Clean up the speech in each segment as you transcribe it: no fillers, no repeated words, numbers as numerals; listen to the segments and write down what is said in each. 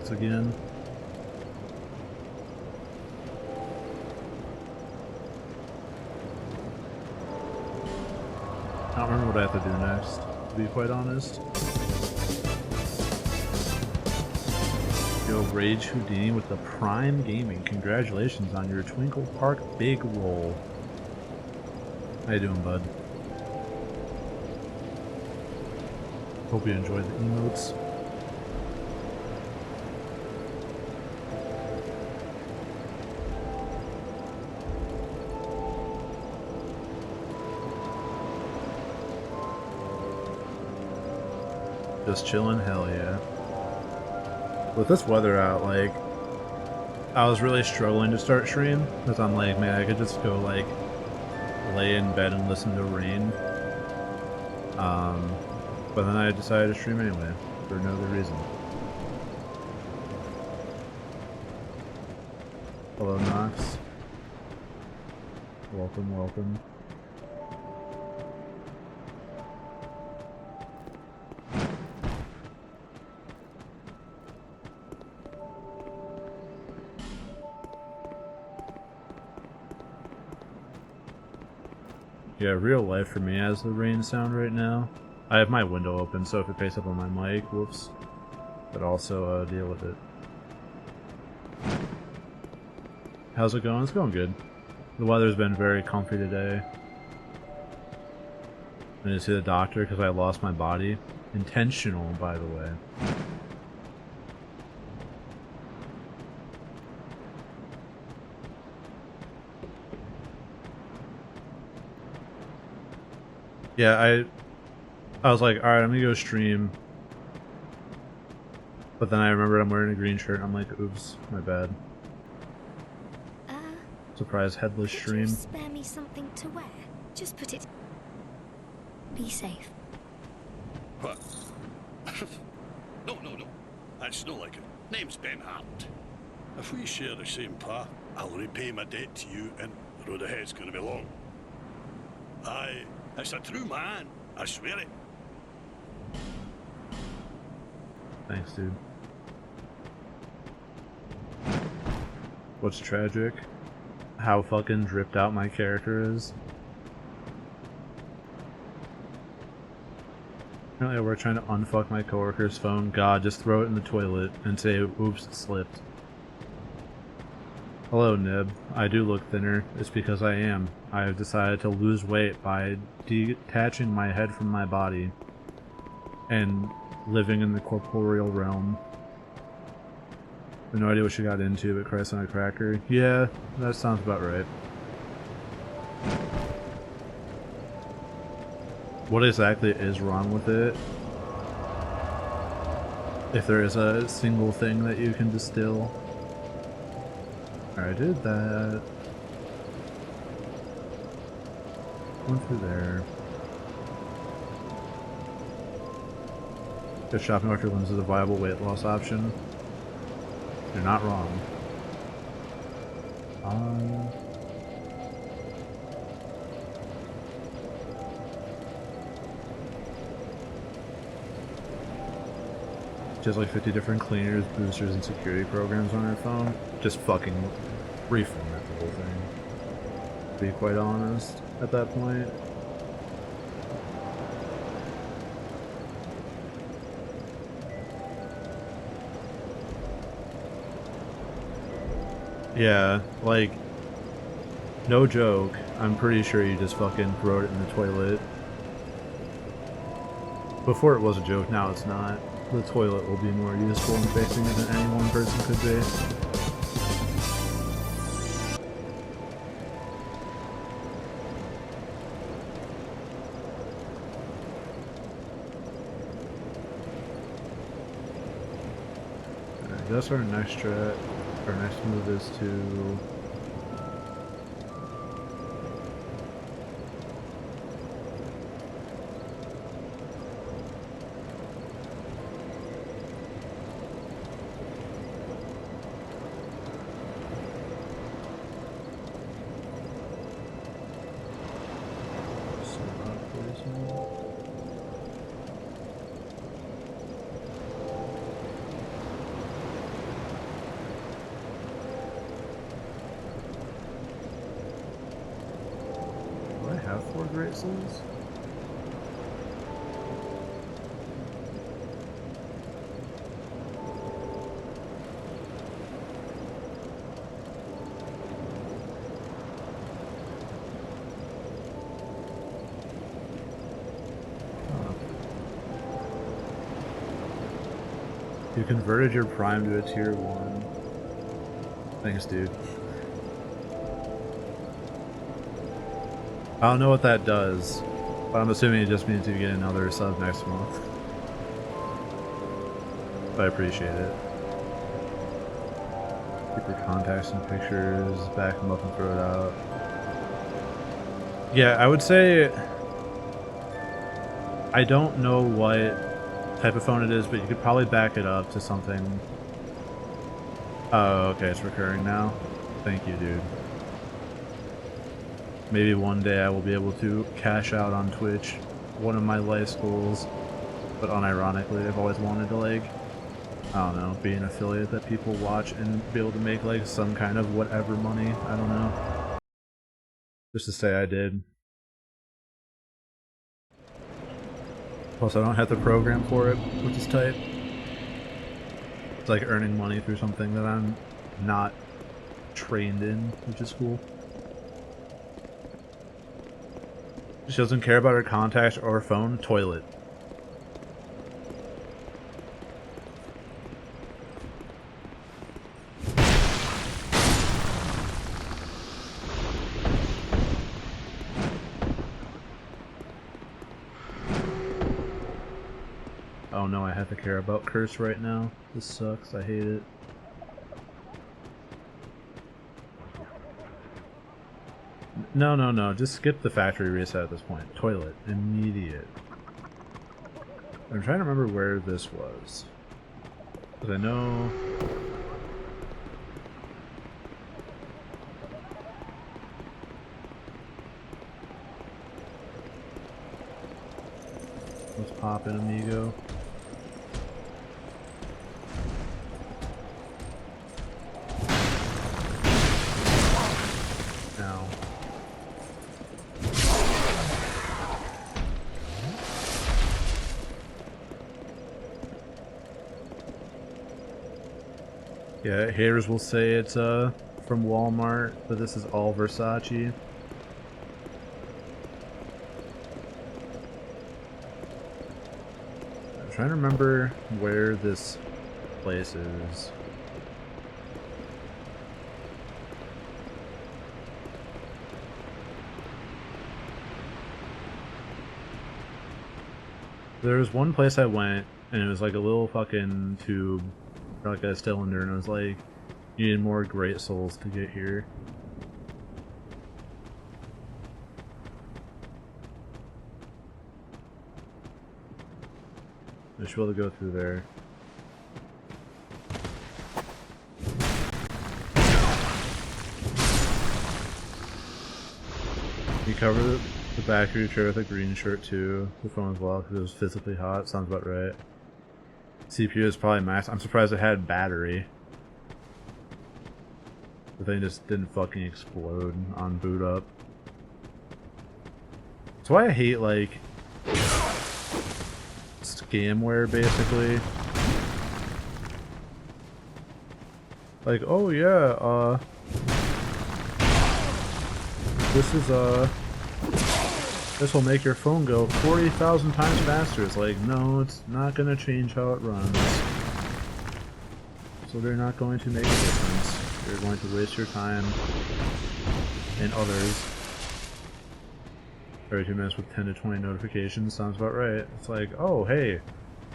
once again. I don't remember what I have to do next, to be quite honest. Yo, Rage Houdini with the Prime Gaming. Congratulations on your Twinkle Park big roll. How you doing, bud? Hope you enjoyed the emotes. Just chilling, hell yeah. With this weather out, like, I was really struggling to start stream, because I'm like, man, I could just go, like, lay in bed and listen to rain. But then I decided to stream anyway, for no other reason. Hello, Knox. Welcome, welcome. Yeah, real life for me has the rain sound right now. I have my window open, so if it picks up on my mic, whoops. But also deal with it. How's it going? It's going good. The weather's been very comfy today. I need to see the doctor because I lost my body. Intentional, by the way. Yeah, I was like, alright, I'm gonna go stream. But then I remembered I'm wearing a green shirt and I'm like, oops, my bad. Surprise headless stream. Could you spare me something to wear? Just put it... Be safe. What? No. That's not like it. Name's Ben Hart. If we share the same path, I'll repay my debt to you and the road ahead's gonna be long. Aye, it's a true man. I swear it. Thanks, dude. What's tragic? How fucking dripped out my character is. Apparently we're trying to unfuck my coworker's phone. God, just throw it in the toilet and say, oops, it slipped. Hello, Nib. I do look thinner. It's because I am. I have decided to lose weight by detaching my head from my body and living in the corporeal realm. I have no idea what you got into, but Christ on a cracker. Yeah, that sounds about right. What exactly is wrong with it? If there is a single thing that you can distill. I did that. One through there. If shopping after limbs is a viable weight loss option. You're not wrong. She has like 50 different cleaners, boosters, and security programs on her phone. Just fucking reformat the whole thing. To be quite honest, at that point. Yeah, like, no joke, I'm pretty sure you just fucking throw it in the toilet. Before it was a joke, now it's not. The toilet will be more useful in fixing it than any one person could be. I guess our next move is to... have 4 great souls? You converted your Prime to a tier 1. Thanks, dude. I don't know what that does, but I'm assuming it just means you get another sub next month. But I appreciate it. Keep your contacts and pictures, back them up and throw it out. Yeah, I would say I don't know what type of phone it is, but you could probably back it up to something. Oh, okay, it's recurring now. Thank you, dude. Maybe one day I will be able to cash out on Twitch. One of my life goals, but unironically, I've always wanted to, like, I don't know, be an affiliate that people watch and be able to make, like, some kind of whatever money. I don't know. Just to say I did. Plus, I don't have to program for it, which is tight. It's like earning money through something that I'm not trained in, which is cool. She doesn't care about her contacts or her phone. Toilet. Oh no, I have to care about curse right now. This sucks. I hate it. No. Just skip the factory reset at this point. Toilet. Immediate. I'm trying to remember where this was. Because I know... Let's pop in, amigo. Now. Yeah, haters will say it's from Walmart, but this is all Versace. I'm trying to remember where this place is. There was one place I went, and it was like a little fucking tube, or like a cylinder, and it was like, you needed more great souls to get here. I should be able to go through there. You cover the back of your chair with a green shirt too. The phone as well, because it was physically hot. Sounds about right. CPU is probably max. I'm surprised it had battery. The thing just didn't fucking explode on boot up. That's why I hate, like, scamware, basically. Like, oh yeah, this will make your phone go 40,000 times faster. It's like, no, it's not gonna change how it runs. So they're not going to make a difference. You're going to waste your time and others. Every 2 minutes with 10 to 20 notifications sounds about right. It's like, oh hey,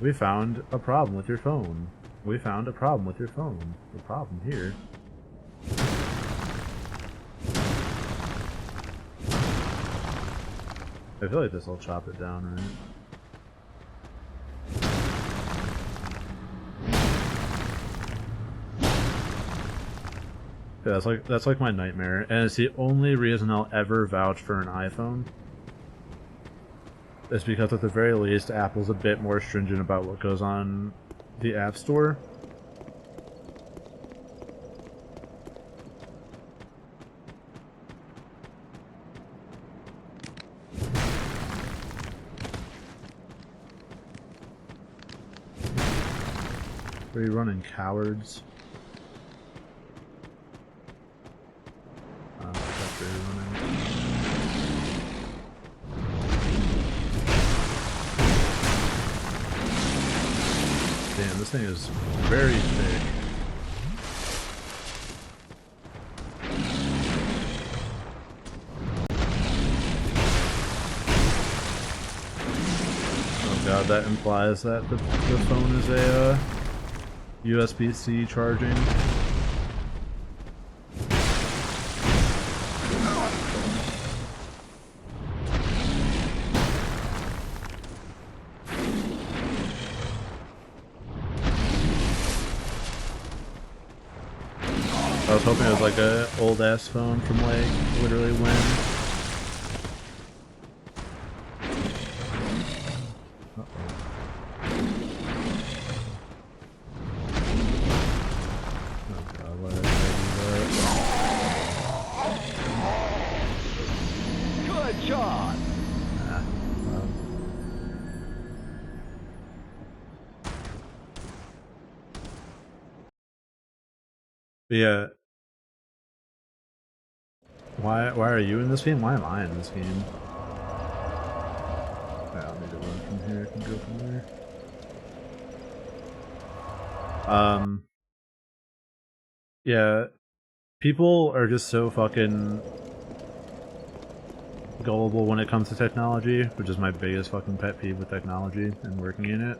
we found a problem with your phone. We found a problem with your phone. The problem here. I feel like this will chop it down, right? Yeah, that's like my nightmare, and it's the only reason I'll ever vouch for an iPhone. It's because at the very least, Apple's a bit more stringent about what goes on the App Store. Are you running, cowards? That's where you're running. Damn, this thing is very thick. Oh god, that implies that the phone is a USB-C charging. I was hoping it was like a old ass phone from like literally when. Oh god, why did I do that? Good shot. But yeah. Why are you in this game? Why am I in this game? I don't need to run from here, I can go from there. Yeah. People are just so fucking gullible when it comes to technology, which is my biggest fucking pet peeve with technology and working in it.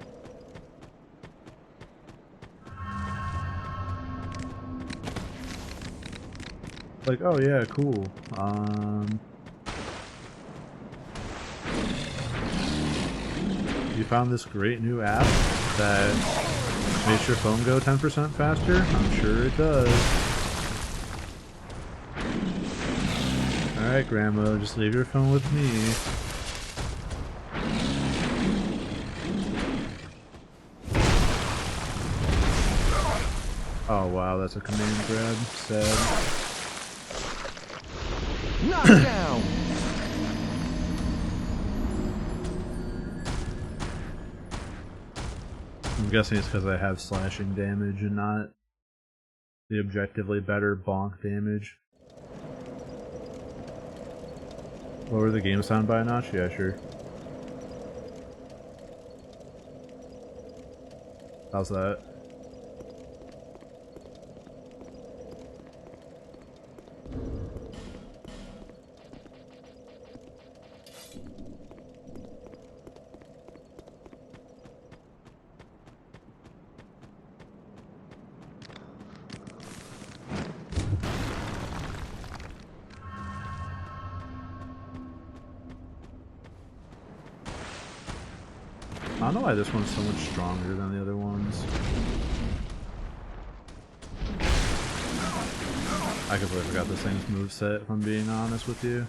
Like, oh yeah, cool. You found this great new app that makes your phone go 10% faster? I'm sure it does. Alright, Grandma, just leave your phone with me. Oh wow, that's a command grab. Sad. Knockdown. I'm guessing it's because I have slashing damage and not the objectively better bonk damage. Lower the game sound by a notch? Yeah, sure. How's that? I don't know why this one's so much stronger than the other ones. I completely forgot this thing's moveset, if I'm being honest with you.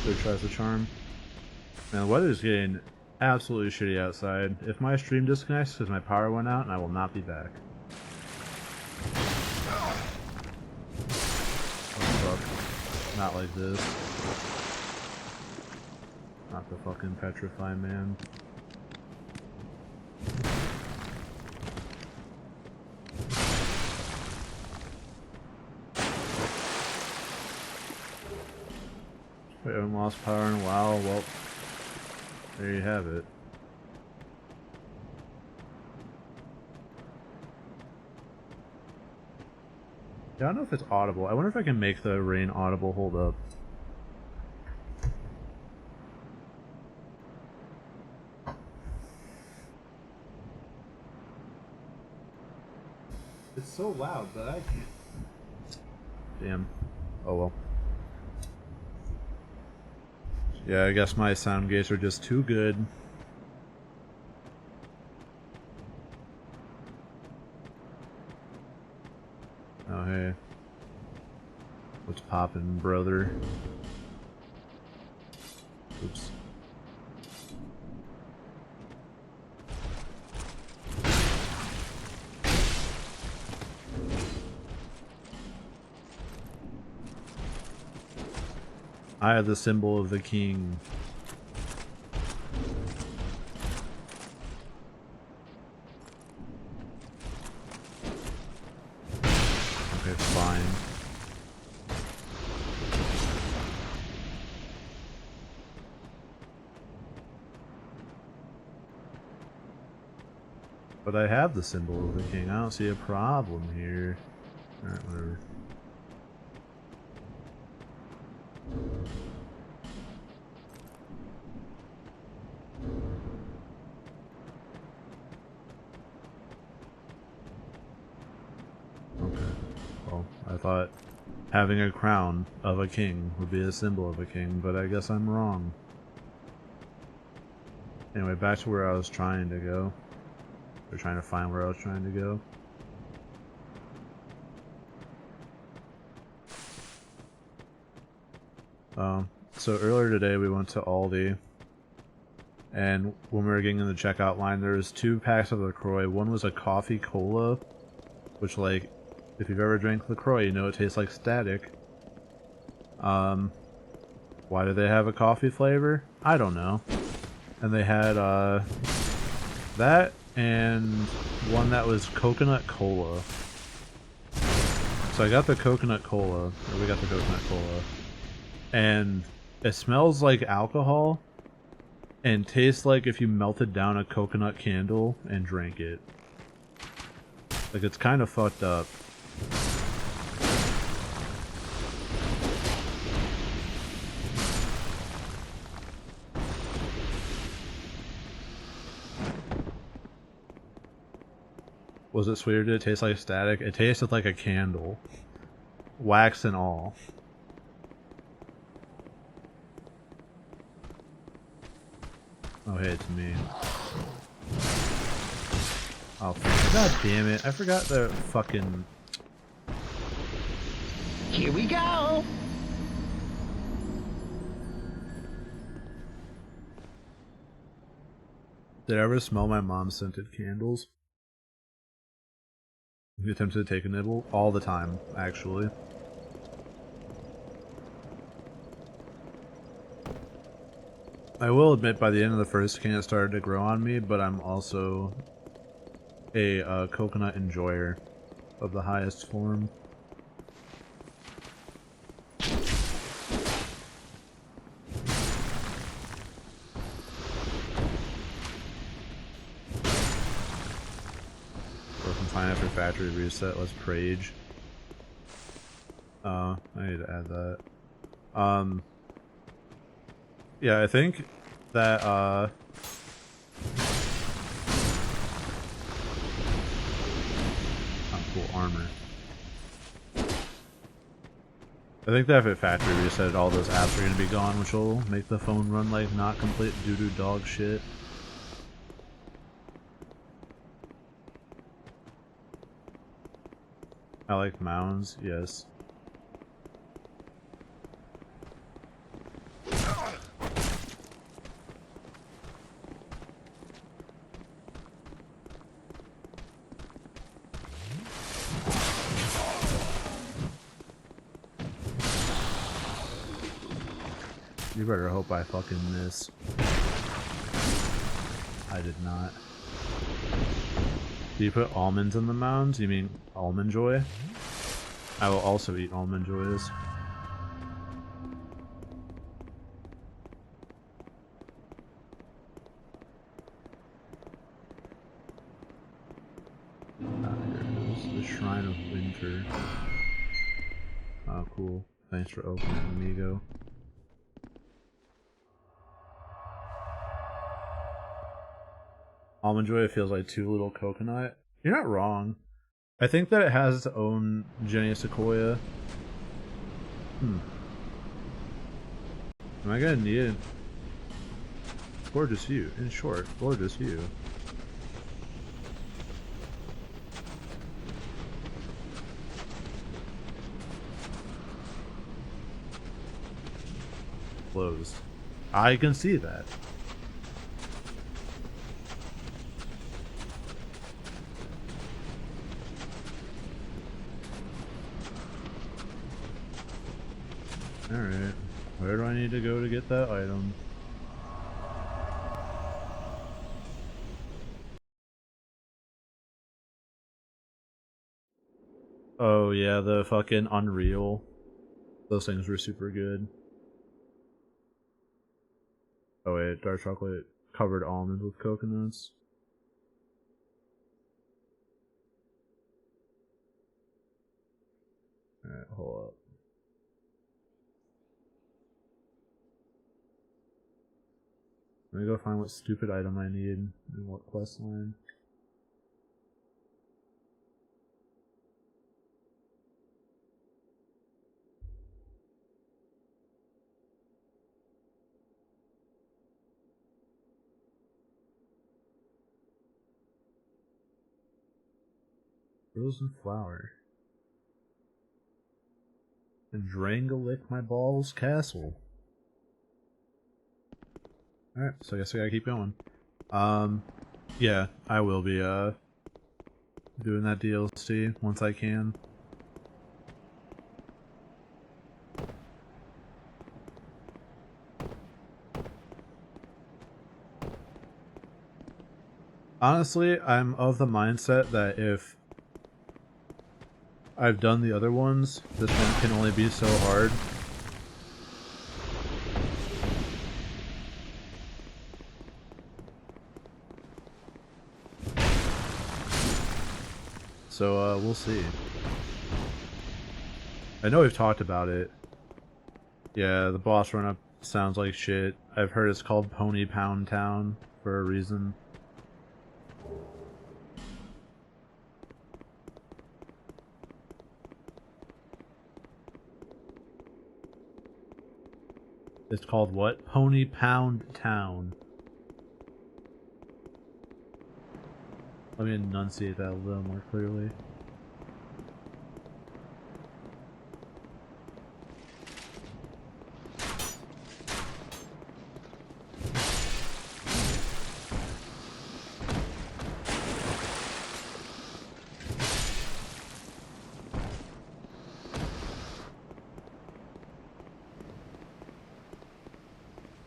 Third tries the charm. Man, the weather's getting absolutely shitty outside. If my stream disconnects because my power went out, and I will not be back. Oh fuck. Not like this. Not the fucking petrify man. We haven't lost power in a while. Well, there you have it. Yeah, I don't know if it's audible. I wonder if I can make the rain audible hold up. It's so loud that I can't. Damn. Oh well. Yeah, I guess my sound gates are just too good. Oh hey. What's poppin', brother? Oops. I have the symbol of the king. Okay, fine. But I have the symbol of the king. I don't see a problem here. Alright, whatever. Okay. Well, I thought having a crown of a king would be a symbol of a king, but I guess I'm wrong. Anyway, back to where I was trying to go. Or trying to find where I was trying to go. So earlier today we went to Aldi, and when we were getting in the checkout line, there was 2 packs of LaCroix. One was a coffee cola, which, like, if you've ever drank LaCroix, you know it tastes like static. Why do they have a coffee flavor? I don't know. And they had that and one that was coconut cola. So I got the coconut cola, or we got the coconut cola, and it smells like alcohol and tastes like if you melted down a coconut candle and drank it. Like, it's kind of fucked up. Was it sweet or did it taste like static? It tasted like a candle. Wax and all. Oh hey, it's me. Oh, god damn it. I forgot the fucking... Here we go. Did I ever smell my mom's scented candles? You attempted to take a nibble? All the time, actually. I will admit, by the end of the first can, it started to grow on me, but I'm also a coconut enjoyer of the highest form. Working fine after factory reset. Let's Prage. I need to add that. Yeah, I think that, oh, cool, armor. I think that if it factory reset, all those apps are going to be gone, which will make the phone run like not complete doo-doo dog shit. I like mounds, yes. You better hope I fucking miss. I did not. Do you put almonds in the mounds? You mean almond joy? I will also eat almond joys. Ah, here it is. The Shrine of Winter. Oh, cool. Thanks for opening, amigo. Almond joy feels like too little coconut. You're not wrong. I think that it has its own Jenny Sequoia. Am I gonna need it? Gorgeous view. In short, gorgeous view. Closed. I can see that. Alright. Where do I need to go to get that item? Oh yeah, the fucking Unreal. Those things were super good. Oh wait, dark chocolate covered almonds with coconuts. Alright, hold up. Let me go find what stupid item I need and what quest line. Frozen flower. And Drangolick my balls castle. Alright, so I guess I gotta keep going. Yeah, I will be doing that DLC once I can. Honestly, I'm of the mindset that if I've done the other ones, this one can only be so hard. So, we'll see. I know we've talked about it. Yeah, the boss run-up sounds like shit. I've heard it's called Pony Pound Town for a reason. It's called what? Pony Pound Town. Let me enunciate that a little more clearly.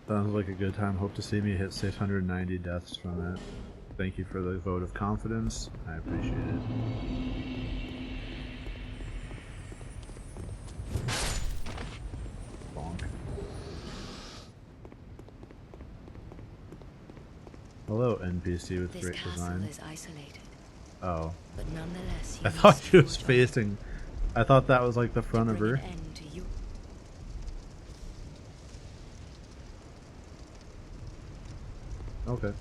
Sounds like a good time. Hope to see me hit 690 deaths from it. Thank you for the vote of confidence. I appreciate it. Bonk. Hello, NPC with great design. Is isolated, Oh. but nonetheless, I thought she was facing... I thought that was like the front of her. Okay.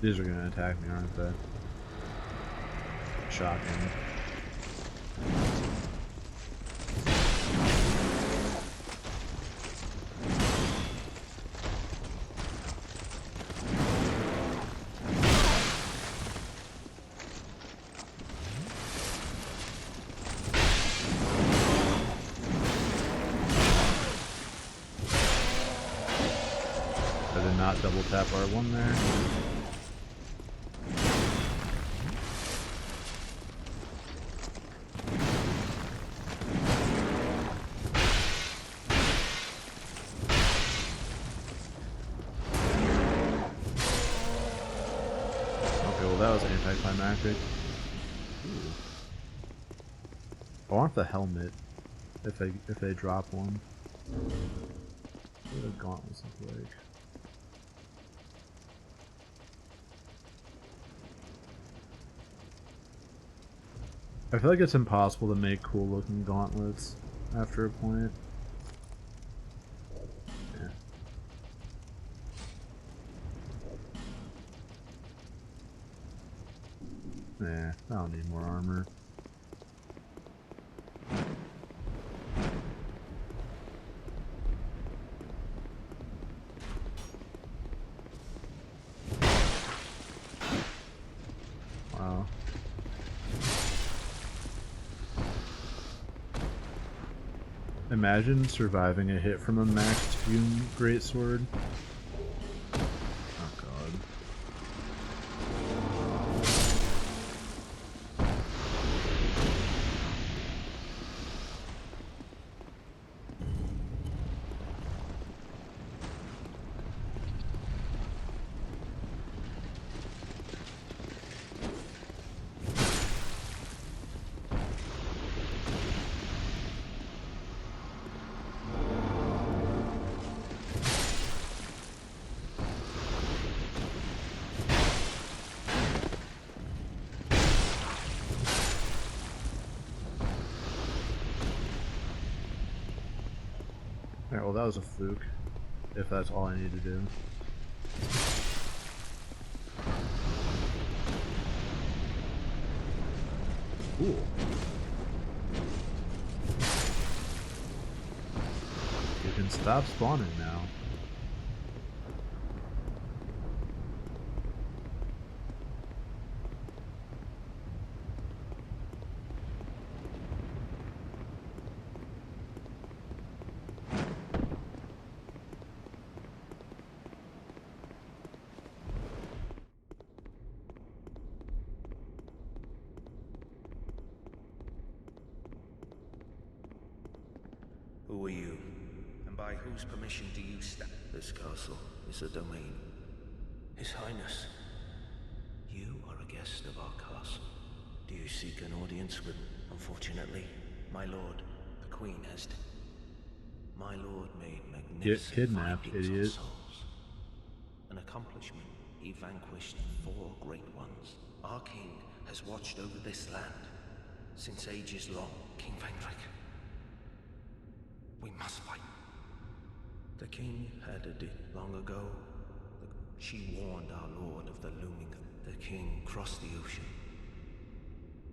These are gonna attack me, aren't they? Shocking. I did not double tap R1 there. That was anticlimactic. Ooh. I want the helmet if they drop one. What do the gauntlets look like? I feel like it's impossible to make cool looking gauntlets after a point. Yeah. Nah, I don't need more armor. Wow. Imagine surviving a hit from a maxed fume greatsword. Oh god. Alright, well that was a fluke, if that's all I need to do. Cool. You can stop spawning now. Who are you? And by whose permission do you stand? This castle is a domain. His Highness, you are a guest of our castle. Do you seek an audience with... Unfortunately, my lord, the Queen has... My lord made magnificent kidnapped, findings on idiot. souls. An accomplishment. He vanquished 4 great ones. Our king has watched over this land since ages long. King Vendrick. We must fight. The king had a deed long ago. She warned our lord of the looming. The king crossed the ocean.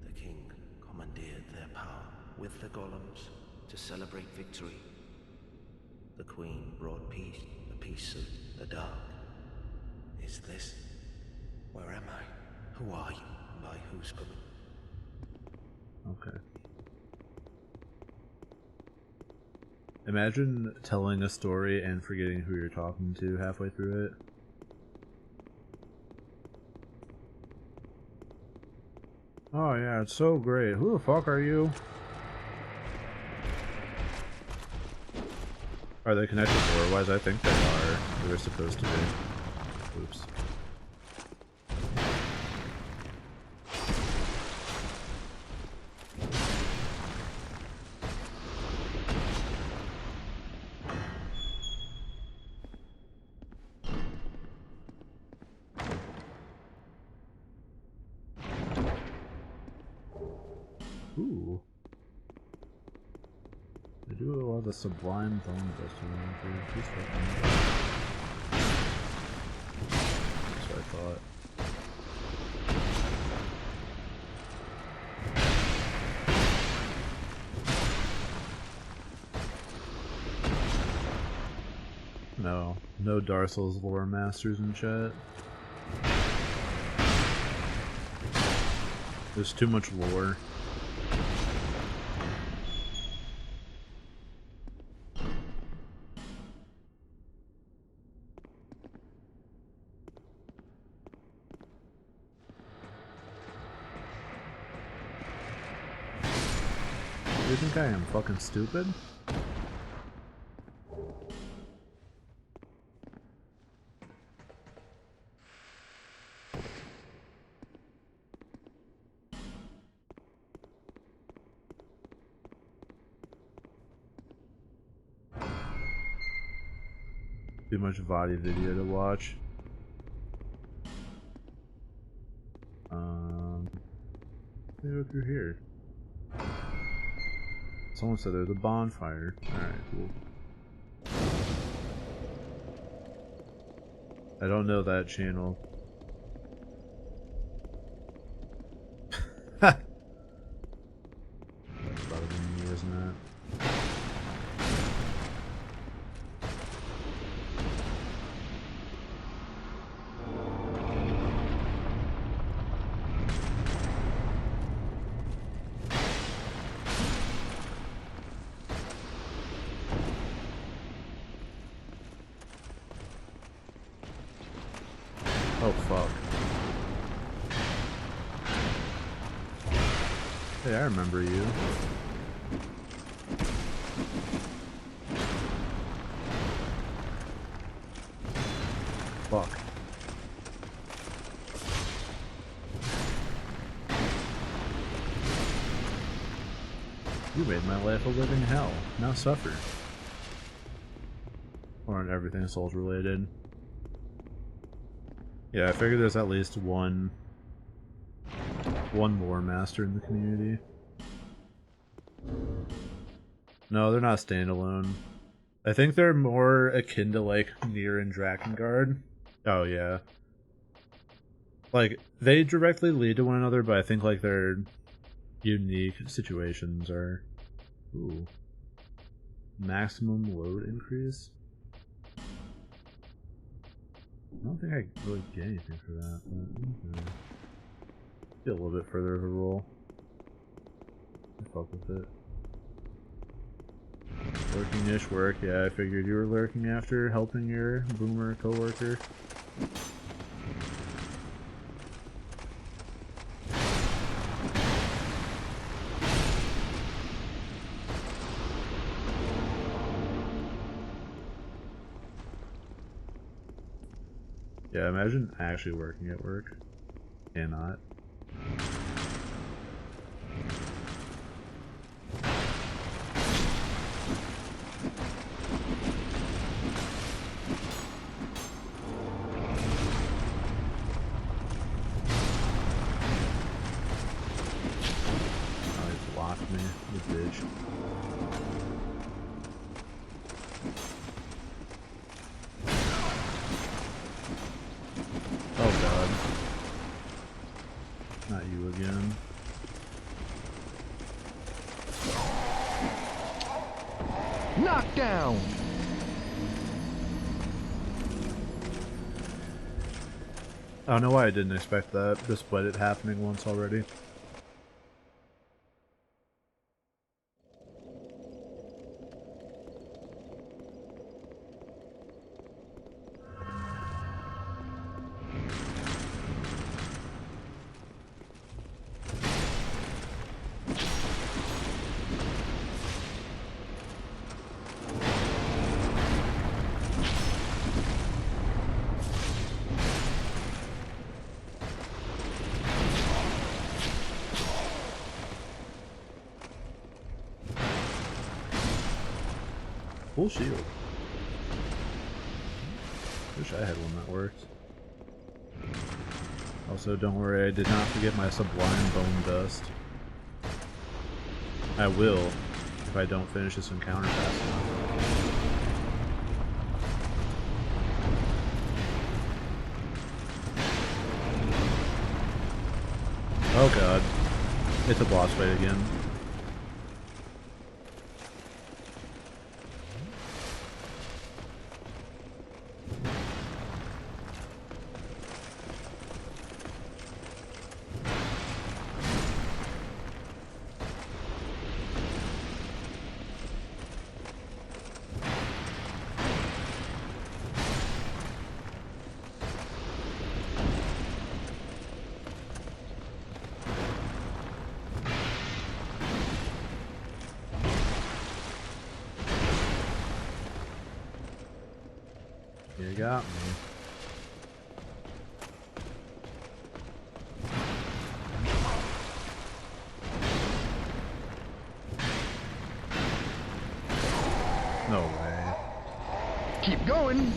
The king commandeered their power with the golems to celebrate victory. The queen brought peace, the peace of the dark. Is this? Where am I? Who are you? By whose permission? Okay. Imagine telling a story and forgetting who you're talking to halfway through it. Oh yeah, it's so great. Who the fuck are you? Are they connected lore-wise? I think they are. They're supposed to be. Oops. Ooh. They do a lot of the sublime bone busting around here. She's fucking. That's what I thought. No. No Dark Souls lore masters in chat. There's too much lore. You think I am fucking stupid? Too much Vadi video to watch. Let me go through here. Someone said there's a bonfire. Alright, cool. I don't know that channel. Oh fuck. Hey, I remember you. Fuck. You made my life a living hell. Now suffer. Or on everything Souls related. Yeah, I figured there's at least one lore master in the community. No, they're not standalone. I think they're more akin to like Nier and Drakengard. Oh yeah. Like, they directly lead to one another, but I think like their unique situations are... Ooh. Maximum load increase? I don't think I really get anything for that, but okay. Get a little bit further of a roll. I fuck with it. Lurking-ish work, yeah, I figured you were lurking after helping your boomer coworker. Yeah, imagine actually working at work. Cannot. Oh, he's blocked me, you bitch. Oh god. Not you again. Knockdown! I don't know why I didn't expect that, despite it happening once already. Full shield. Wish I had one that worked. Also, don't worry, I did not forget my sublime bone dust. I will, if I don't finish this encounter fast enough. Oh god. It's a boss fight again. You got me. No way. Keep going!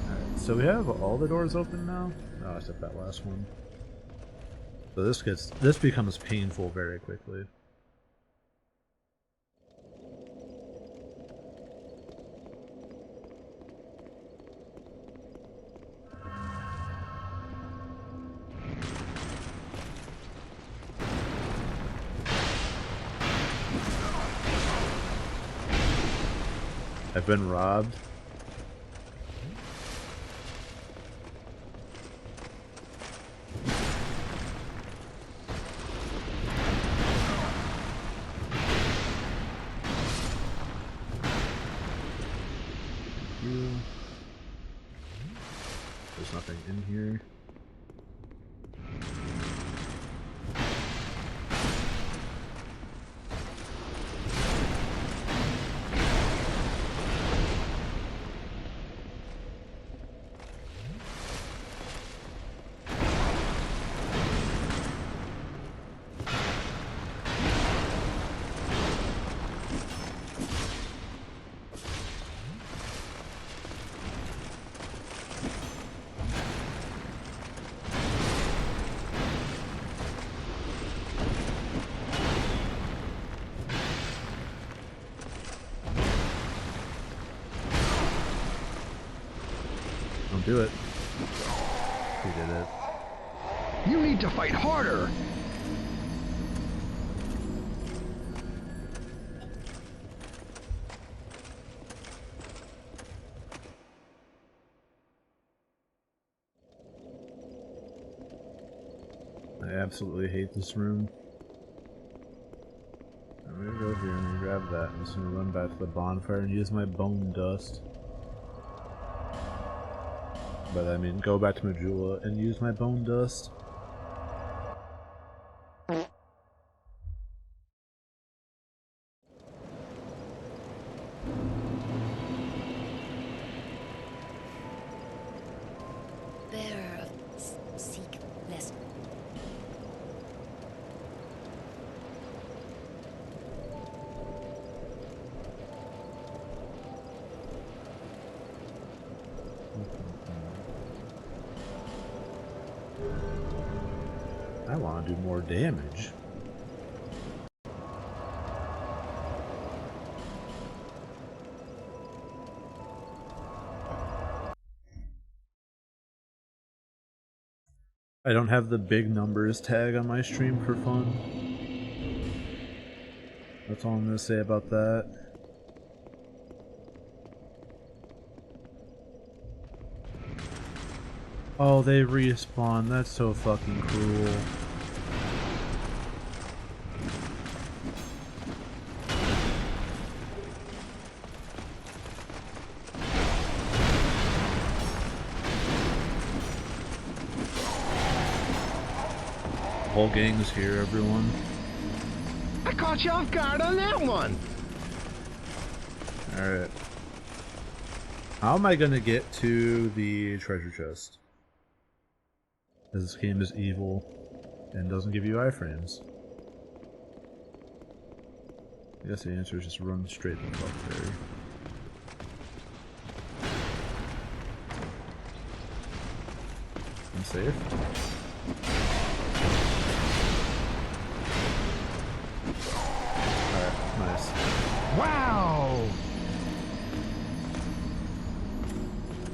Alright, so we have all the doors open now? Oh, except that last one. So this becomes painful very quickly. I've been robbed. There's nothing in here. Don't do it. He did it. You need to fight harder. I absolutely hate this room. I'm gonna go here and grab that. I'm just gonna run back to the bonfire and use my bone dust. But I mean, go back to Majula and use my bone dust. Bearer of seek less. I want to do more damage. I don't have the big numbers tag on my stream for fun. That's all I'm gonna say about that. Oh, they respawn. That's so fucking cruel. The whole gang's here, everyone. I caught you off guard on that one. Alright. How am I gonna get to the treasure chest? Because this game is evil and doesn't give you iframes. I guess the answer is just run straight the fuck there. I'm safe. Alright, nice. Wow.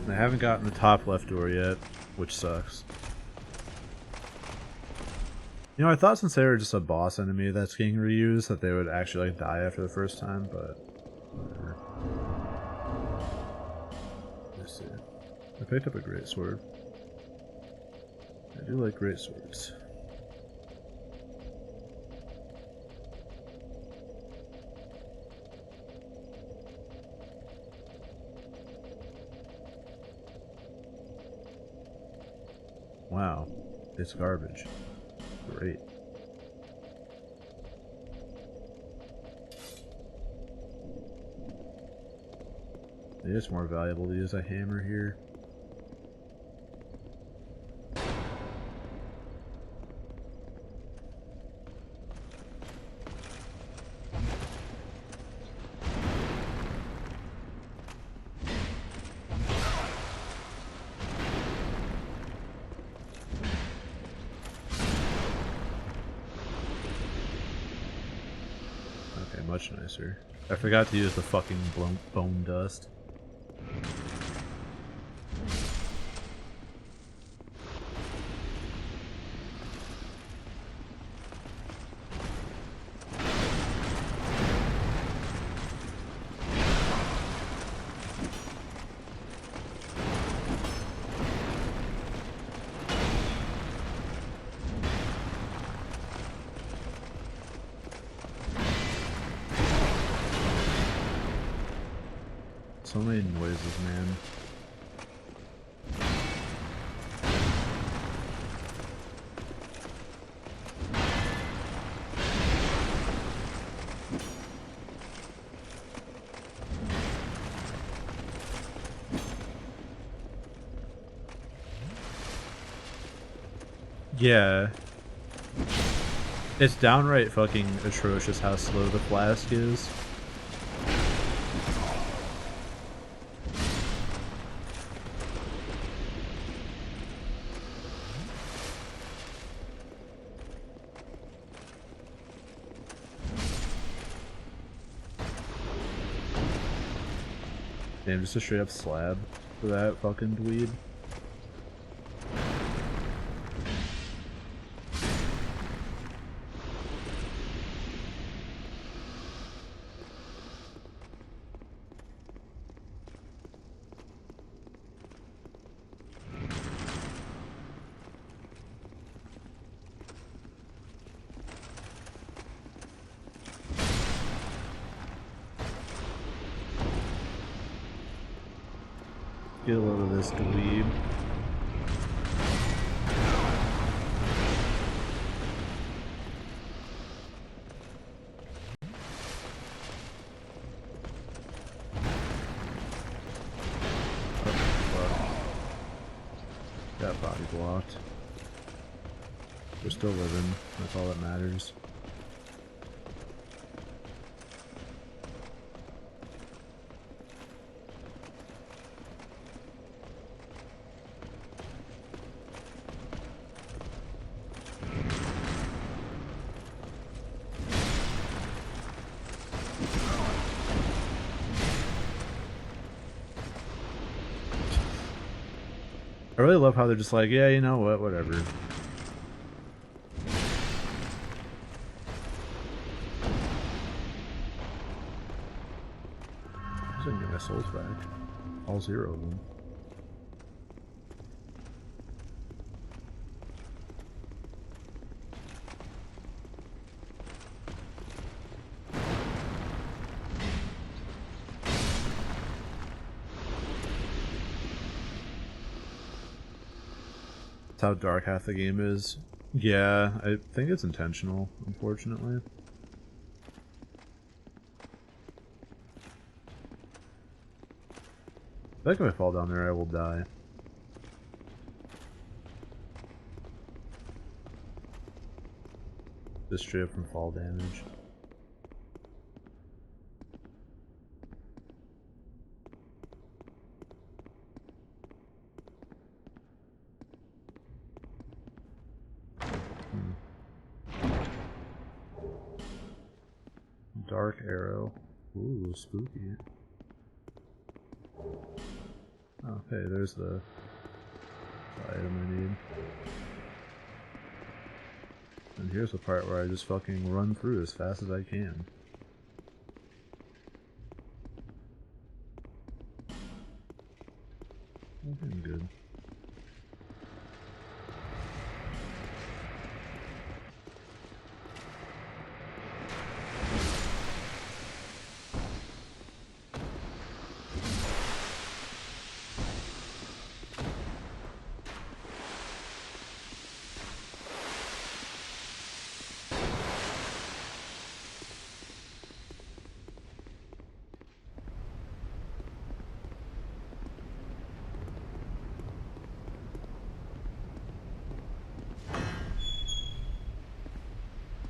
I haven't gotten the top left door yet, which sucks. You know, I thought since they were just a boss enemy that's getting reused, that they would actually like die after the first time, but whatever. Let's see. I picked up a great sword. I do like great swords. Wow, it's garbage. Great. It is more valuable to use a hammer here. Much nicer. I forgot to use the fucking bone dust. So many noises, man. Yeah. It's downright fucking atrocious how slow the flask is. Damn, just a straight up slab for that fucking dweeb. Get a load of this dweeb. That body blocked. We're still living. That's all that matters. I really love how they're just like, yeah, you know what, whatever. I didn't get my souls back. All 0 of them. How dark half the game is. Yeah, I think it's intentional, unfortunately. I think if I fall down there, I will die. Just straight up from fall damage. Dark arrow. Ooh, spooky. Oh, hey, there's the item I need. And here's the part where I just fucking run through as fast as I can. Looking good.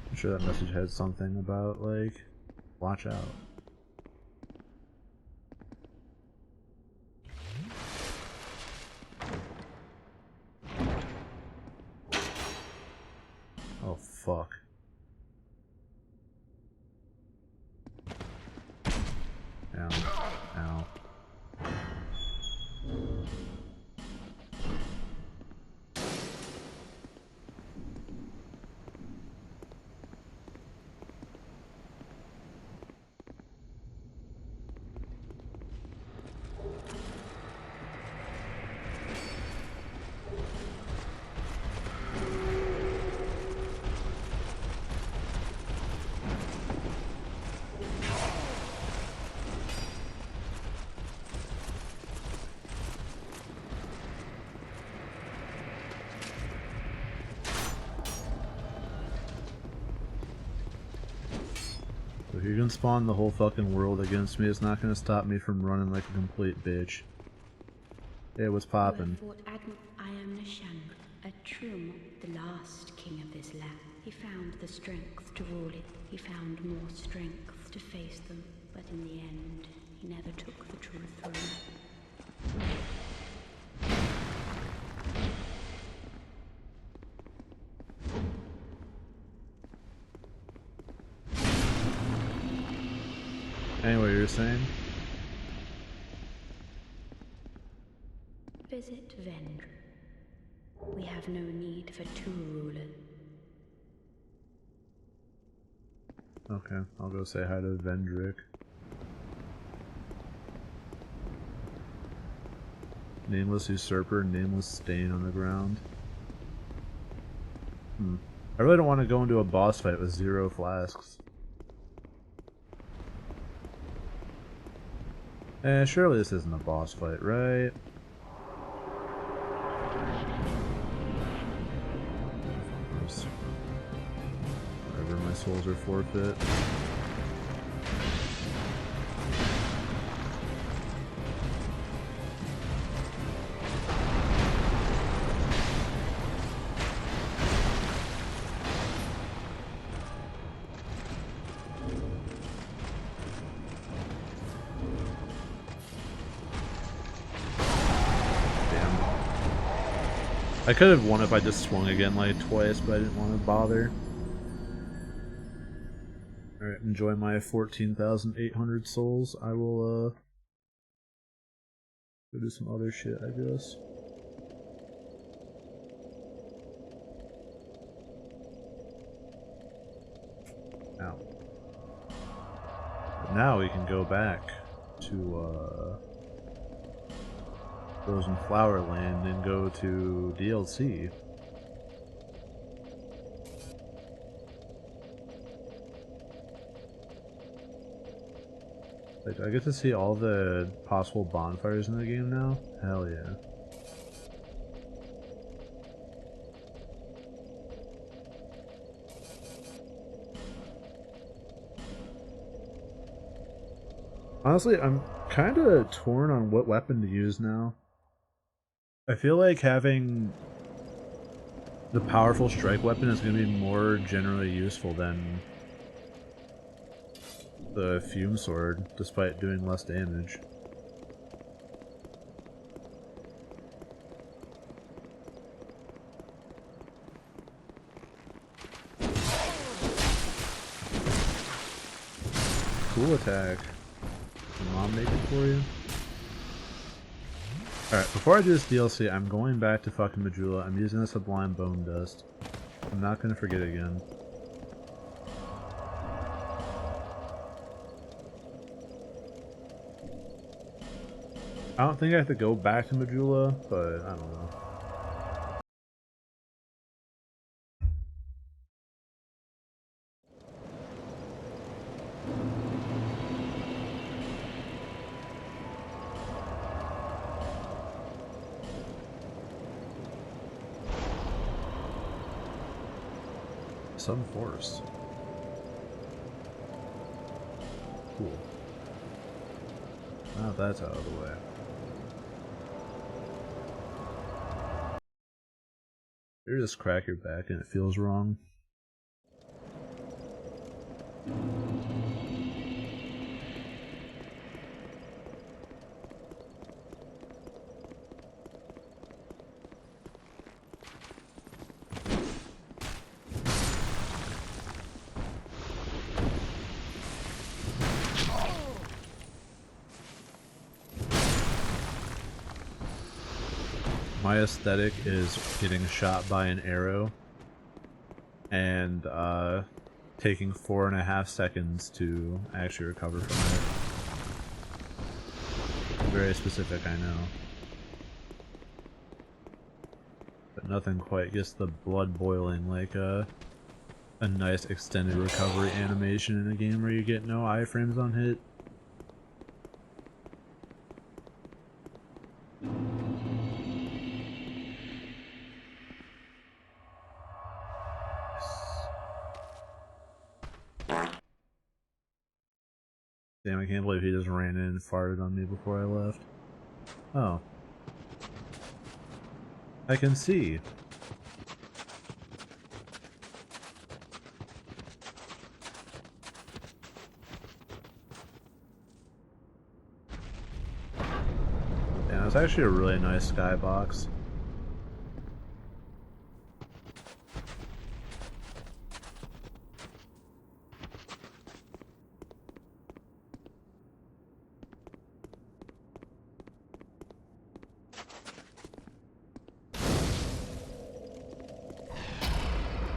I'm sure that message had something about, like, watch out. Oh, fuck. Ow. Ow. Look, you can spawn the whole fucking world against me. It's not gonna stop me from running like a complete bitch. Hey, what's poppin'? I am Nishan, a Trum, the last king of this land. He found the strength to rule it. He found more strength to face them. But in the end, he never took the true throne. Anyway, you're saying? Visit Vendr. We have no need for two rulers. Okay, I'll go say hi to Vendrick. Nameless usurper, nameless stain on the ground. I really don't want to go into a boss fight with 0 flasks. Surely this isn't a boss fight, right? Whatever, my souls are forfeit. I could have won if I just swung again like twice, but I didn't want to bother. Alright, enjoy my 14,800 souls. I will, go do some other shit, I guess. Ow. But now we can go back to, Frozen Flower Land and go to DLC. Like, I get to see all the possible bonfires in the game now? Hell yeah. Honestly, I'm kinda torn on what weapon to use now. I feel like having the powerful strike weapon is going to be more generally useful than the fume sword, despite doing less damage. Cool attack. Can Mom make it for you? Alright, before I do this DLC, I'm going back to fucking Majula. I'm using the Sublime Bone Dust. I'm not gonna forget again. I don't think I have to go back to Majula, but I don't know. Sun Forest. Cool. Now that's out of the way. You just crack your back and it feels wrong. My aesthetic is getting shot by an arrow and taking 4.5 seconds to actually recover from it. Very specific, I know. But nothing quite gets the blood boiling like a nice extended recovery animation in a game where you get no iframes on hit. Damn, I can't believe he just ran in and farted on me before I left. Oh. I can see. Yeah, it's actually a really nice skybox.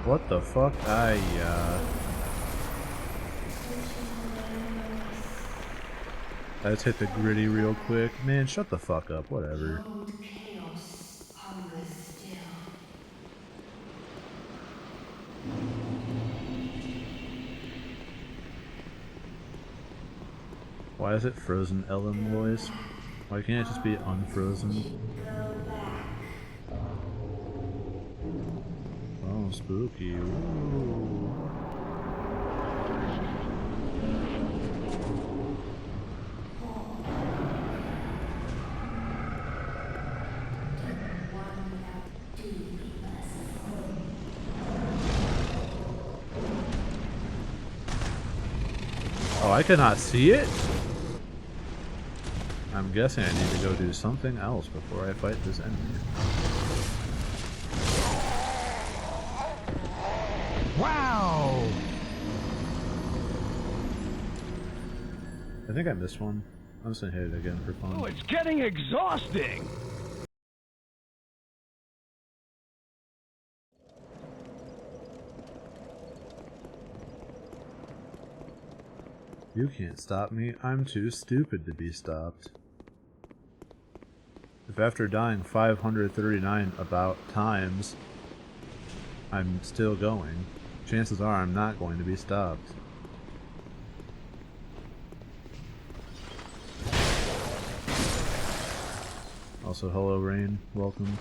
What the fuck? I just hit the gritty real quick. Man, shut the fuck up, whatever. Chaos hungers still. Why is it frozen Ellen voice? Why can't it just be unfrozen? Oh, spooky. Ooh. Oh, I cannot see it? I'm guessing I need to go do something else before I fight this enemy. Wow! I think I missed one. I'm just gonna hit it again for fun. Oh, it's getting exhausting! You can't stop me. I'm too stupid to be stopped. If after dying 539 about times, I'm still going, chances are I'm not going to be stopped. Also, hello Rain, welcome.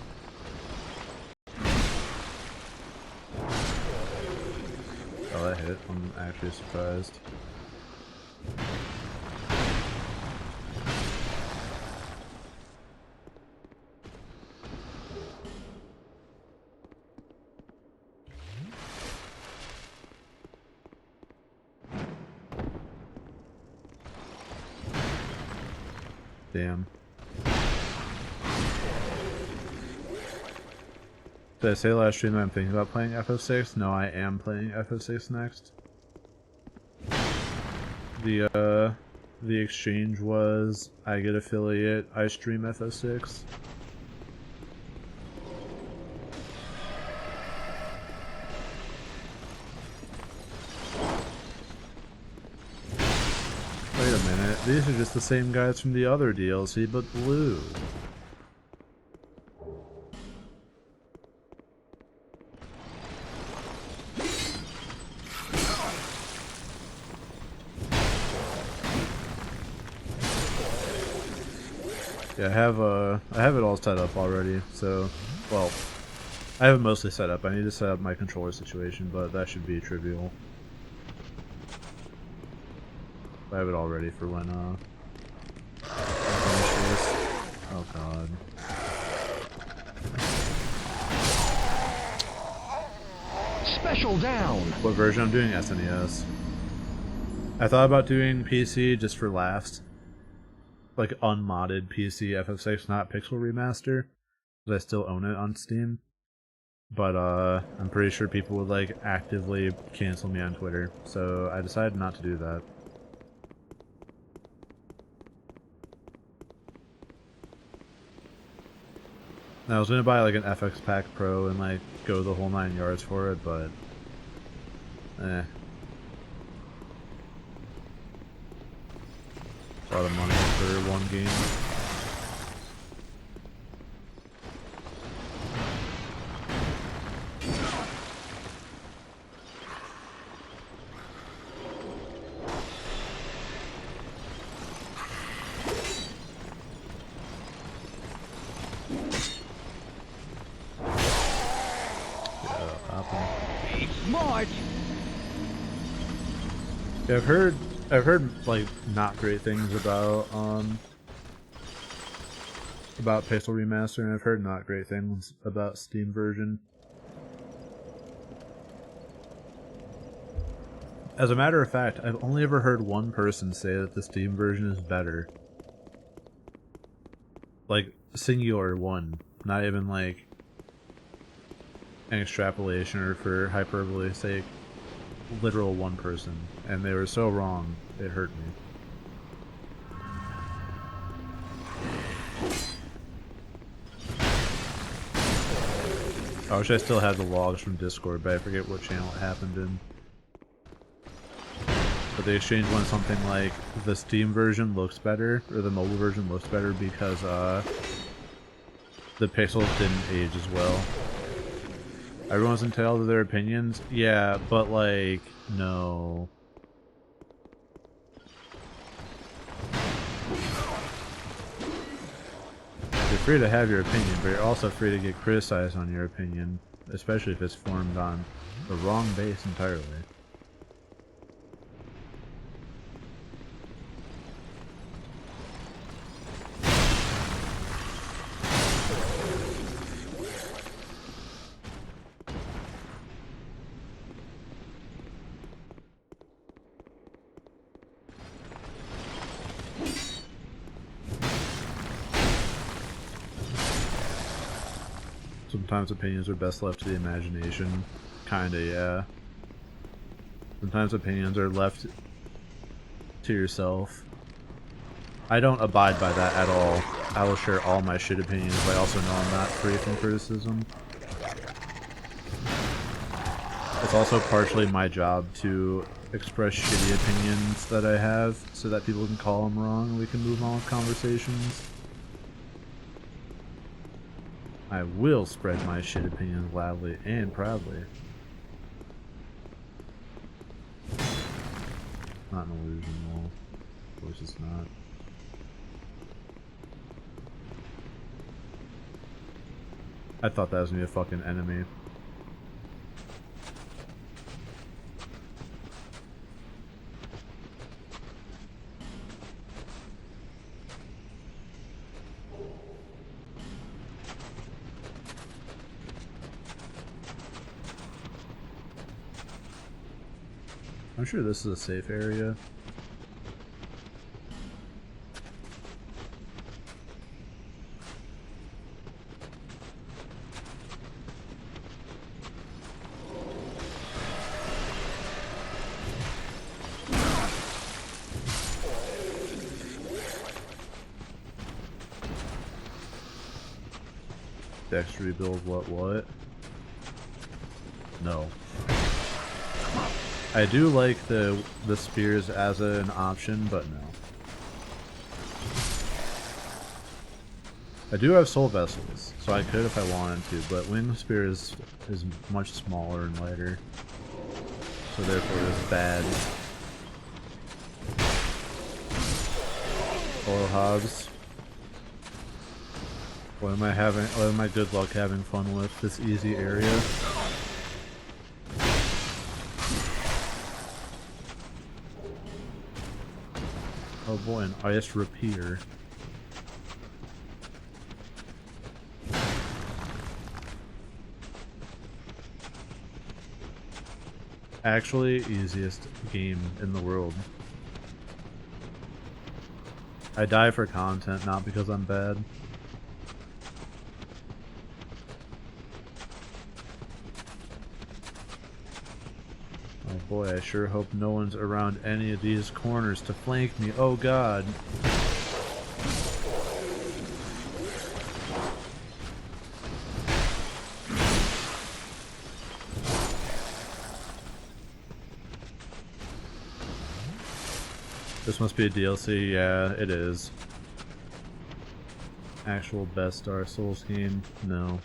Oh, that hit. I'm actually surprised. Damn. Did I say last stream that I'm thinking about playing FF6? No, I am playing FF6 next. The exchange was I get affiliate, I stream FF6. Wait a minute, these are just the same guys from the other DLC, but blue. Yeah, I have it all set up already, so, well, I have it mostly set up. I need to set up my controller situation, but that should be trivial. I have it all ready for when, I finish this. Oh god. Special down! What version? I'm doing SNES. I thought about doing PC just for laughs. Like unmodded PC FF6, not Pixel Remaster, because I still own it on Steam. But I'm pretty sure people would like actively cancel me on Twitter, so I decided not to do that. Now, I was gonna buy like an FX Pack Pro and like go the whole 9 yards for it, but eh. A lot of money for one game. Smart! Yeah, I've heard I've heard like not great things about Pixel Remaster, and I've heard not great things about Steam version. As a matter of fact, I've only ever heard one person say that the Steam version is better. Like, singular one. Not even like an extrapolation or for hyperbole sake. Literal one person. And they were so wrong, it hurt me. I wish I still had the logs from Discord, but I forget what channel it happened in. But the exchange went something like, the Steam version looks better, or the mobile version looks better because the pixels didn't age as well. Everyone's entitled to their opinions? Yeah, but like, no. You're free to have your opinion, but you're also free to get criticized on your opinion, especially if it's formed on the wrong base entirely. Sometimes opinions are best left to the imagination. Kinda, yeah. Sometimes opinions are left to yourself. I don't abide by that at all. I will share all my shit opinions, but I also know I'm not free from criticism. It's also partially my job to express shitty opinions that I have, so that people can call them wrong and we can move on with conversations. I will spread my shit opinions loudly and proudly. Not an illusion, well, of course it's not. I thought that was gonna be a fucking enemy. I'm sure this is a safe area. Dex rebuild what? No. I do like the spears as an option, but no. I do have soul vessels, so I could if I wanted to, but wing spear is much smaller and lighter, so therefore it's bad. Oil hobs. What am I good luck having fun with this easy area? Oh boy, an ice rapier. Actually, easiest game in the world. I die for content, not because I'm bad. Oh boy, I sure hope no one's around any of these corners to flank me. Oh god. This must be a DLC, yeah, it is. Actual best Dark Souls game? No.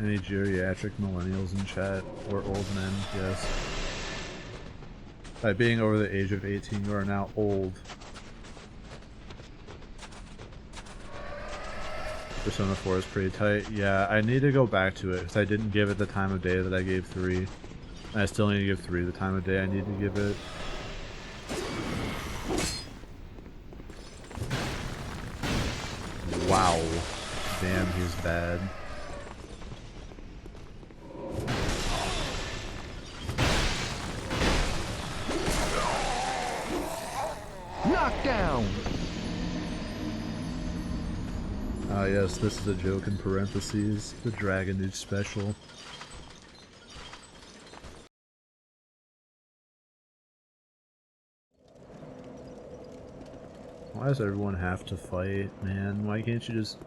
Any geriatric millennials in chat? Or old men? Yes. By being over the age of 18, you are now old. Persona 4 is pretty tight. Yeah, I need to go back to it because I didn't give it the time of day that I gave 3. And I still need to give 3 the time of day I need to give it. Wow. Damn, he's bad. Knockdown! Ah yes, this is a joke in parentheses. The Dragon Age special. Why does everyone have to fight, man? Why can't you just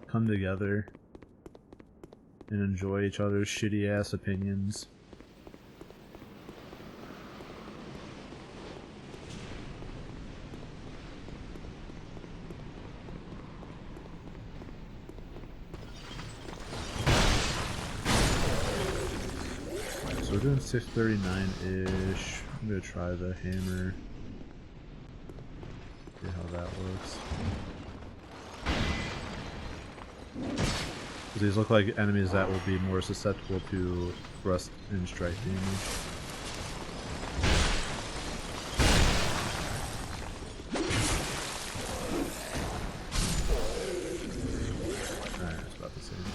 come together and enjoy each other's shitty ass opinions? So we're doing 639-ish. I'm gonna try the hammer. See how that works. These look like enemies that will be more susceptible to thrust and strike damage. Alright, it's about the same.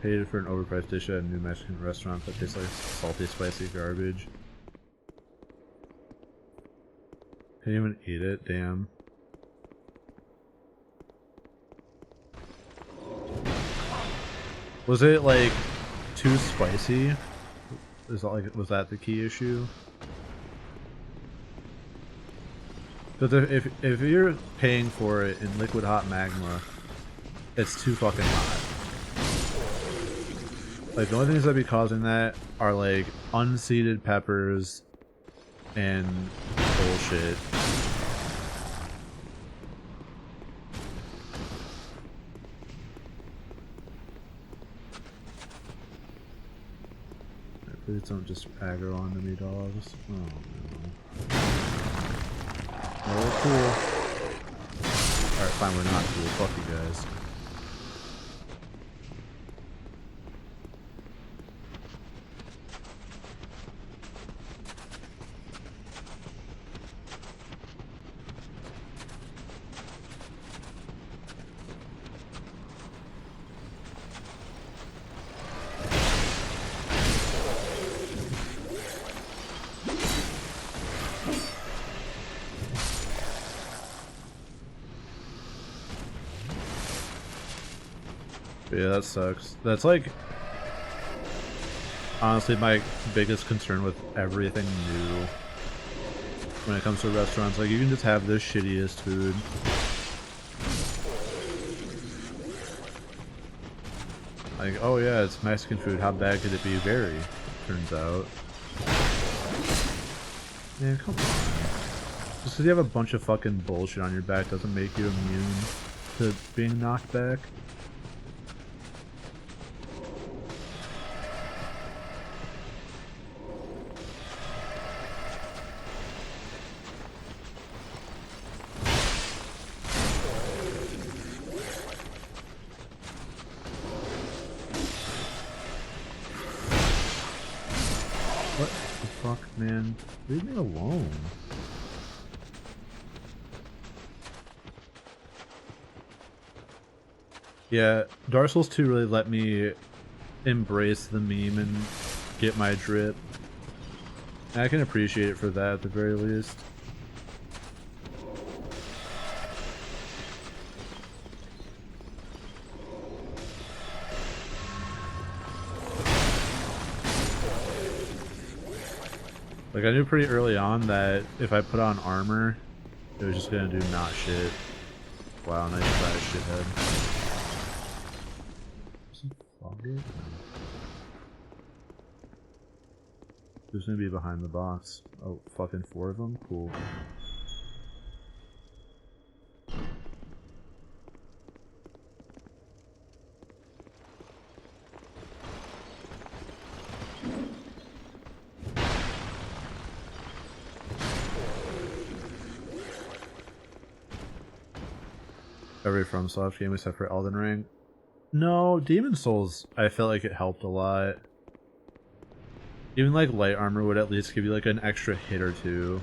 Paid for an overpriced dish at a new Mexican restaurant that tastes like salty, spicy garbage. Can't even eat it, damn. Was it like too spicy? Is that like, was that the key issue? Because if you're paying for it in liquid hot magma, it's too fucking hot. Like, the only things that be causing that are, like, unseeded peppers and bullshit. Please don't just aggro onto me, dogs. Oh, no. Oh, cool. Alright, fine, we're not cool. Fuck you guys. Yeah, that sucks. That's like honestly my biggest concern with everything new when it comes to restaurants. Like, you can just have the shittiest food. Like, oh yeah, it's Mexican food, how bad could it be? Very, turns out. Man, come on. Just because you have a bunch of fucking bullshit on your back doesn't make you immune to being knocked back. What the fuck, man? Leave me alone. Yeah, Dark Souls 2 really let me embrace the meme and get my drip. And I can appreciate it for that at the very least. Like, I knew pretty early on that if I put on armor, it was just gonna do not shit. Wow, nice try, shithead. Who's gonna be behind the box? Oh, fucking 4 of them? Cool. every FromSoft game except for Elden Ring. No, Demon Souls, I felt like it helped a lot. Even like light armor would at least give you like an extra hit or two.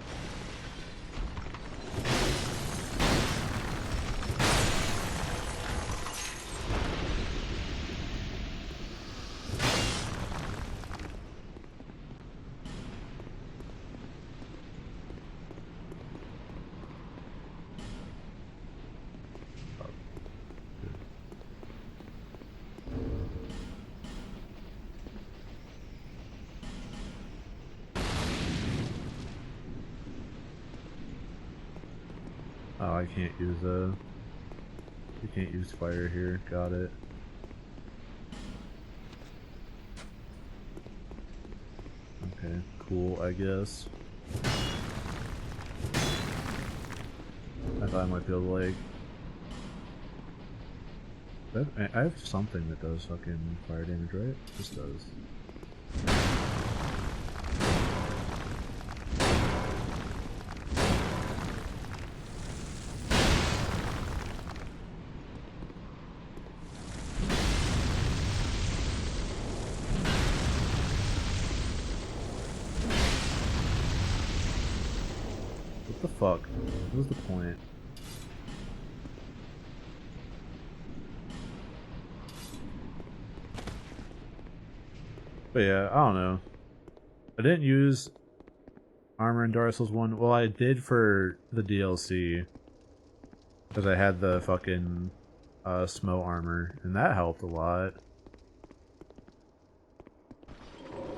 Oh, I can't use you can't use fire here. Got it. Okay, cool, I guess. I thought I might be able to like... I have something that does fucking fire damage, right? This does. What the fuck? What was the point? But yeah, I don't know. I didn't use armor in Dark Souls 1. Well, I did for the DLC. Because I had the fucking Smo armor. And that helped a lot.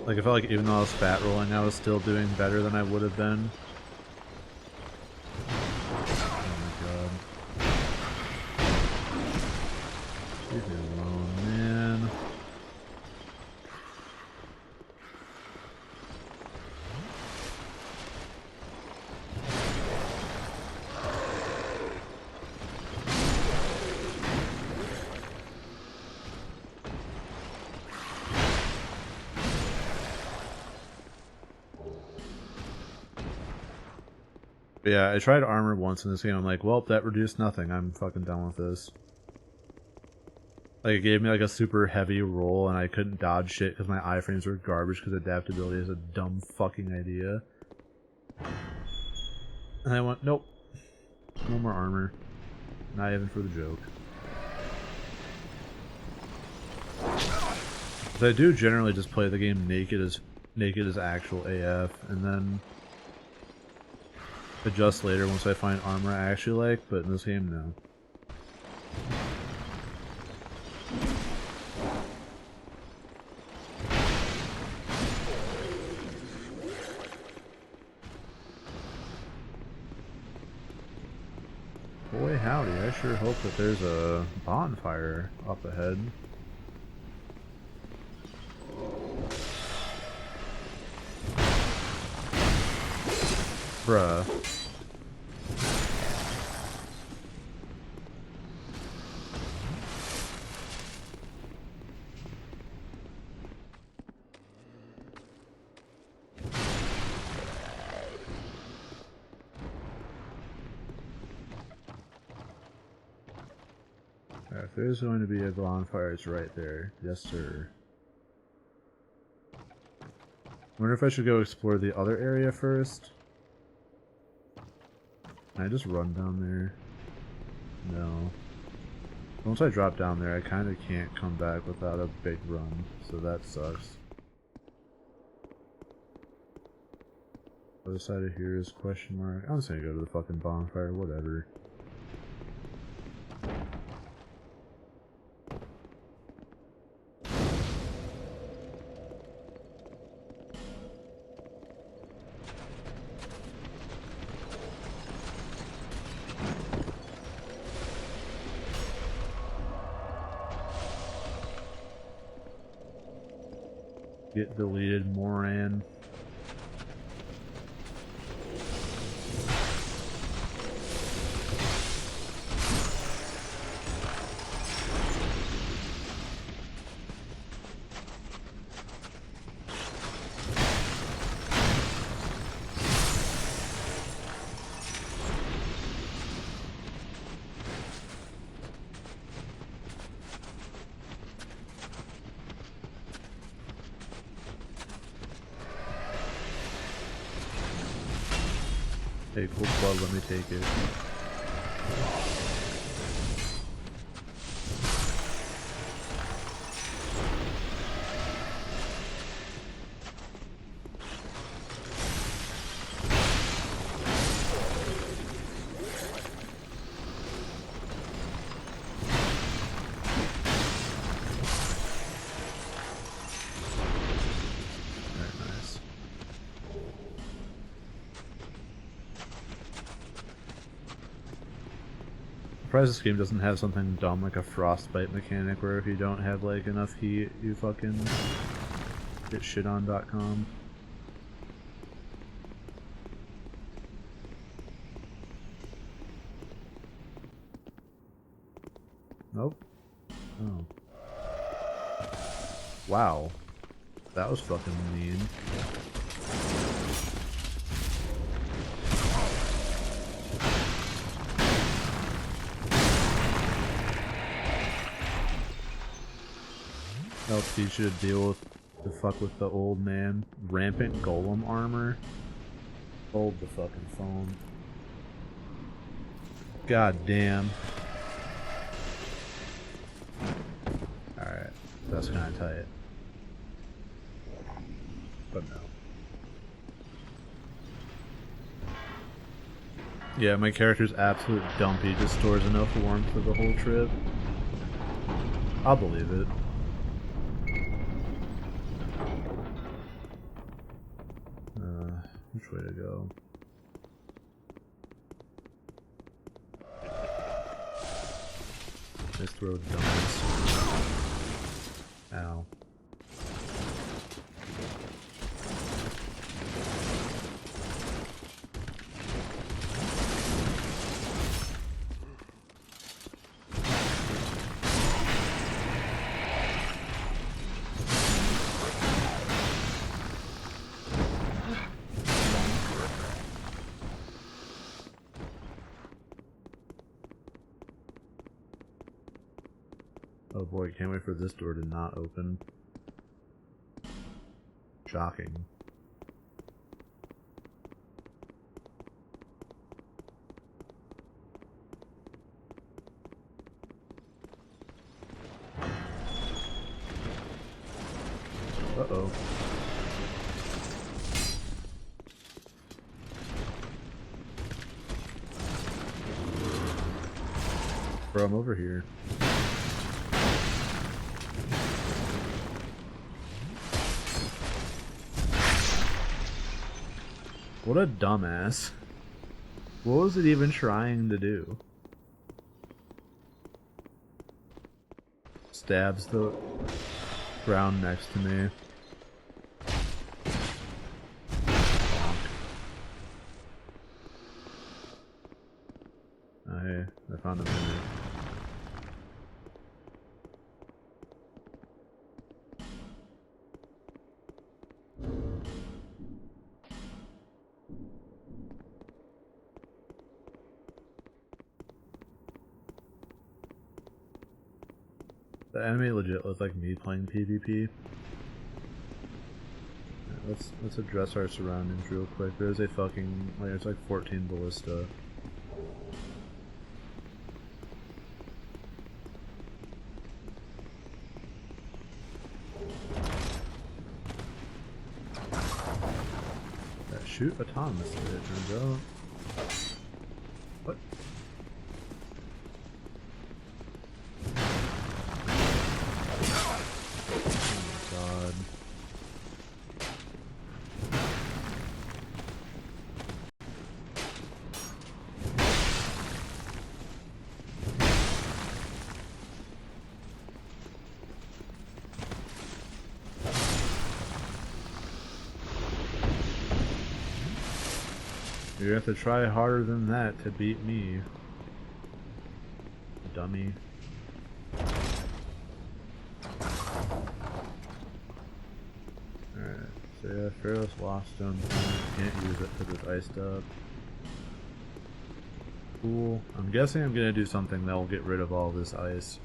Like, I felt like even though I was fat rolling, I was still doing better than I would have been. Oh my god. Leave me alone, man. But yeah, I tried armor once in this game. I'm like, well, that reduced nothing. I'm fucking done with this. Like, it gave me like a super heavy roll, and I couldn't dodge shit because my iframes were garbage because adaptability is a dumb fucking idea. And I went, nope. No more armor. Not even for the joke. But I do generally just play the game naked as actual AF, and then adjust later once I find armor I actually like, but in this game, no. Boy howdy, I sure hope that there's a bonfire up ahead. Bruh. If there's going to be a bonfire, it's right there. Yes, sir. Wonder if I should go explore the other area first? Can I just run down there? No. Once I drop down there, I kind of can't come back without a big run, so that sucks. Other side of here is question mark. I'm just gonna go to the fucking bonfire, whatever. Get deleted, Moran. Hey, cool club, let me take it. Very nice. I'm surprised this game doesn't have something dumb like a frostbite mechanic where if you don't have like enough heat, you fucking get shit on.com. Nope. Oh. Wow. That was fucking mean. I'll teach you to deal with the fuck with the old man. Rampant golem armor. Hold the fucking phone. God damn. Alright. That's kinda tight. But no. Yeah, my character's absolute dumpy, just stores enough warmth for the whole trip. I'll believe it. Which way to go? This road dumps. Ow. Oh boy, can't wait for this door to not open. Shocking. Uh-oh. Bro, I'm over here. What a dumbass. What was it even trying to do? Stabs the ground next to me. Oh, hey, I found a minute. The enemy legit looked like me playing PvP. Let's address our surroundings real quick. There's a fucking like it's like 14 ballista. That shoot autonomously, it turns out. What? God. You have to try harder than that to beat me. Dummy. Alright, so yeah, Pharaoh's lost stone. Can't use it because it's iced up. Cool. I'm guessing I'm gonna do something that will get rid of all this ice.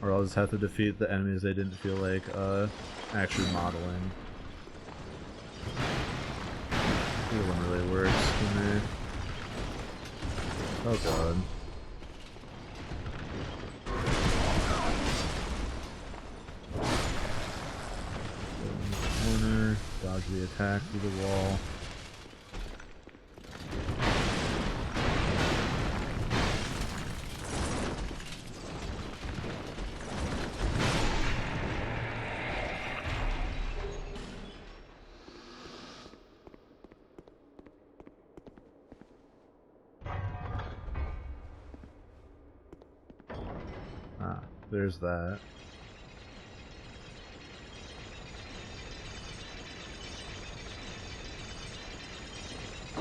Or I'll just have to defeat the enemies they didn't feel like actually modeling. Either one really works for me. Oh god. Corner, dodge the attack through the wall. Ah, there's that. I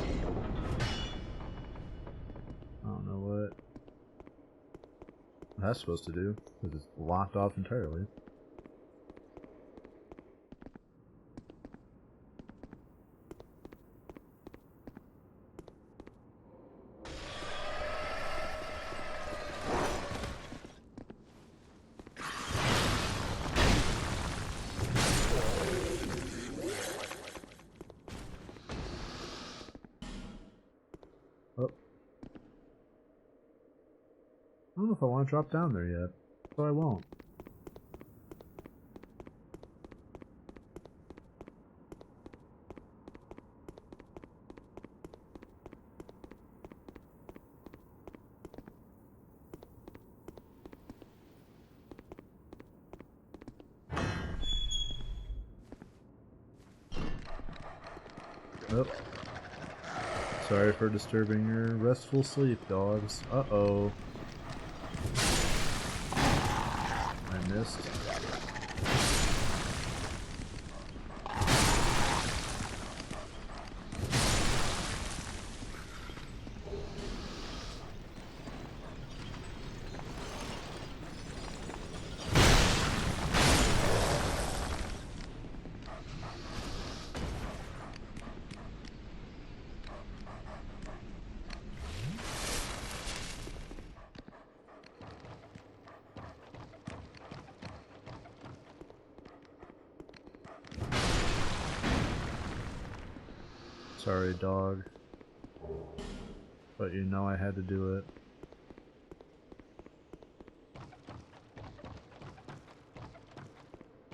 don't know what that's supposed to do, because it's locked off entirely. Oh. I don't know if I want to drop down there yet, so I won't. Oh. Sorry for disturbing your restful sleep, dogs. Uh-oh. I missed. Sorry, dog. But you know I had to do it.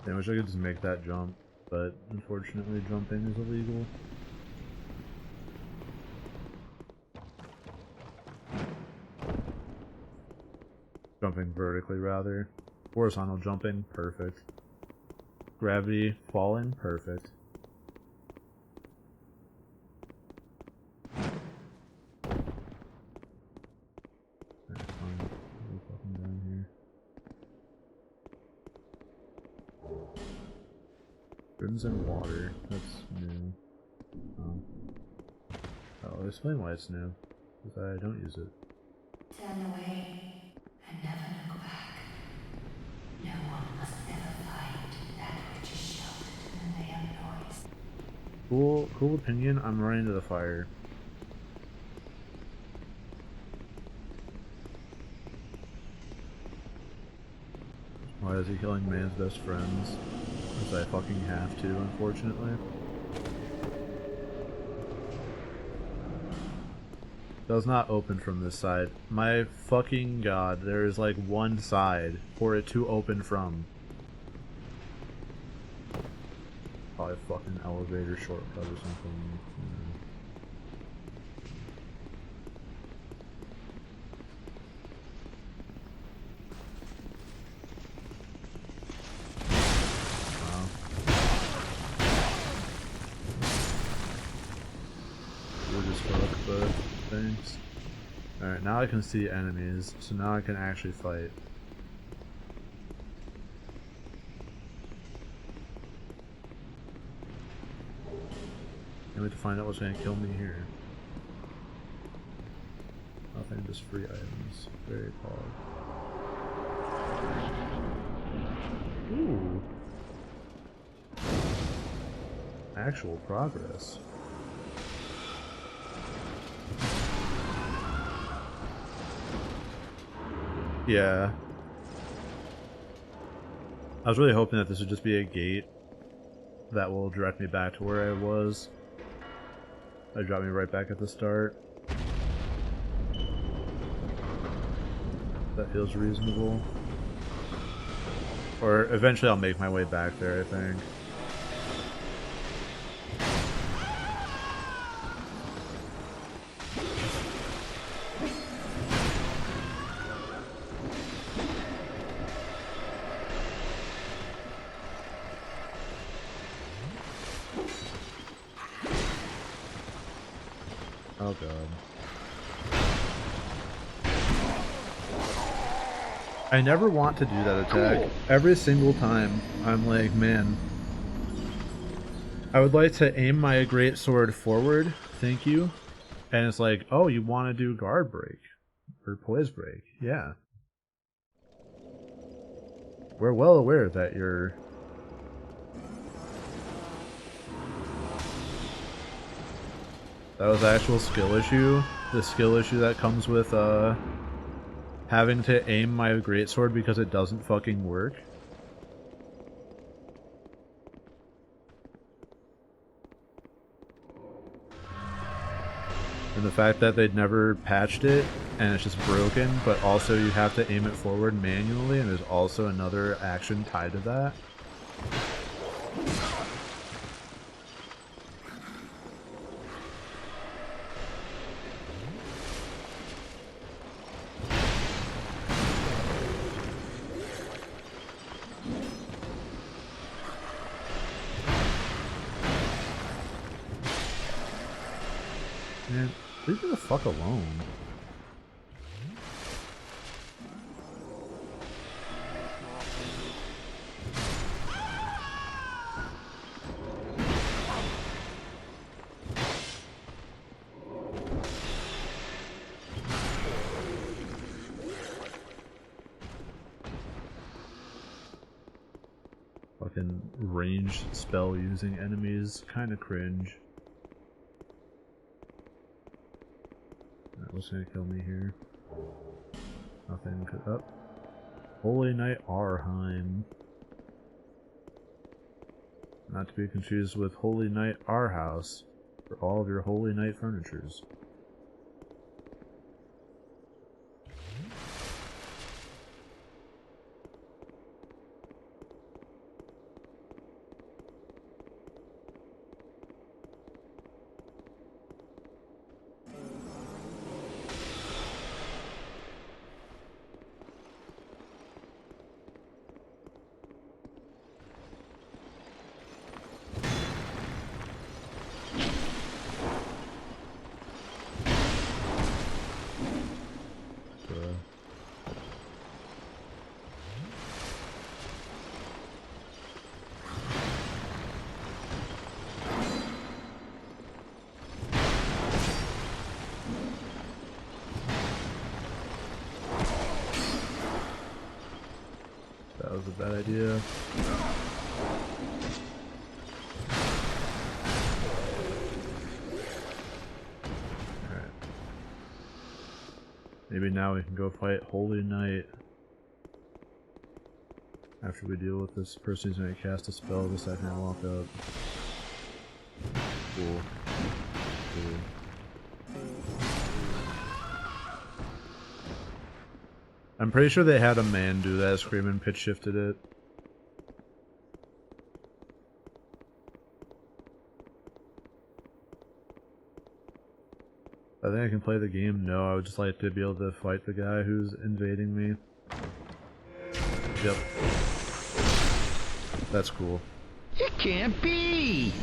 I wish I could just make that jump, but unfortunately jumping is illegal. Jumping vertically, rather. Horizontal jumping, perfect. Gravity falling, perfect. Crimson water, that's new. I'll explain why it's new, because I don't use it. Turn away and never look back. No one must ever find that which is sheltered in the mayhem noise. Cool opinion, I'm running to the fire. Why is he killing man's best friends? Because I fucking have to, unfortunately. Does not open from this side. My fucking god, there is like one side for it to open from. Probably a fucking elevator shortcut or something. Things. Alright, now I can see enemies, so now I can actually fight. Can't wait to find out what's gonna kill me here. Nothing, just free items. Very pog. Ooh. Actual progress. Yeah. I was really hoping that this would just be a gate that will direct me back to where I was. That dropped me right back at the start. That feels reasonable. Or eventually I'll make my way back there, I think. Oh god. I never want to do that attack. Cool. Every single time, I'm like, man, I would like to aim my great sword forward, thank you. And it's like, oh, you want to do guard break or poise break. Yeah. We're well aware that you're... That was the actual skill issue. The skill issue that comes with having to aim my greatsword because it doesn't fucking work. And the fact that they'd never patched it and it's just broken, but also you have to aim it forward manually and there's also another action tied to that. Man, leave me the fuck alone. Fucking ranged spell using enemies, kinda cringe. What's gonna kill me here? Nothing. Up. Holy Knight Arheim. Not to be confused with Holy Knight Our House for all of your Holy Knight furnitures. That was a bad idea. Alright. Maybe now we can go fight Holy Knight. After we deal with this person who's going to cast a spell the second I walk up. Cool. Cool. I'm pretty sure they had a man do that. Screamin' pitch shifted it. I think I can play the game. No, I would just like to be able to fight the guy who's invading me. Yep. That's cool. It can't be!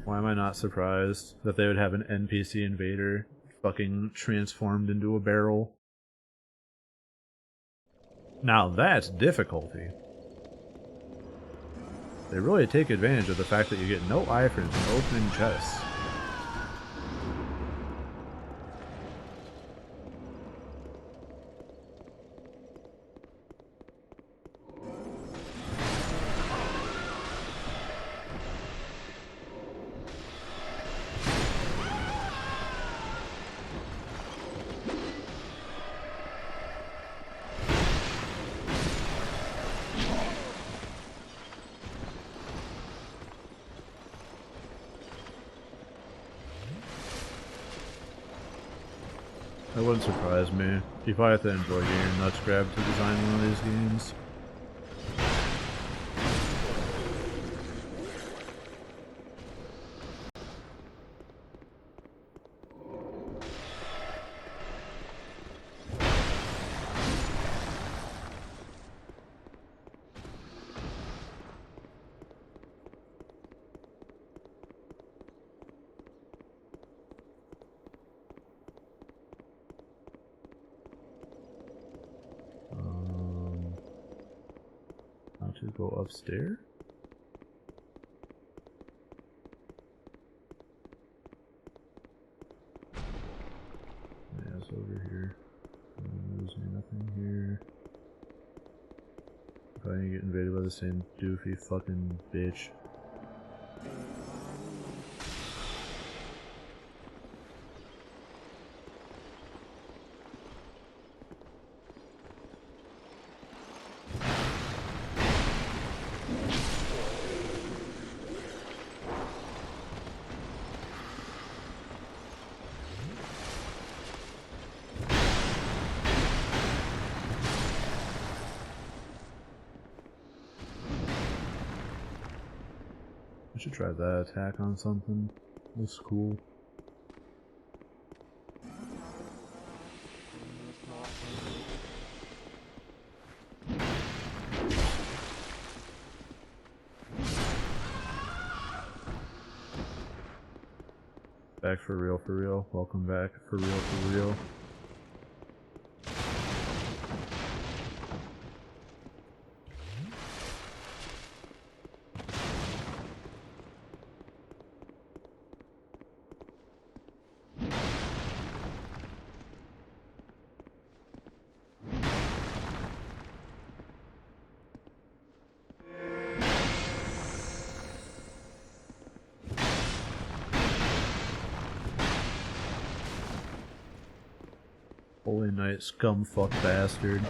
Why am I not surprised that they would have an NPC invader fucking transformed into a barrel? Now that's difficulty. They really take advantage of the fact that you get no iframes from opening chests. That wouldn't surprise me. You probably have to enjoy getting your nuts grabbed to design one of these games. How to go upstairs? Yeah, it's over here. There's nothing here. Probably get invaded by the same doofy fucking bitch. I should try that attack on something. Looks cool. Back for real, for real. Welcome back for real, for real. Holy night, scumfuck bastard.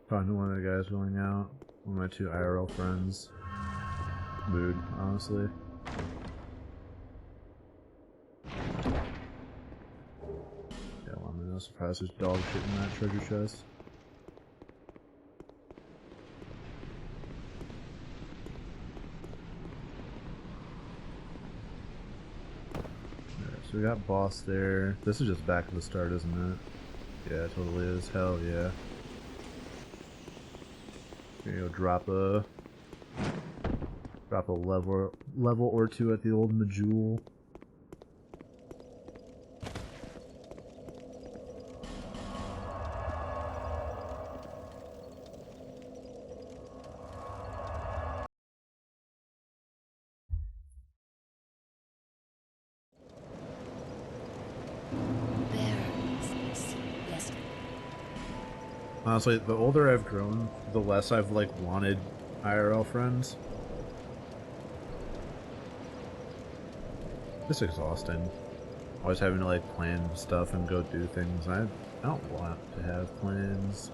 Probably one of the guys going out. One of my 2 IRL friends. Mood, honestly. Yeah, well, I'm not surprised there's dog shit in that treasure chest. So we got boss there. This is just back to the start, isn't it? Yeah, it totally is. Hell yeah. Here you go, drop a level or 2 at the old Majul. Honestly, the older I've grown, the less I've like wanted IRL friends. It's exhausting. Always having to like plan stuff and go do things. I don't want to have plans.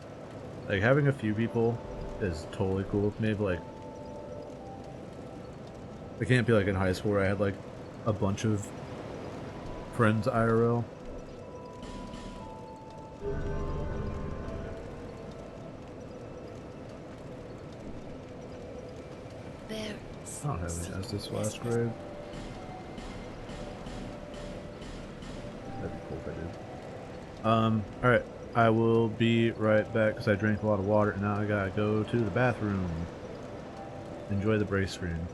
Like having a few people is totally cool with me, but like it can't be like in high school where I had like a bunch of friends IRL. I don't have any Estus last grade. That'd be cool if I did. Alright. I will be right back because I drank a lot of water and now I gotta go to the bathroom. Enjoy the break screen.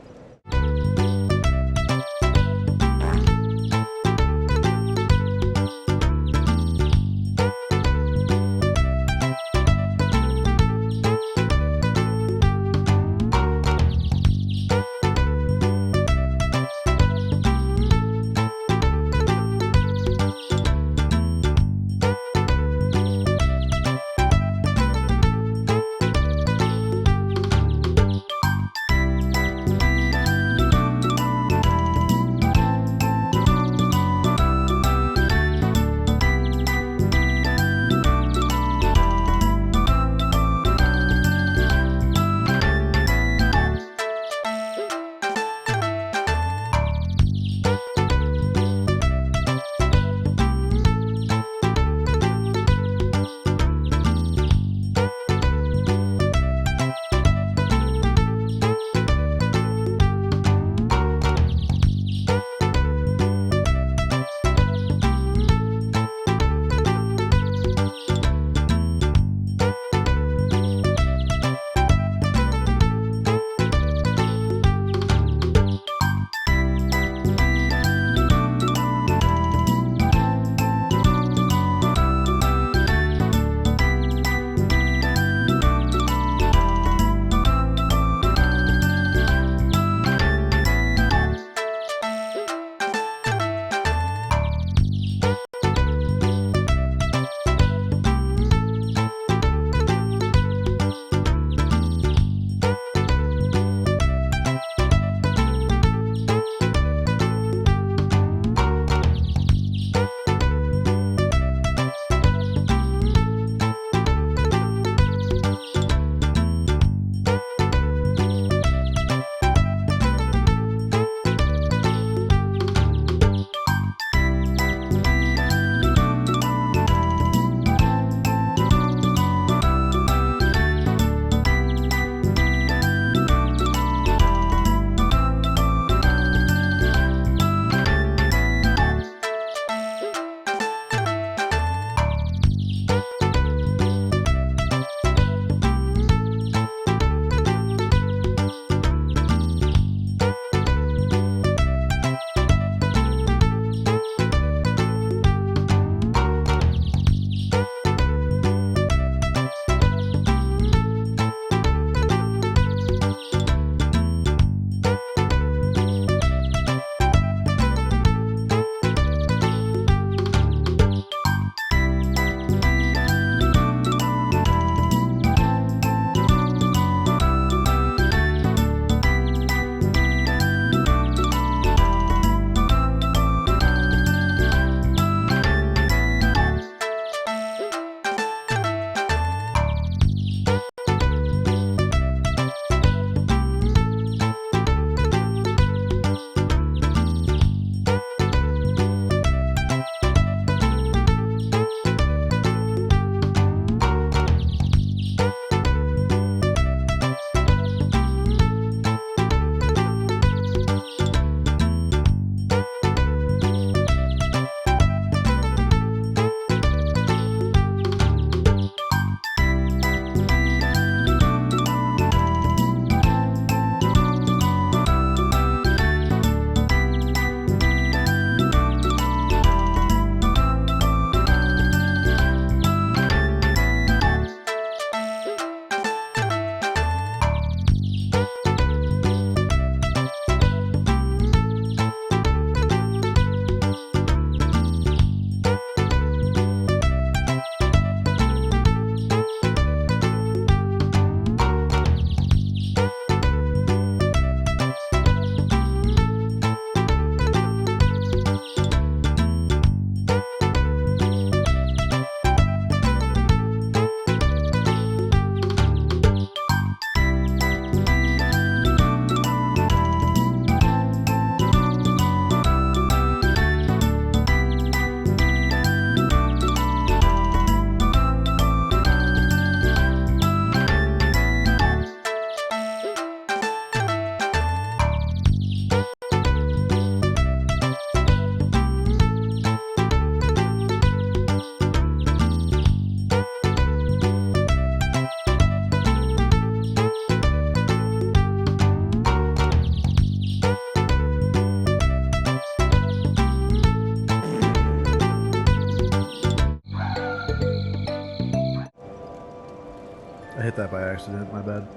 hit that by accident, my bad.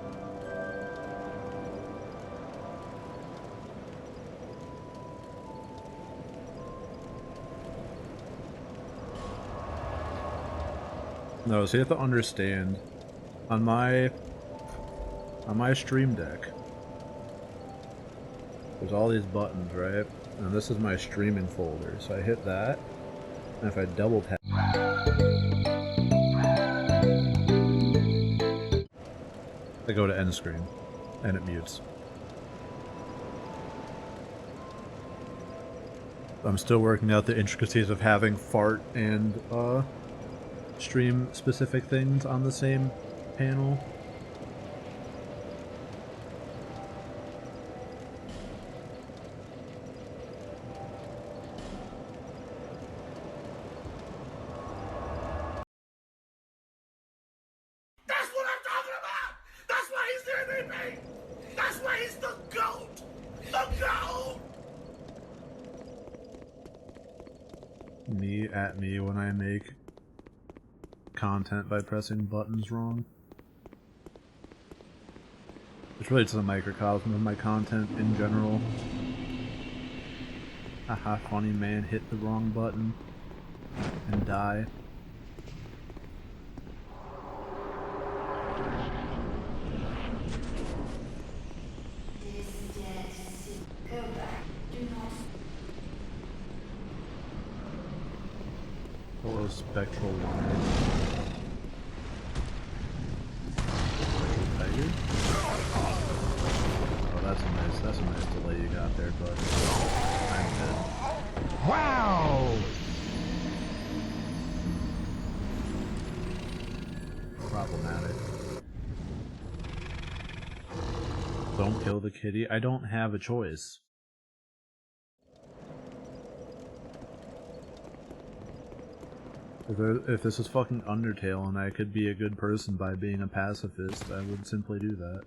No, so you have to understand, on my Stream Deck, there's all these buttons, right? And this is my streaming folder, so I hit that, and if I double tap, I go to end screen, and it mutes. I'm still working out the intricacies of having fart and, stream specific things on the same panel. That's what I'm talking about! That's why he's the MVP! That's why he's the GOAT! The GOAT! Me at me when I make content by pressing buttons wrong. It's really just a microcosm of my content in general. Haha, funny man hit the wrong button and die. Hello, spectral wire. Tiger? Oh, that's a nice delay you got there, bud. I'm dead. Wow! Problematic. Don't kill the kitty. I don't have a choice. If this was fucking Undertale and I could be a good person by being a pacifist, I would simply do that.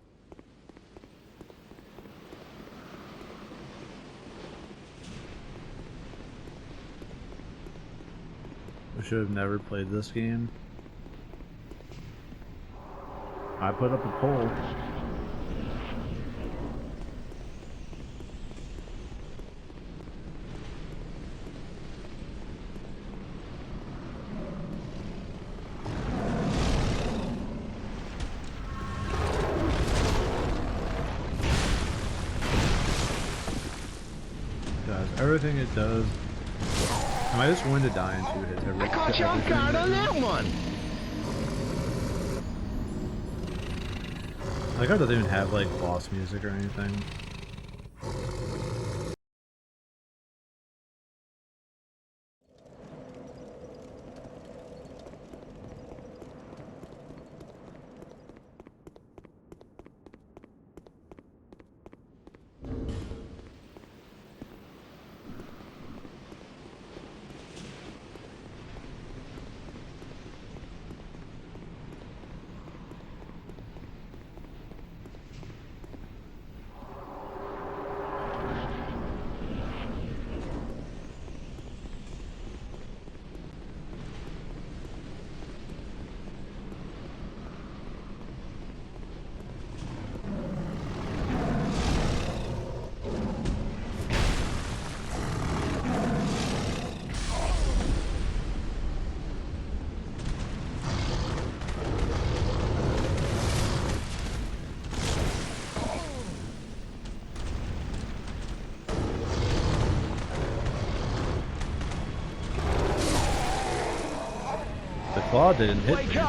I should have never played this game. I put up a poll. Everything it does. Am I just going to die in 2 hits every I caught you off guard on that one! Like, it doesn't even have, like, boss music or anything. Claw didn't hit me.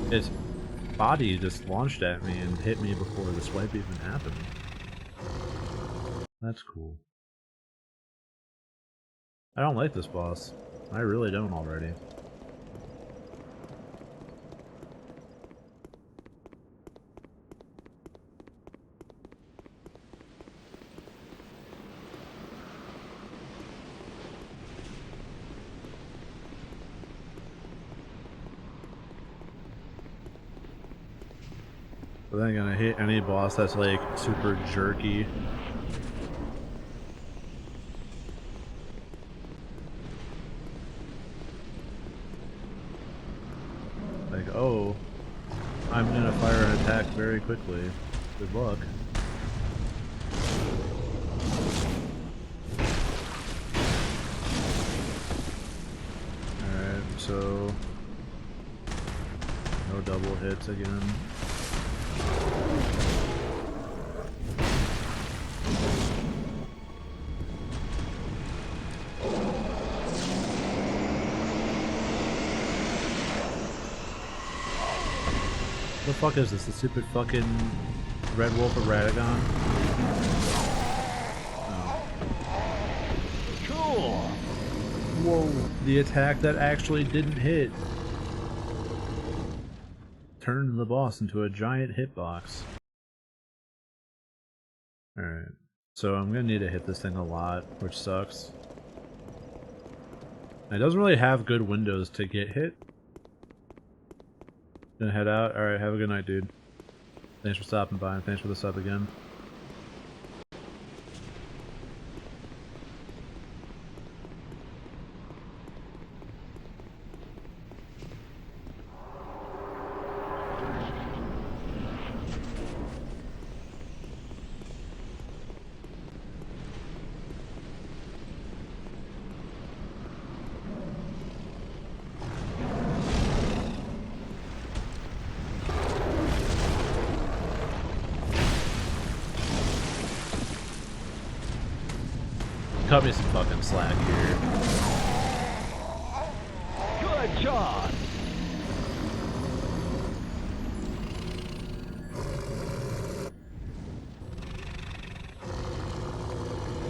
His body just launched at me and hit me before the swipe even happened. That's cool. I don't like this boss. I really don't already. But then gonna hit any boss that's like super jerky. like, oh, I'm gonna fire an attack very quickly. Good luck. Alright, so no double hits again. What the fuck is this? The stupid fucking Red Wolf of Radagon? Oh. Cool. Whoa. The attack that actually didn't hit. Turned the boss into a giant hitbox. Alright. So I'm gonna need to hit this thing a lot, which sucks. It doesn't really have good windows to get hit. Gonna head out. Alright, have a good night, dude. Thanks for stopping by and thanks for the sub again. Cut me some fucking slack here. Good job.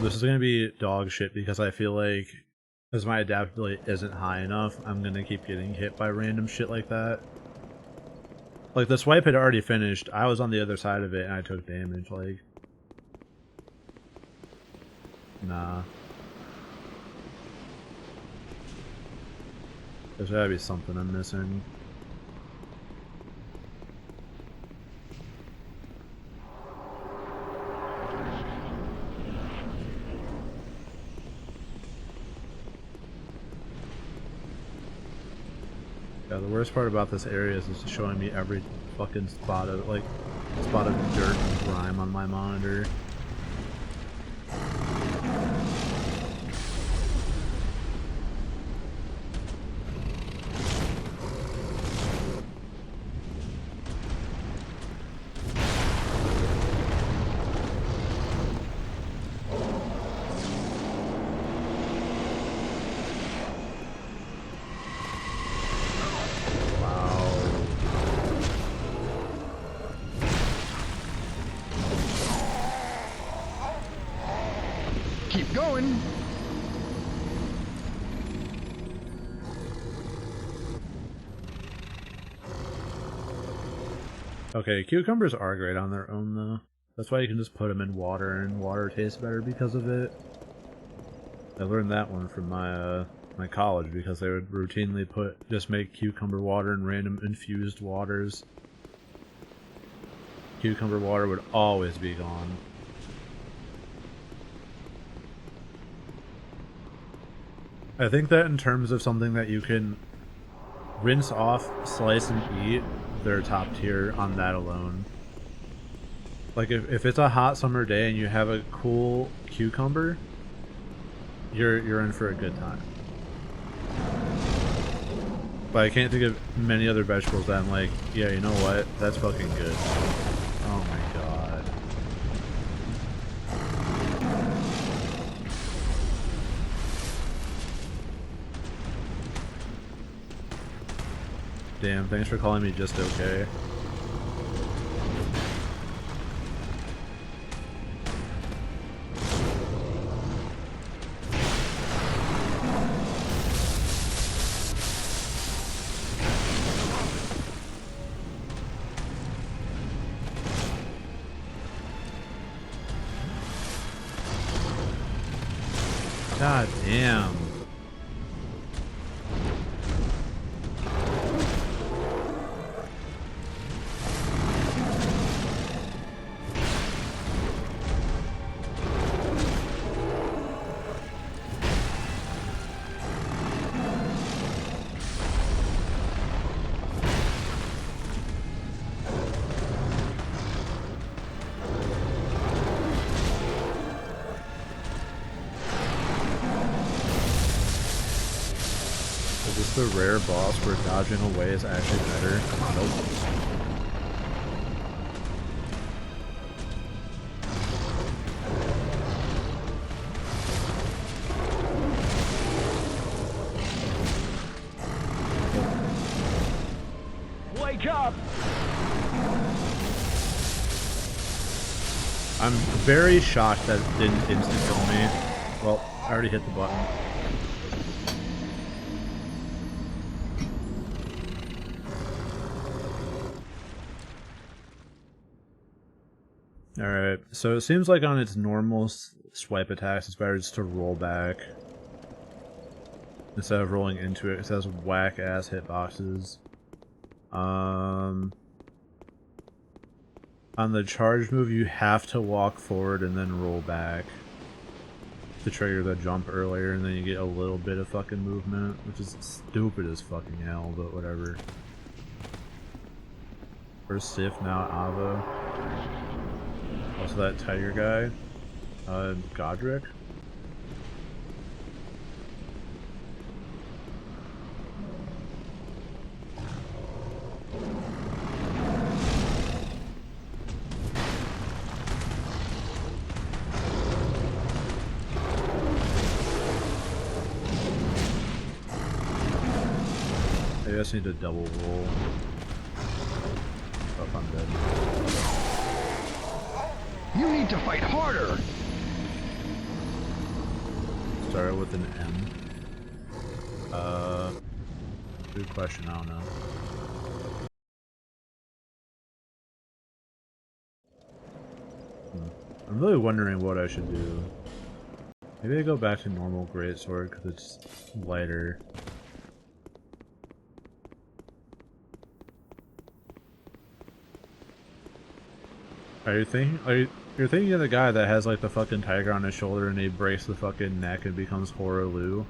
This is gonna be dog shit because I feel like as my adaptability isn't high enough, I'm gonna keep getting hit by random shit like that. Like the swipe had already finished, I was on the other side of it and I took damage, like... Nah. There's gotta be something I'm missing. Yeah, the worst part about this area is it's showing me every fucking spot of, like, spot of dirt and grime on my monitor. Keep going. Okay, cucumbers are great on their own though. That's why you can just put them in water and water tastes better because of it. I learned that one from my my college because they would routinely just make cucumber water in random infused waters. Cucumber water would always be gone. I think that in terms of something that you can rinse off, slice, and eat, they're top tier on that alone. Like if it's a hot summer day and you have a cool cucumber, you're in for a good time. But I can't think of many other vegetables that I'm like, yeah, you know what? That's fucking good. Oh my god. Damn, thanks for calling me just okay. God damn. Is this the rare boss where dodging away is actually better? Nope. Wake up! I'm very shocked that it didn't instant kill me. Well, I already hit the button. Alright, so it seems like on its normal swipe attacks, it's better just to roll back instead of rolling into it. It has whack-ass hitboxes. On the charge move, you have to walk forward and then roll back to trigger the jump earlier, and then you get a little bit of fucking movement, which is stupid as fucking hell, but whatever. First Sif, now Ava. Also that tiger guy. Godric? I just need to double roll. Oh, I'm dead. You need to fight harder! Started with an M. Good question, I don't know. I'm really wondering what I should do. Maybe I go back to normal greatsword because it's lighter. You're thinking of the guy that has like the fucking tiger on his shoulder and he breaks the fucking neck and becomes Horaloo?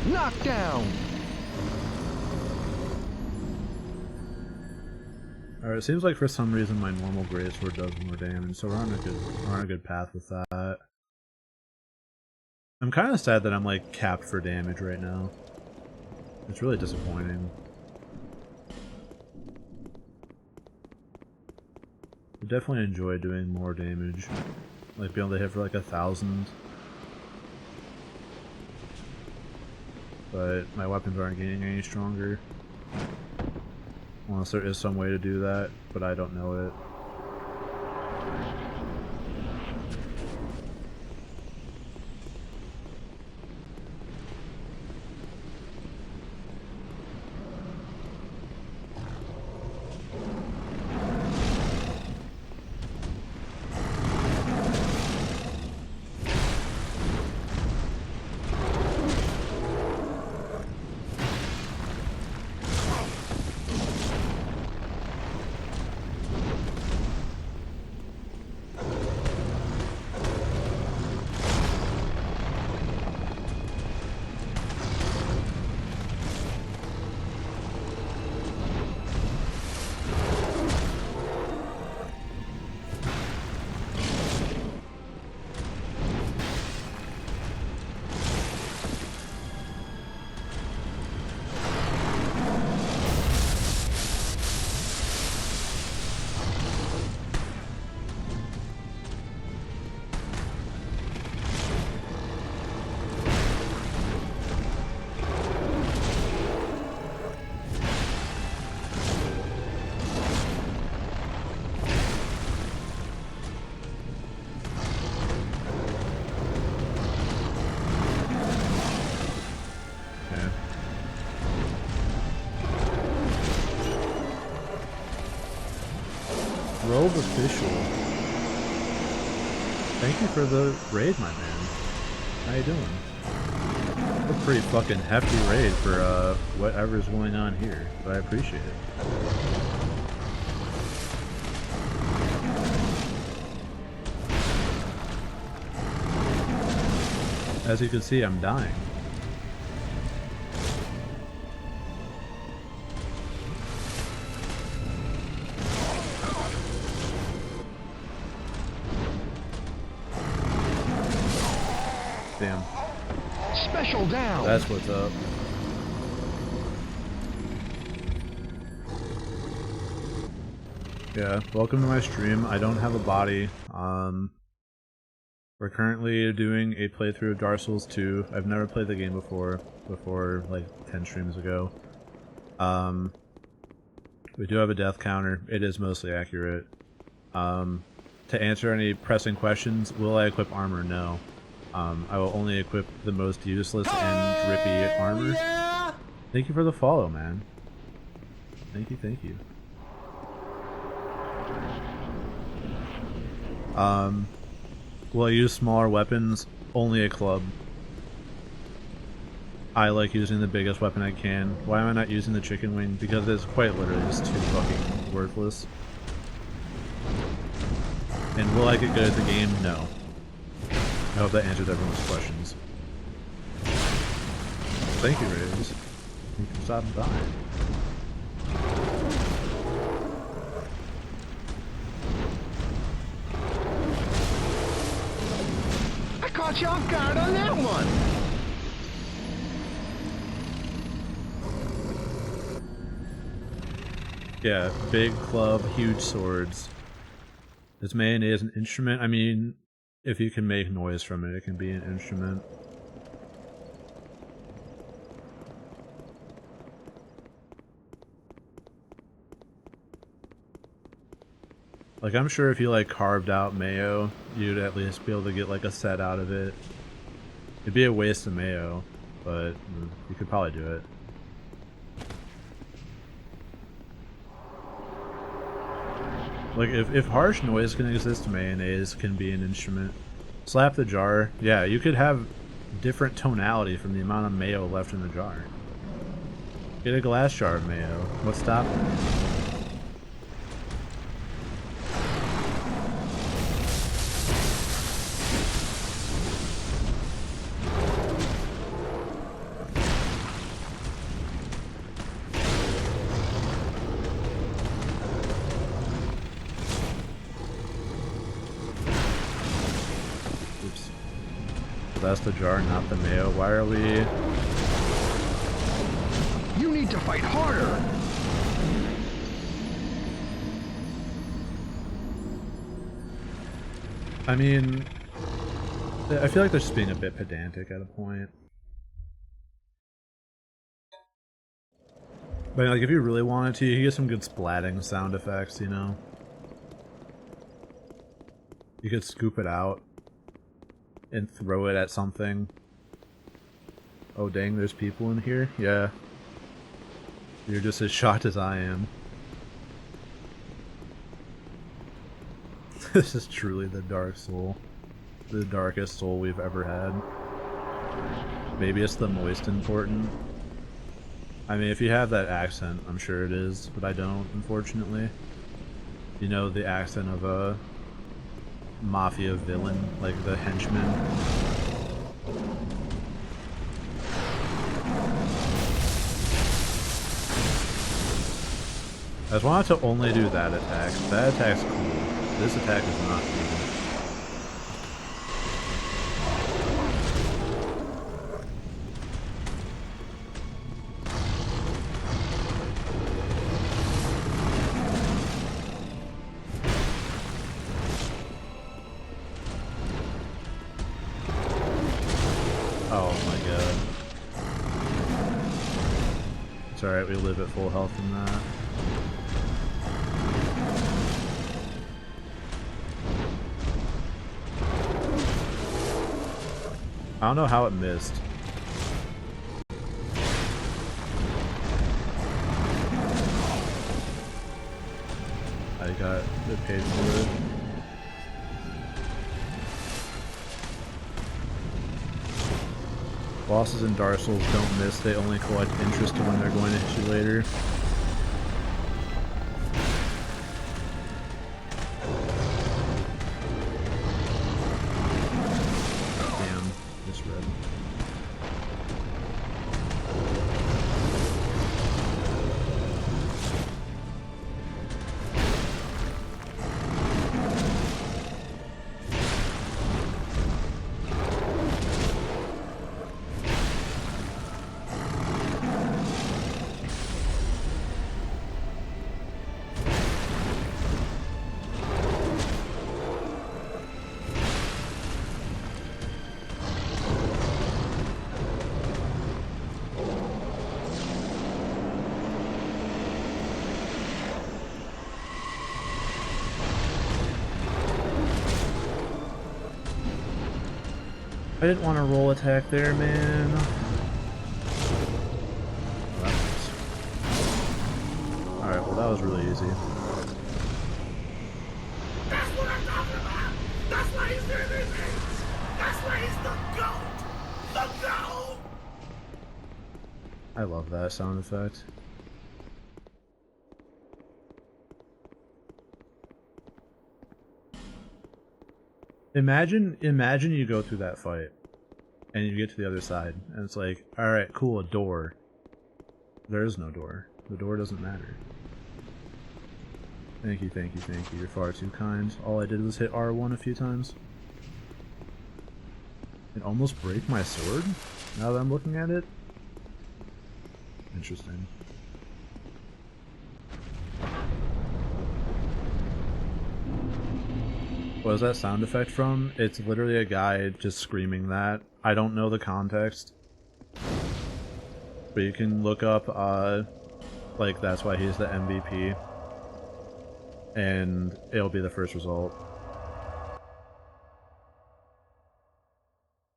Knockdown! Alright, it seems like for some reason my normal greatsword does more damage, so we're on a good path with that. I'm kind of sad that I'm like capped for damage right now. It's really disappointing. I definitely enjoy doing more damage, like being able to hit for like 1,000. But my weapons aren't getting any stronger. Unless there is some way to do that, but I don't know it. Rogue Official. Thank you for the raid, my man. How you doing? A pretty fucking hefty raid for whatever's going on here, but I appreciate it. As you can see, I'm dying. Damn. Special down. That's what's up. Yeah, welcome to my stream. I don't have a body. We're currently doing a playthrough of Dark Souls 2. I've never played the game before like 10 streams ago. We do have a death counter. It is mostly accurate. To answer any pressing questions, will I equip armor? No. I will only equip the most useless and drippy armor. Yeah! Thank you for the follow, man. Thank you, thank you. Will I use smaller weapons? Only a club. I like using the biggest weapon I can. Why am I not using the chicken wing? Because it's quite literally just too fucking worthless. And will I get good at the game? No. I hope that answers everyone's questions. Thank you, Raves. You can stop and die. I caught you off guard on that one. Yeah, big club, huge swords. Is mayonnaise an instrument? I mean, if you can make noise from it, it can be an instrument. Like, I'm sure if you, like, carved out mayo, you'd at least be able to get, like, a set out of it. It'd be a waste of mayo, but you could probably do it. Like, if harsh noise can exist, mayonnaise can be an instrument. Slap the jar. Yeah, you could have different tonality from the amount of mayo left in the jar. Get a glass jar of mayo. What's stopping you? That's the jar, not the mayo. Why are we... You need to fight harder. I mean... I feel like they're just being a bit pedantic at a point. But like, if you really wanted to, you could get some good splatting sound effects, you know? You could scoop it out and throw it at something. Oh dang, there's people in here? Yeah. You're just as shocked as I am. This is truly the Dark Soul. The darkest soul we've ever had. Maybe it's the most important. I mean, if you have that accent, I'm sure it is, but I don't, unfortunately. You know, the accent of a mafia villain, like the henchman. I just wanted to only do that attack. That attack's cool. This attack is not cool. It's alright, we live at full health in that. I don't know how it missed. I got it paid for it. Bosses in Dark Souls don't miss, they only collect interest to when they're going to hit you later. Damn, misread. I didn't want to roll attack there, man. Alright, well that was really easy. That's what I'm talking about! That's why he's doing these things! That's why he's the GOAT! The GOAT! I love that sound effect. Imagine you go through that fight, and you get to the other side, and it's like, alright, cool, a door. There is no door. The door doesn't matter. Thank you, thank you, thank you. You're far too kind. All I did was hit R1 a few times. It almost break my sword, now that I'm looking at it. Interesting. What is that sound effect from? It's literally a guy just screaming that. I don't know the context. But you can look up, like, that's why he's the MVP. And it'll be the first result.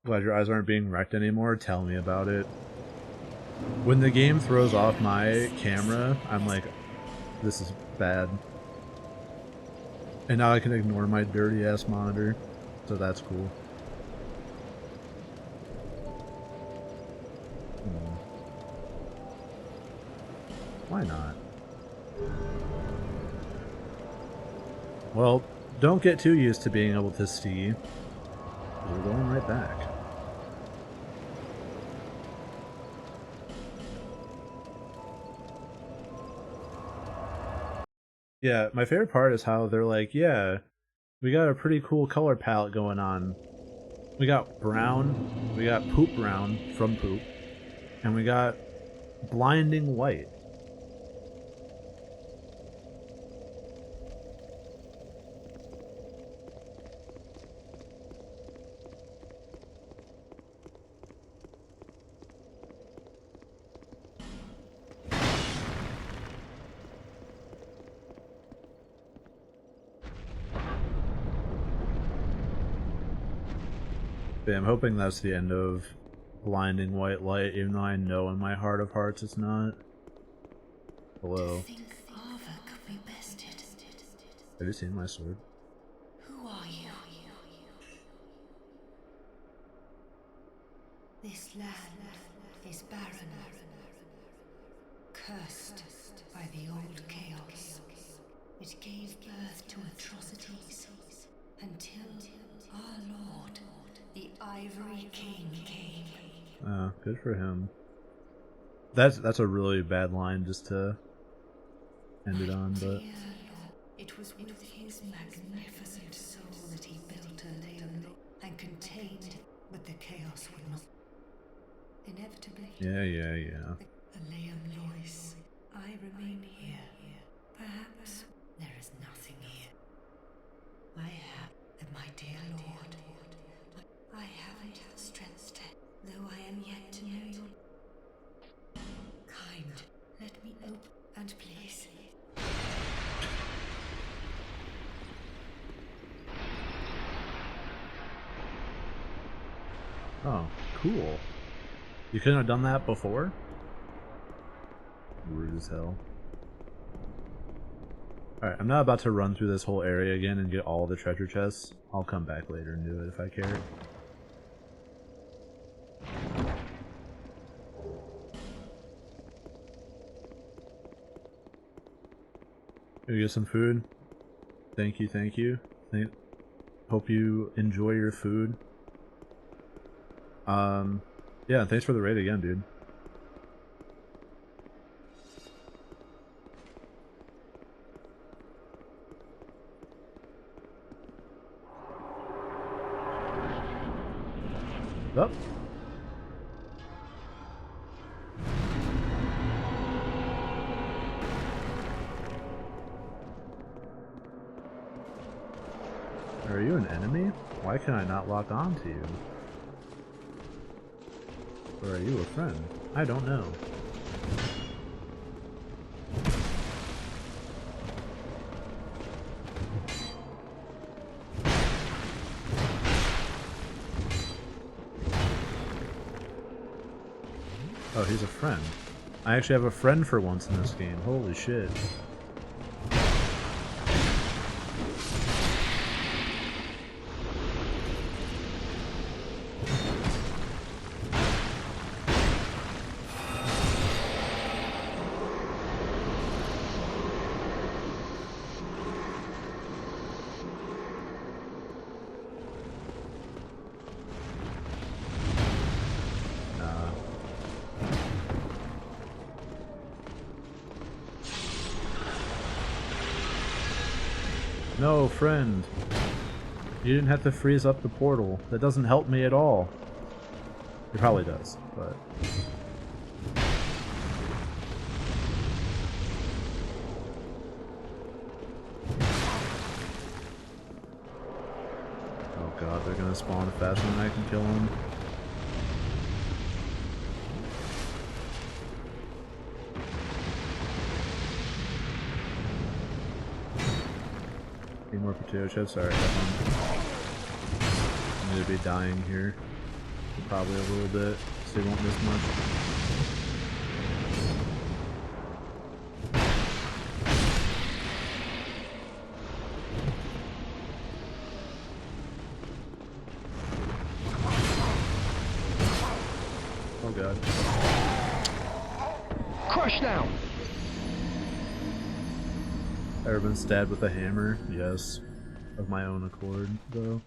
Glad your eyes aren't being wrecked anymore. Tell me about it. When the game throws off my camera, I'm like, this is bad. And now I can ignore my dirty ass monitor, so that's cool. Why not? Well, don't get too used to being able to see. We're going right back. Yeah, my favorite part is how they're like, yeah, we got a pretty cool color palette going on. We got brown, we got poop brown from poop, and we got blinding white. But I'm hoping that's the end of blinding white light, even though I know in my heart of hearts it's not. Hello. Have you seen my sword? Who are you? This land is barren, cursed by the old chaos. It gave birth to atrocities until our Lord, the Ivory King, came. Oh, good for him. That's a really bad line just to end it on, but It was with his magnificent soul that he built a Leon and contained, but the chaos would not. Inevitably. yeah. A Leon Lois. I remain here. Perhaps there is nothing here. I have, my dear Lord. I haven't strength, though I am yet to know you. Kind, let me open and please. Oh, cool. You couldn't have done that before? Rude as hell. Alright, I'm not about to run through this whole area again and get all the treasure chests. I'll come back later and do it if I care. Go get some food. Thank you, thank you. Hope you enjoy your food. Yeah, thanks for the raid again, dude. Up. Are you an enemy? Why can I not lock on to you? Or are you a friend? I don't know. Oh, he's a friend. I actually have a friend for once in this game. Holy shit. No, friend. You didn't have to freeze up the portal. That doesn't help me at all. It probably does, but... Oh god, they're gonna spawn faster than I can kill them. More potato chips. Alright, I'm gonna be dying here. Probably a little bit, so you won't miss much. Oh god. Crush now! Ever been stabbed with a hammer? Yes. Of my own accord, though.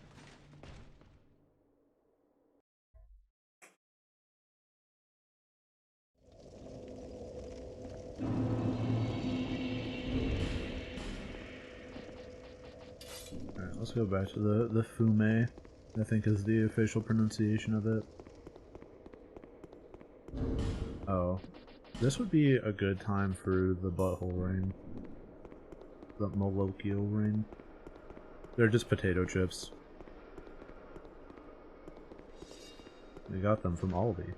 Alright, let's go back to the fume, I think is the official pronunciation of it. Oh. This would be a good time for the butthole ring. The Molochial ring. They're just potato chips. We got them from Aldi.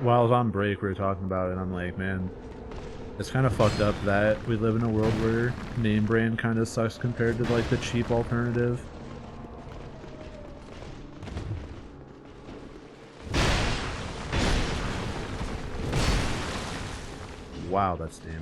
While I was on break, we were talking about it, and I'm like, man, it's kind of fucked up that we live in a world where name brand kind of sucks compared to like the cheap alternative. Wow, that's damage.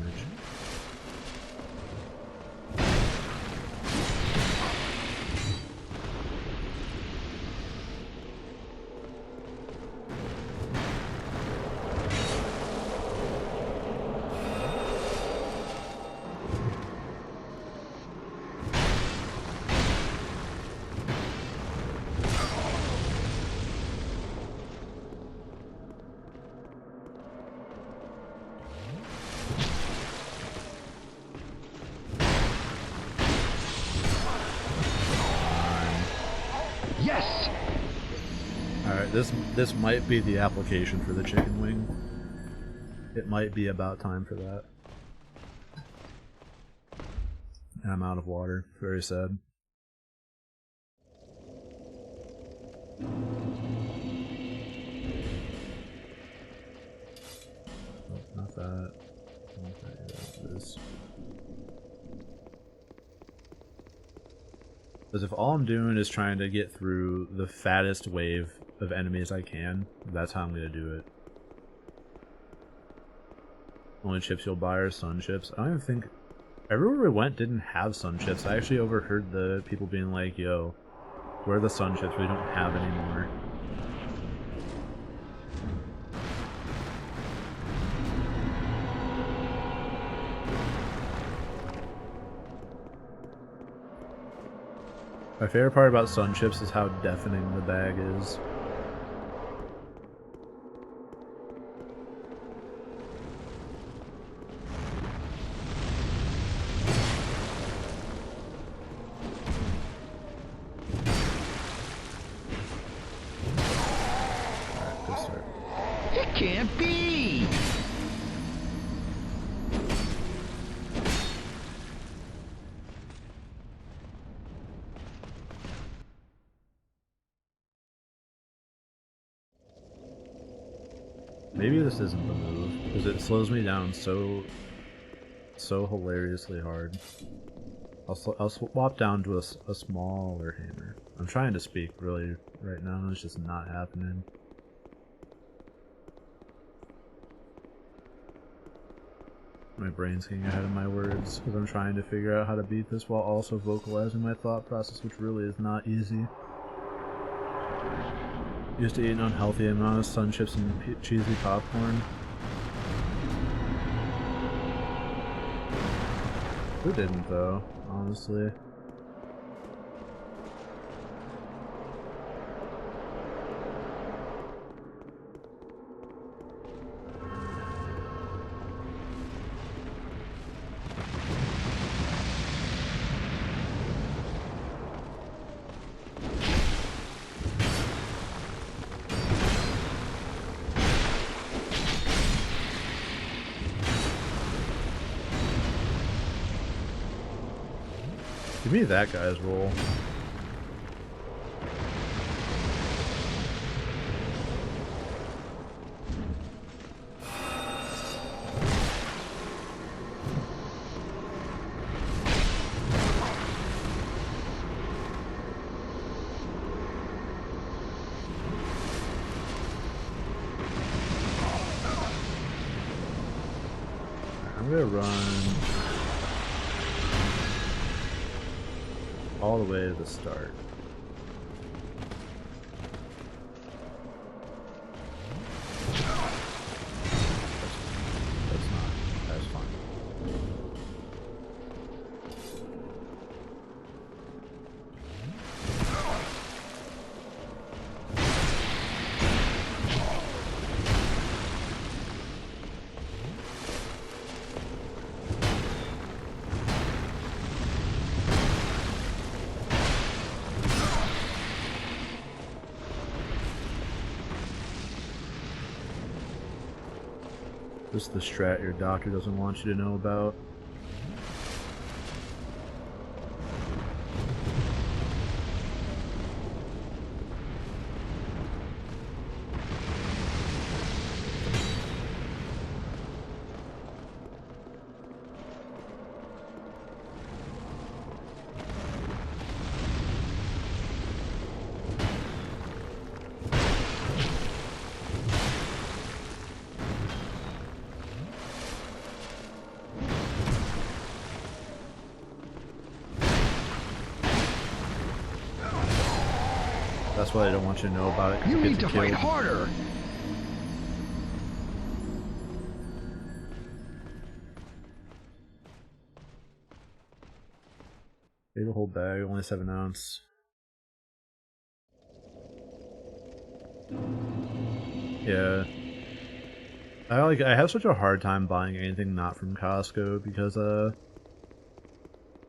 Yes! Alright, this might be the application for the chicken wing. It might be about time for that. And I'm out of water. Very sad. Oh, not that. Not that. This. Because if all I'm doing is trying to get through the fattest wave of enemies I can, that's how I'm going to do it. only chips you'll buy are sun chips. I don't even think everywhere we went didn't have sun chips. I actually overheard the people being like, yo, where are the sun chips we don't have anymore? My favorite part about sun chips is how deafening the bag is. It can't be! Maybe this isn't the move, because it slows me down so hilariously hard. I'll swap down to a smaller hammer. I'm trying to speak really right now, and it's just not happening. My brain's getting ahead of my words, because I'm trying to figure out how to beat this while also vocalizing my thought process, which really is not easy. Used to eat an unhealthy amount of sun chips and cheesy popcorn. Who didn't, though, honestly? Give me that guy's roll. I'm gonna run all the way to the start. That's fine. This is the strat your doctor doesn't want you to know about. That's why I don't want you to know about it. You need to fight harder! Big whole bag, only 7 ounce. Yeah. I have such a hard time buying anything not from Costco because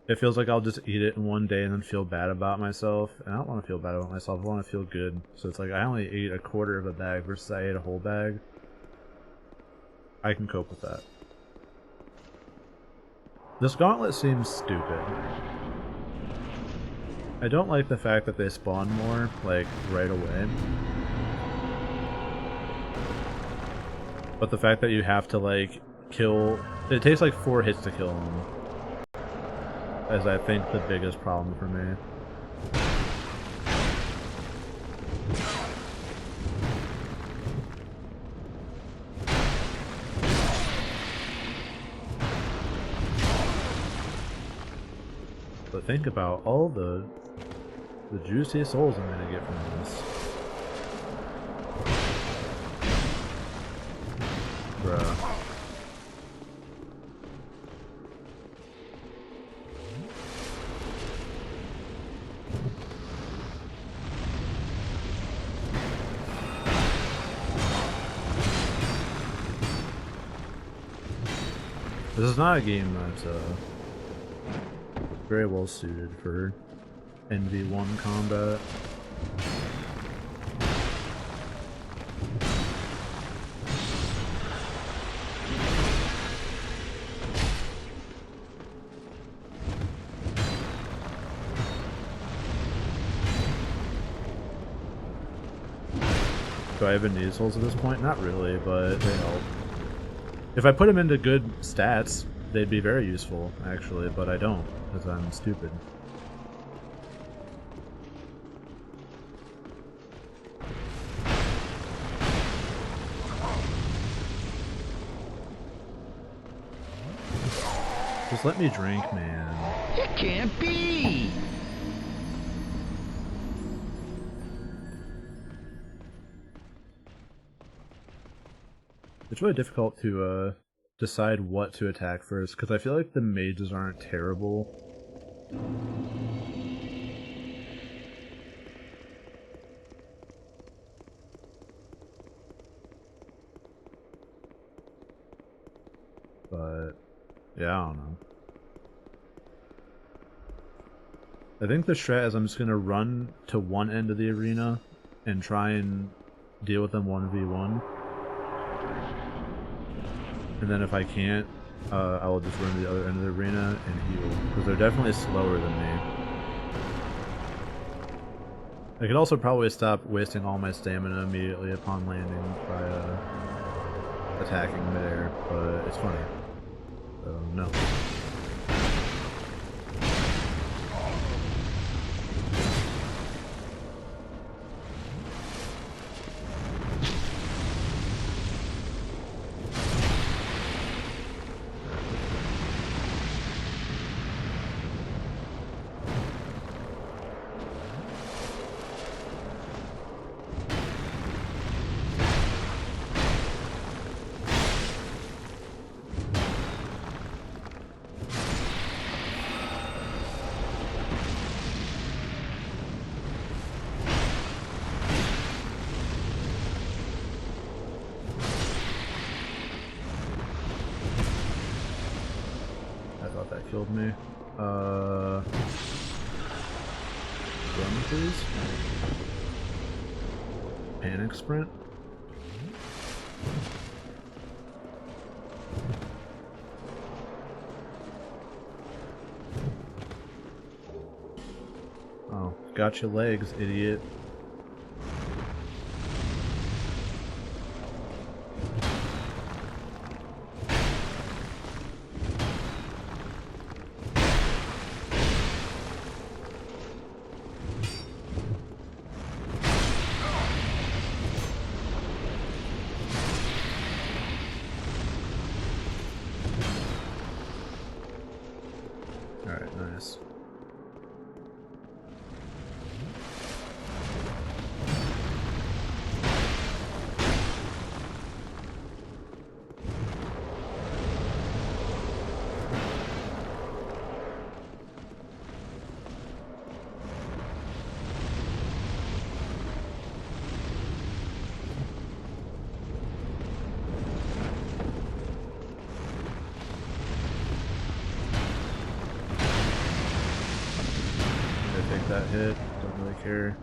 it feels like I'll just eat it in one day and then feel bad about myself. And I don't want to feel bad about myself, I want to feel good. So it's like I only ate a quarter of a bag versus I ate a whole bag. I can cope with that. This gauntlet seems stupid. I don't like the fact that they spawn more, like, right away. But the fact that you have to, like, kill... It takes, like, 4 hits to kill them. Is, I think, the biggest problem for me. think about all the juicy souls I'm gonna get from this. Bruh. This is not a game that's very well suited for NV1 combat. Do I even need souls at this point? Not really, but they help. If I put them into good stats, they'd be very useful, actually, but I don't, because I'm stupid. Just let me drink, man. It can't be! It's really difficult to decide what to attack first, because I feel like the mages aren't terrible. But, yeah, I don't know. I think the strat is I'm just going to run to one end of the arena and try and deal with them 1v1. And then if I can't, I will just run to the other end of the arena and heal, because they're definitely slower than me. I could also probably stop wasting all my stamina immediately upon landing by attacking midair, but it's funny. So, no. That killed me. Run, please. Panic sprint. Oh, got your legs, idiot. Alright, nice. That hit, don't really care.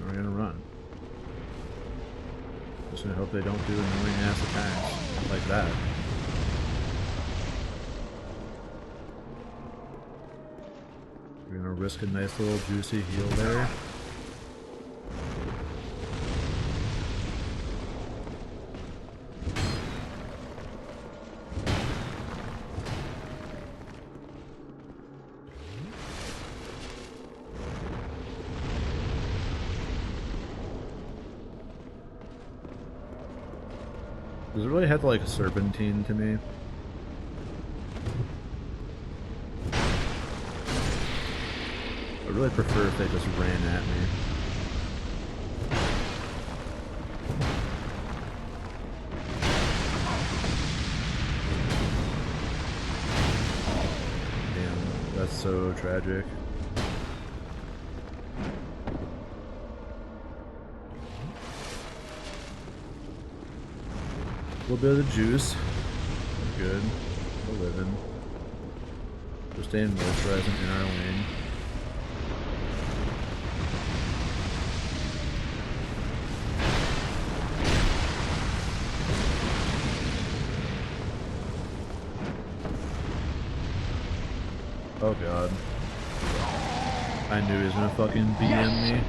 We're gonna run. Just gonna hope they don't do annoying ass attacks like that. We're gonna risk a nice little juicy heal there. Does it really have to like a serpentine to me? really prefer if they just ran at me. Damn, that's so tragic. A little bit of the juice. We're good. We're living. We're staying moisturizing in our lane. Oh god. I knew he was gonna fucking BM me.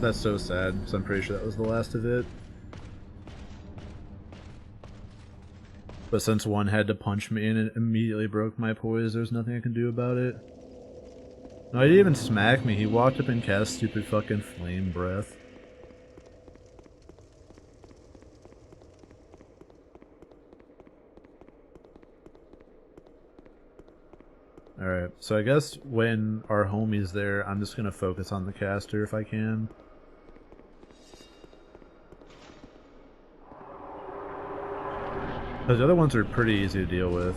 That's so sad, because I'm pretty sure that was the last of it. But since one had to punch me and it immediately broke my poise, there's nothing I can do about it. No, he didn't even smack me. He walked up and cast stupid fucking flame breath. Alright, so I guess when our homie's there, I'm just gonna focus on the caster if I can. Because the other ones are pretty easy to deal with.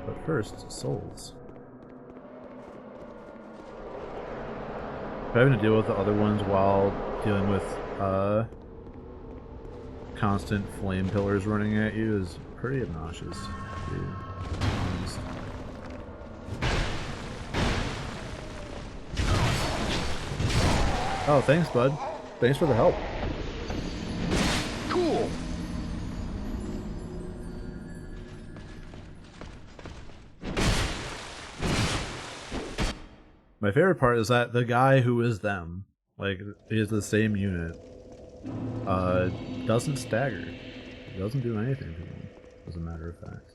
But first, souls. Having to deal with the other ones while dealing with constant flame pillars running at you is pretty obnoxious, dude. Honest. Oh, thanks, bud. Thanks for the help. Cool. My favorite part is that the guy who is them, like, is the same unit, doesn't stagger. He doesn't do anything to them, as a matter of fact.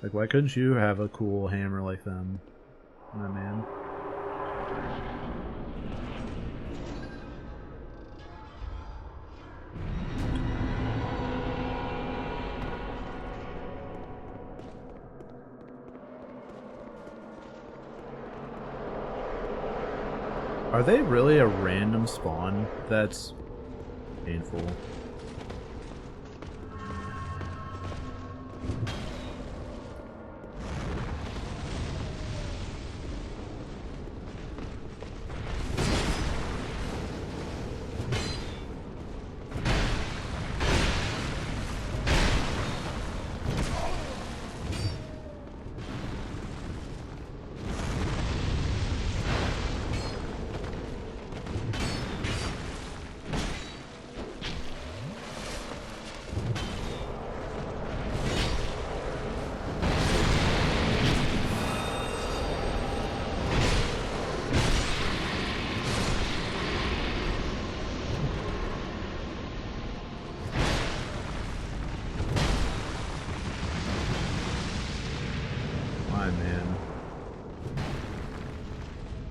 Like, why couldn't you have a cool hammer like them, my man? Are they really a random spawn? That's painful.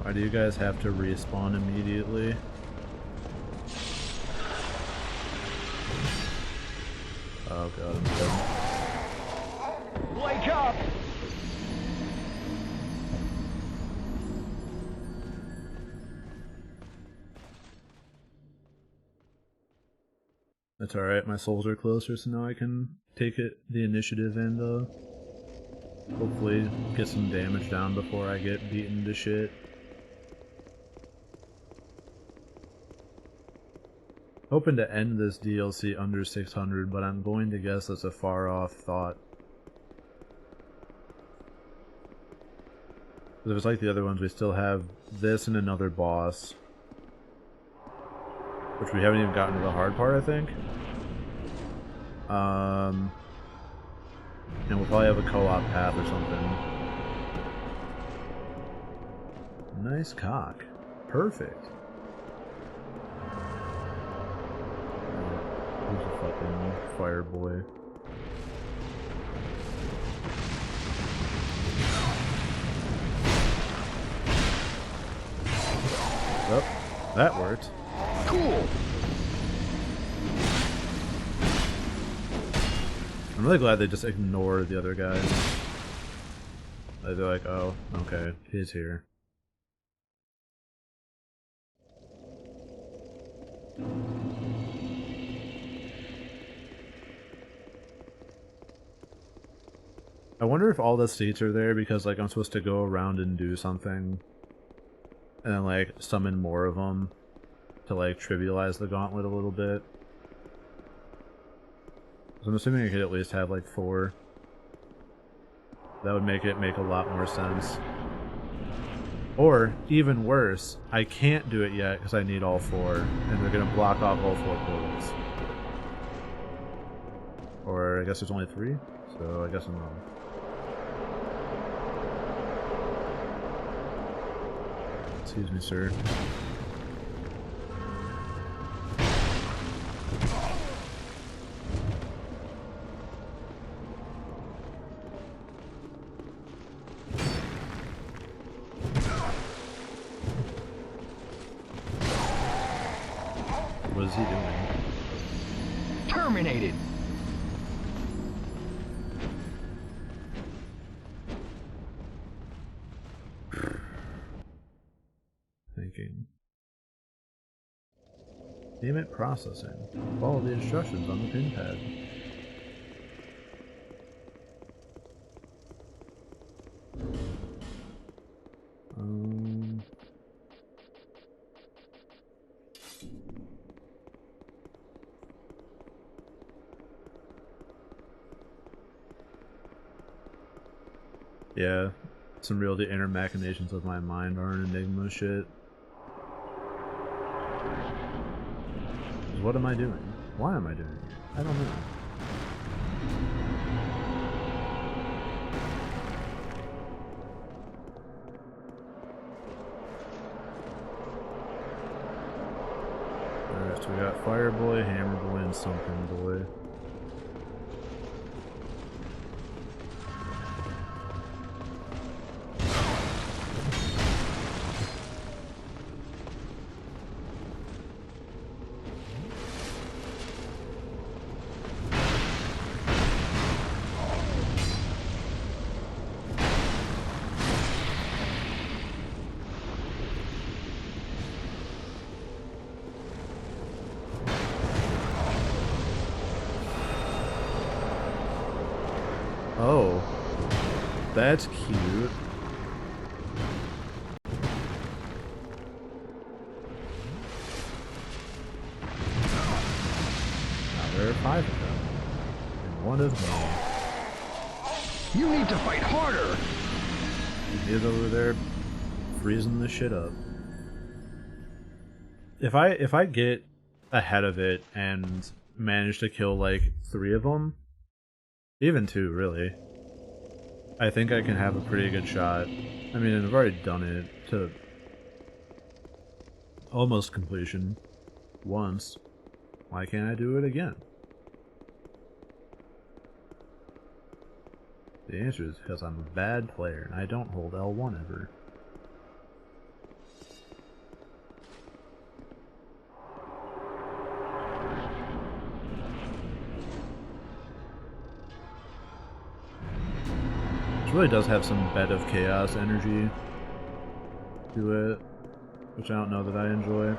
Why do you guys have to respawn immediately? Oh god, I'm dead. Wake up! That's alright, my souls are closer, so now I can take the initiative and hopefully get some damage down before I get beaten to shit. Hoping to end this DLC under 600, but I'm going to guess that's a far off thought. Because if it's like the other ones, we still have this and another boss. Which we haven't even gotten to the hard part, I think. And we'll probably have a co-op path or something. Nice cock. Perfect. Who's a fucking fire boy? That worked. Cool. I'm really glad they just ignored the other guys. They're like, oh, okay, he's here. I wonder if all the seats are there because, like, I'm supposed to go around and do something and then, like, summon more of them to, like, trivialize the gauntlet a little bit. So I'm assuming I could at least have, like, 4. That would make it make a lot more sense. Or, even worse, I can't do it yet because I need all 4, and they're going to block off all 4 portals. Or, I guess there's only 3, so I guess I'm wrong. Excuse me, sir. What is he doing? Terminated. Thinking. Payment processing. Follow the instructions on the pin pad. Yeah, some real the inner machinations of my mind are an enigma shit. What am I doing? Why am I doing it? I don't know. Alright, so we got Fire Boy, Hammer Boy, and Something Boy. Oh, that's cute. Now there are 5 of them, and one is gone. You need to fight harder. He is over there freezing the shit up. If I get ahead of it and manage to kill like 3 of them, even 2 really, I think I can have a pretty good shot. I mean, I've already done it to almost completion once. Why can't I do it again? The answer is because I'm a bad player and I don't hold L1 ever. This really does have some Bed of Chaos energy to it, which I don't know that I enjoy.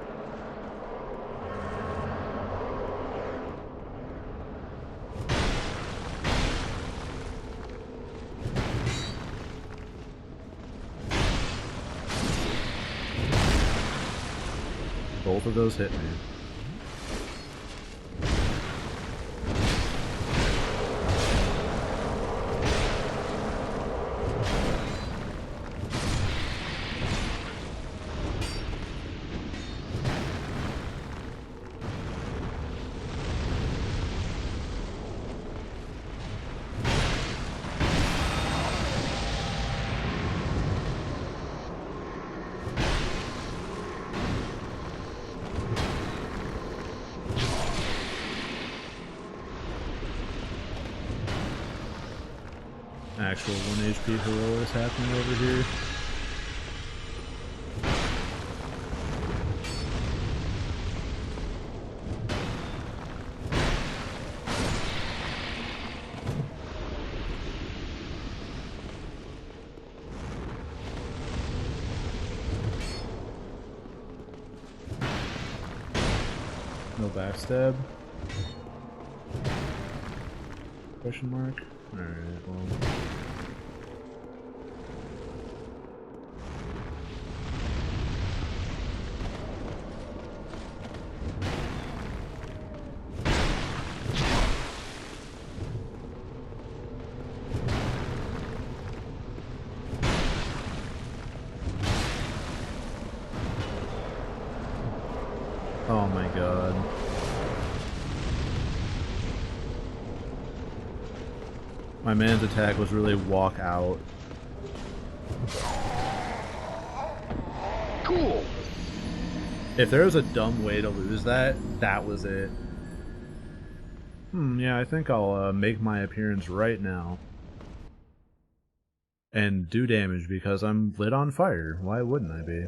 Both of those hit me. Actual 1 HP heroics happening over here. No backstab? Question mark? Alright, well. Oh my god. My man's attack was really walk out. Cool. If there was a dumb way to lose that, that was it. Yeah, I think I'll make my appearance right now. And do damage because I'm lit on fire. Why wouldn't I be?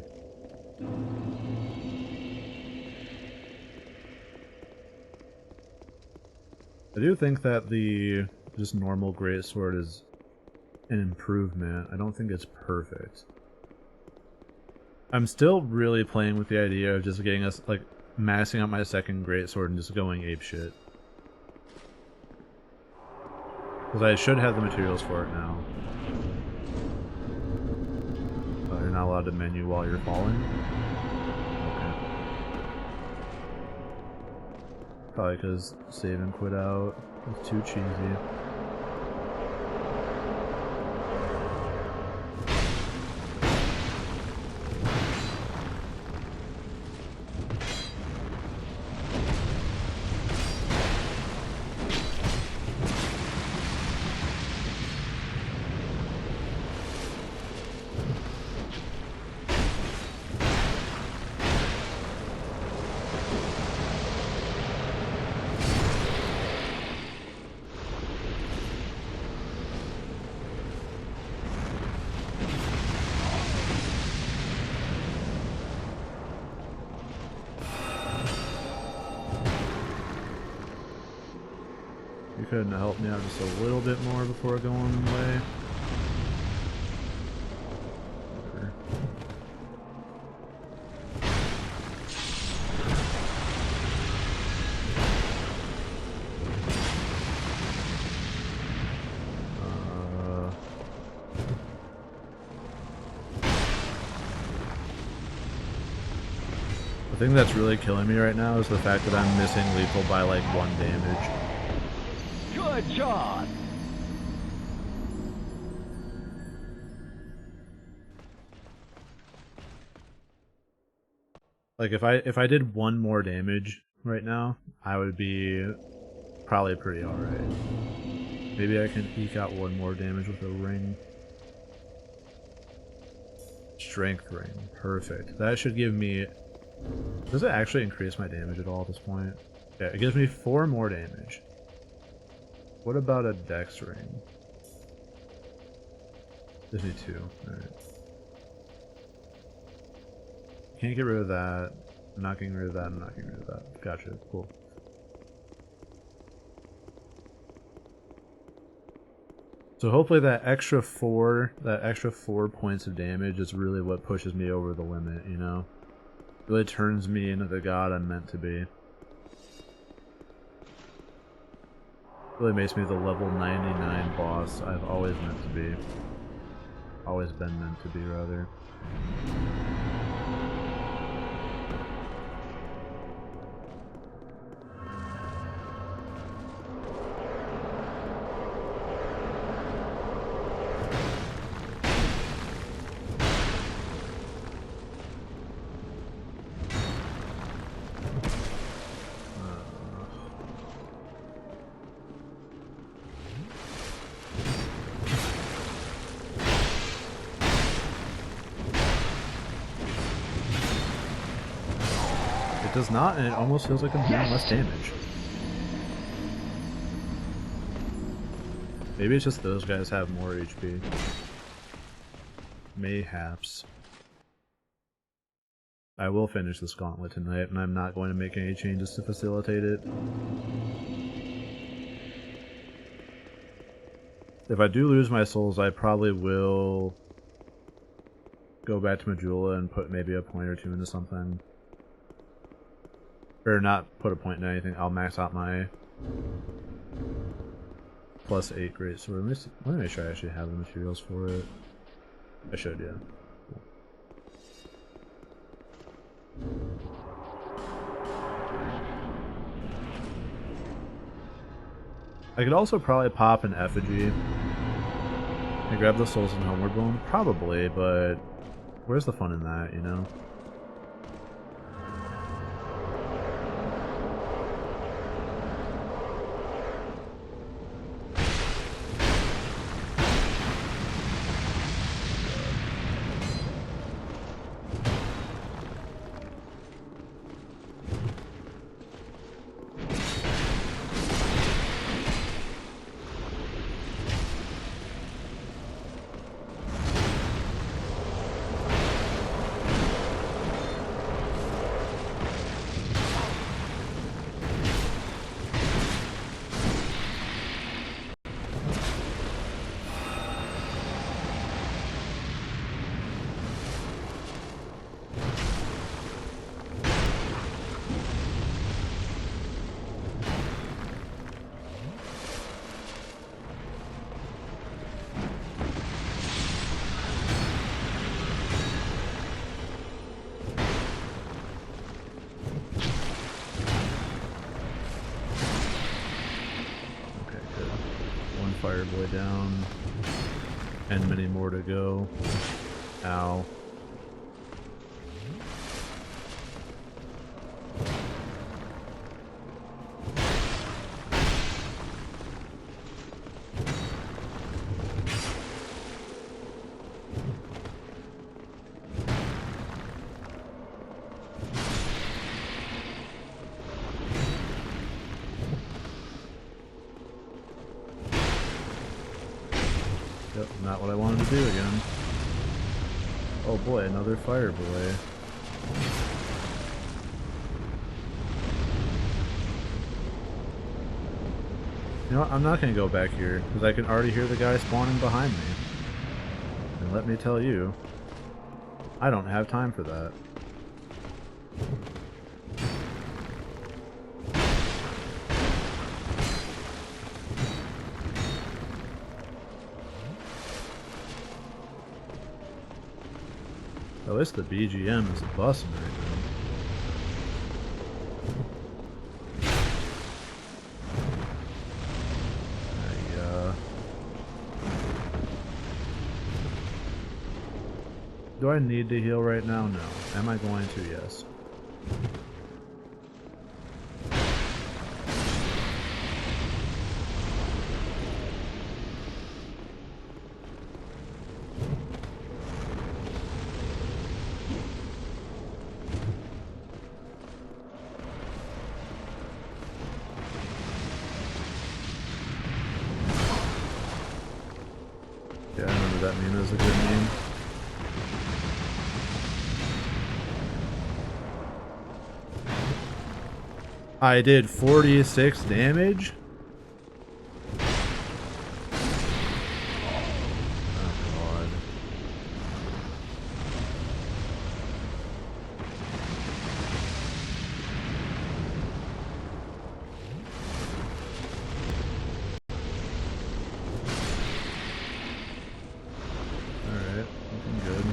I do think that the just normal greatsword is an improvement. I don't think it's perfect. I'm still really playing with the idea of just getting us, like, maxing out my second greatsword and just going apeshit. Because I should have the materials for it now. Oh, you're not allowed to menu while you're falling? Okay. Probably because save and quit out is too cheesy. You couldn't have helped me out just a little bit more before going away. Whatever. The thing that's really killing me right now is the fact that I'm missing lethal by like 1 damage. Good job. Like if I did 1 more damage right now, I would be probably pretty alright. Maybe I can eke out 1 more damage with a ring. Strength ring. Perfect. That should give me... Does it actually increase my damage at all at this point? Yeah, it gives me 4 more damage. What about a dex ring? Gives me 2. Alright. Can't get rid of that. I'm not getting rid of that. I'm not getting rid of that. Gotcha. Cool. So hopefully that extra 4 points of damage is really what pushes me over the limit, you know? Really turns me into the god I'm meant to be. Really makes me the level 99 boss I've always meant to be. Always been meant to be, rather. It does not, and it almost feels like I'm doing less damage. Maybe it's just those guys have more HP. Mayhaps. I will finish this gauntlet tonight, and I'm not going to make any changes to facilitate it. If I do lose my souls, I probably will go back to Majula and put maybe a point or 2 into something. Or not put a point in anything. I'll max out my +8 great sword. Let me make sure I actually have the materials for it. I should, yeah. I could also probably pop an effigy and grab the souls and homeward bone, probably, but where's the fun in that, you know? Fire boy down, and many more to go. Ow. Yep, not what I wanted to do again. Oh boy, another fire boy. You know what, I'm not going to go back here, because I can already hear the guy spawning behind me. And let me tell you, I don't have time for that. At least the BGM is busting right now. Do I need to heal right now? No. Am I going to? Yes. Yeah, I remember that meme is a good meme. I did 46 damage? Oh god. Alright, looking good.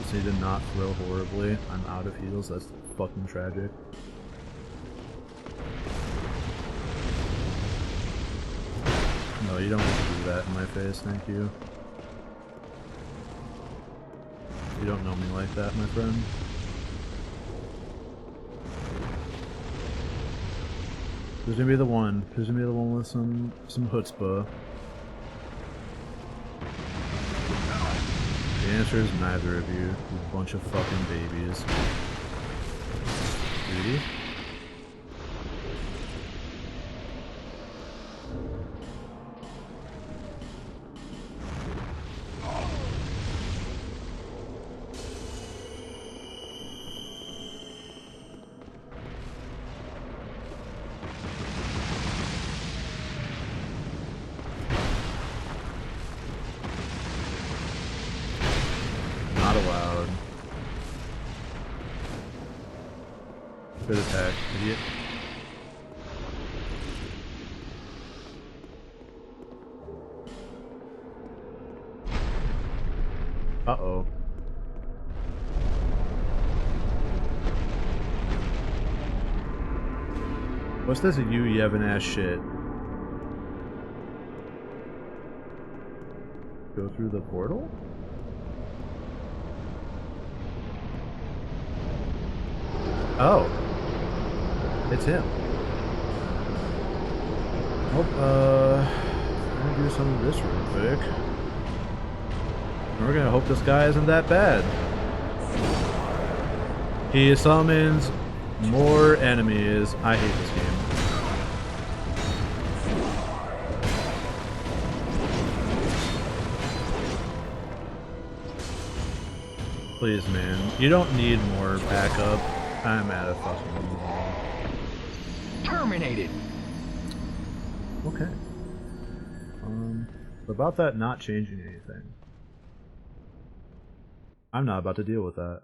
Just need to not throw horribly. I'm out of heals, that's fucking tragic. No, you don't have to do that in my face, thank you. You don't know me like that, my friend. Who's gonna be the one? Who's gonna be the one with some chutzpah? The answer is neither of you, you bunch of fucking babies. Greedy? Good attack, idiot. Uh-oh. What's this you Yevon ass shit? Go through the portal? Oh. It's him. Well, I'm gonna do some of this real quick. And we're gonna hope this guy isn't that bad. He summons more enemies. I hate this game. Please, man. You don't need more backup. I'm at a fucking wall. Terminated. Okay. About that not changing anything. I'm not about to deal with that.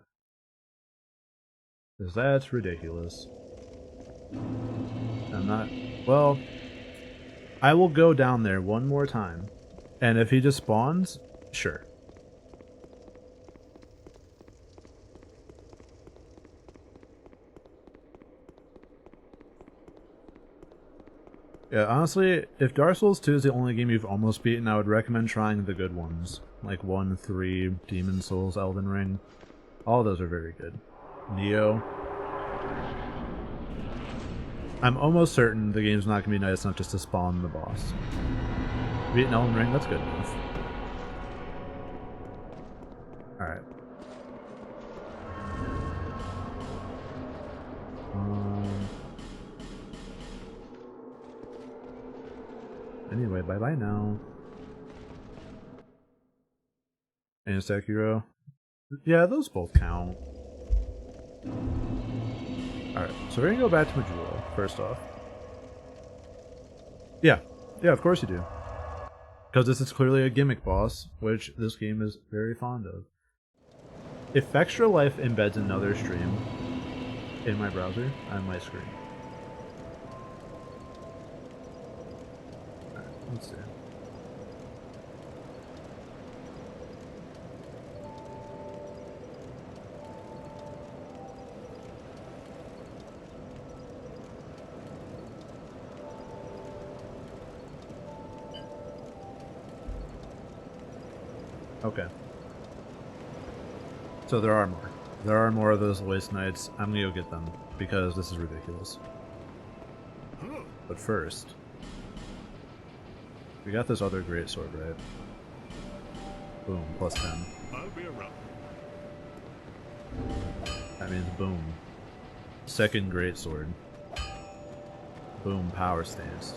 Because that's ridiculous. I'm not... Well, I will go down there one more time. And if he just spawns, sure. Yeah, honestly, if Dark Souls 2 is the only game you've almost beaten, I would recommend trying the good ones. Like 1, 3, Demon Souls, Elden Ring. All those are very good. Neo. I'm almost certain the game's not going to be nice enough just to spawn the boss. Beating Elden Ring, that's good enough. Alright. Anyway, bye-bye now. And Sekiro. Yeah, those both count. Alright, so we're gonna go back to Majula, first off. Yeah, of course you do. Because this is clearly a gimmick boss, which this game is very fond of. If Extra Life embeds another stream in my browser, I might scream. Alright, let's see. Okay. So there are more. There are more of those Waste Knights. I'm gonna go get them, because this is ridiculous. But first, we got this other greatsword, right? Boom, plus 10. I'll be around. That means boom. Second greatsword. Boom, power stance.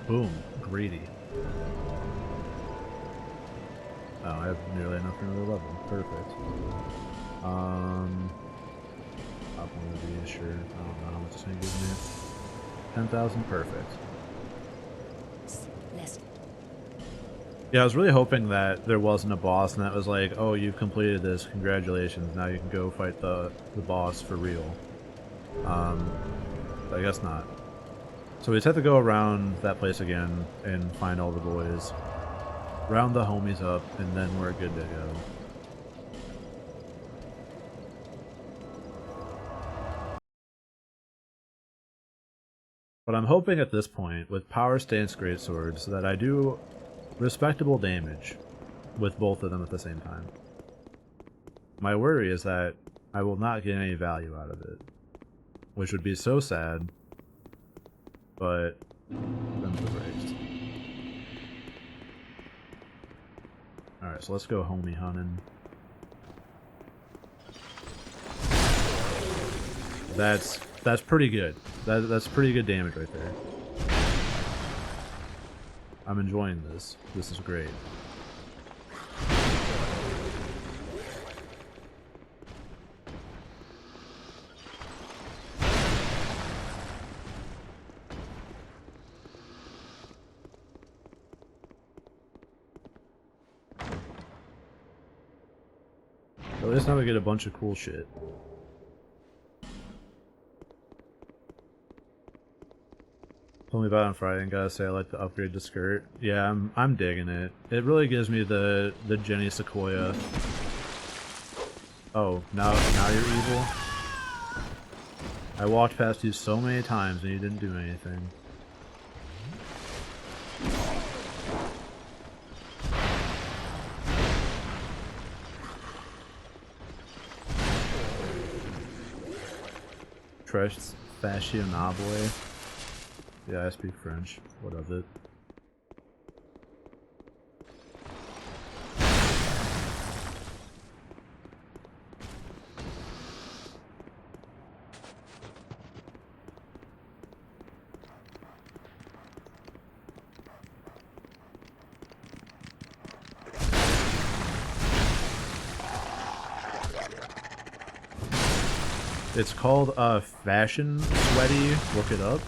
Boom, greedy. Oh, I have nearly enough for another level. Perfect. Top one would be sure. I don't know how much it's gonna give me. 10,000, perfect. Yeah, I was really hoping that there wasn't a boss and that was like, oh, you've completed this, congratulations, now you can go fight the boss for real. But I guess not. So we just have to go around that place again and find all the boys, round the homies up, and then we're good to go. But I'm hoping at this point, with power stance greatswords, that I do respectable damage with both of them at the same time. My worry is that I will not get any value out of it, which would be so sad. But them the brakes. Alright, so let's go homie hunting. That's pretty good. That's pretty good damage right there. I'm enjoying this. This is great. At least now we get a bunch of cool shit. Told me about it on Friday and gotta say I like the upgrade to skirt. Yeah, I'm digging it. It really gives me the Jenny Sequoia. Oh, now you're evil? I walked past you so many times and you didn't do anything. Tres fashionable. Yeah, I speak French. What of it? It's called Fashion Sweaty. Look it up.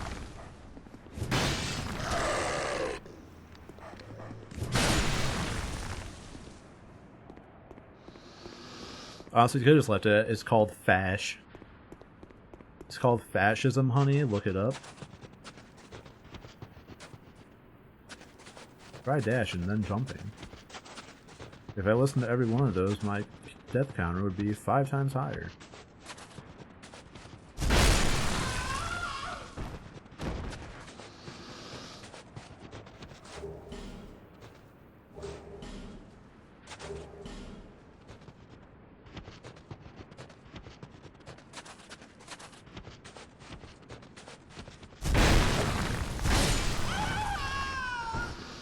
Honestly, you could have just left it. It's called Fash. It's called Fascism, honey. Look it up. Try dashing, then jumping. If I listened to every one of those, my death counter would be 5 times higher.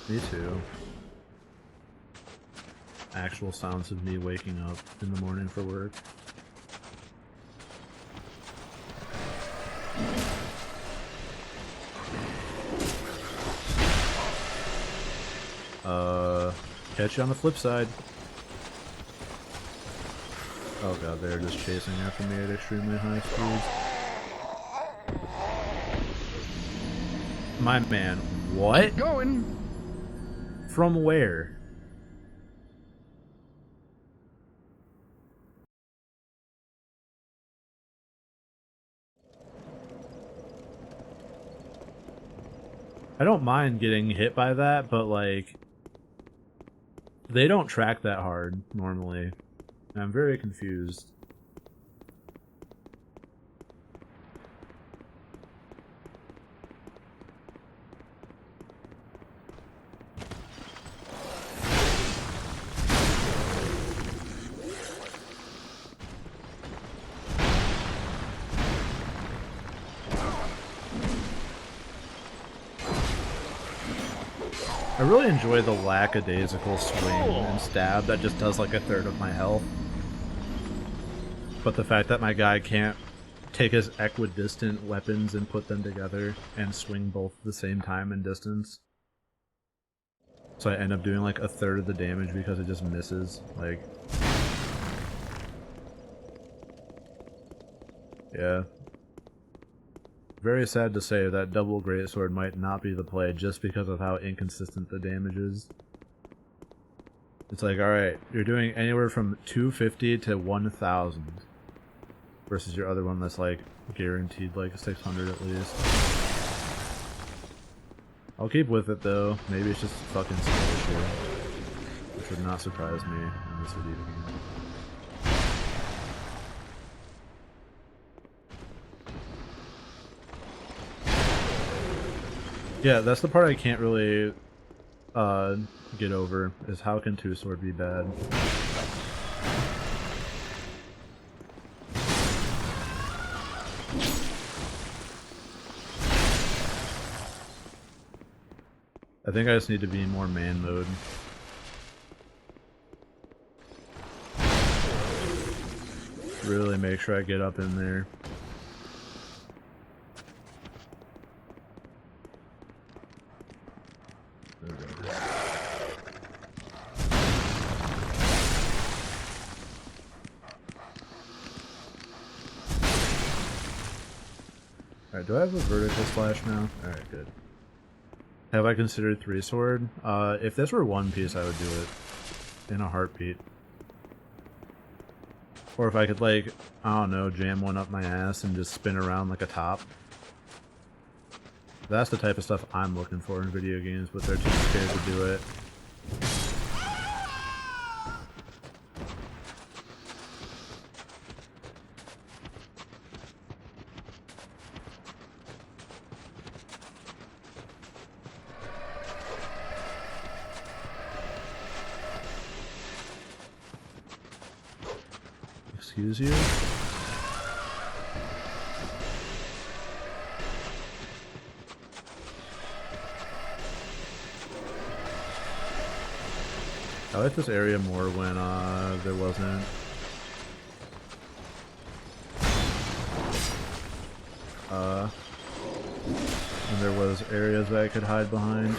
Me too. Actual sounds of me waking up in the morning for work. Catch you on the flip side. Oh god, they're just chasing after me at extremely high speeds. My man, what? Going. From where? I don't mind getting hit by that, but like, they don't track that hard normally. And I'm very confused. I really enjoy the lackadaisical swing and stab that just does like 1/3 of my health. But the fact that my guy can't take his equidistant weapons and put them together and swing both at the same time and distance. So I end up doing like 1/3 of the damage because it just misses. Like, yeah. Very sad to say that double greatsword might not be the play just because of how inconsistent the damage is. It's like, alright, you're doing anywhere from 250 to 1000 versus your other one that's like guaranteed like 600 at least. I'll keep with it though. Maybe it's just fucking skill issue, which would not surprise me in this video game. Yeah, that's the part I can't really get over, is how can two sword be bad? I think I just need to be in more man mode. Really make sure I get up in there. There we go. Alright, do I have a vertical slash now? Alright, good. Have I considered 3-sword? If this were One Piece, I would do it. In a heartbeat. Or if I could, like, I don't know, jam one up my ass and just spin around like a top. That's the type of stuff I'm looking for in video games, but they're too scared to do it. Excuse you? I like this area more when there wasn't when there was areas that I could hide behind.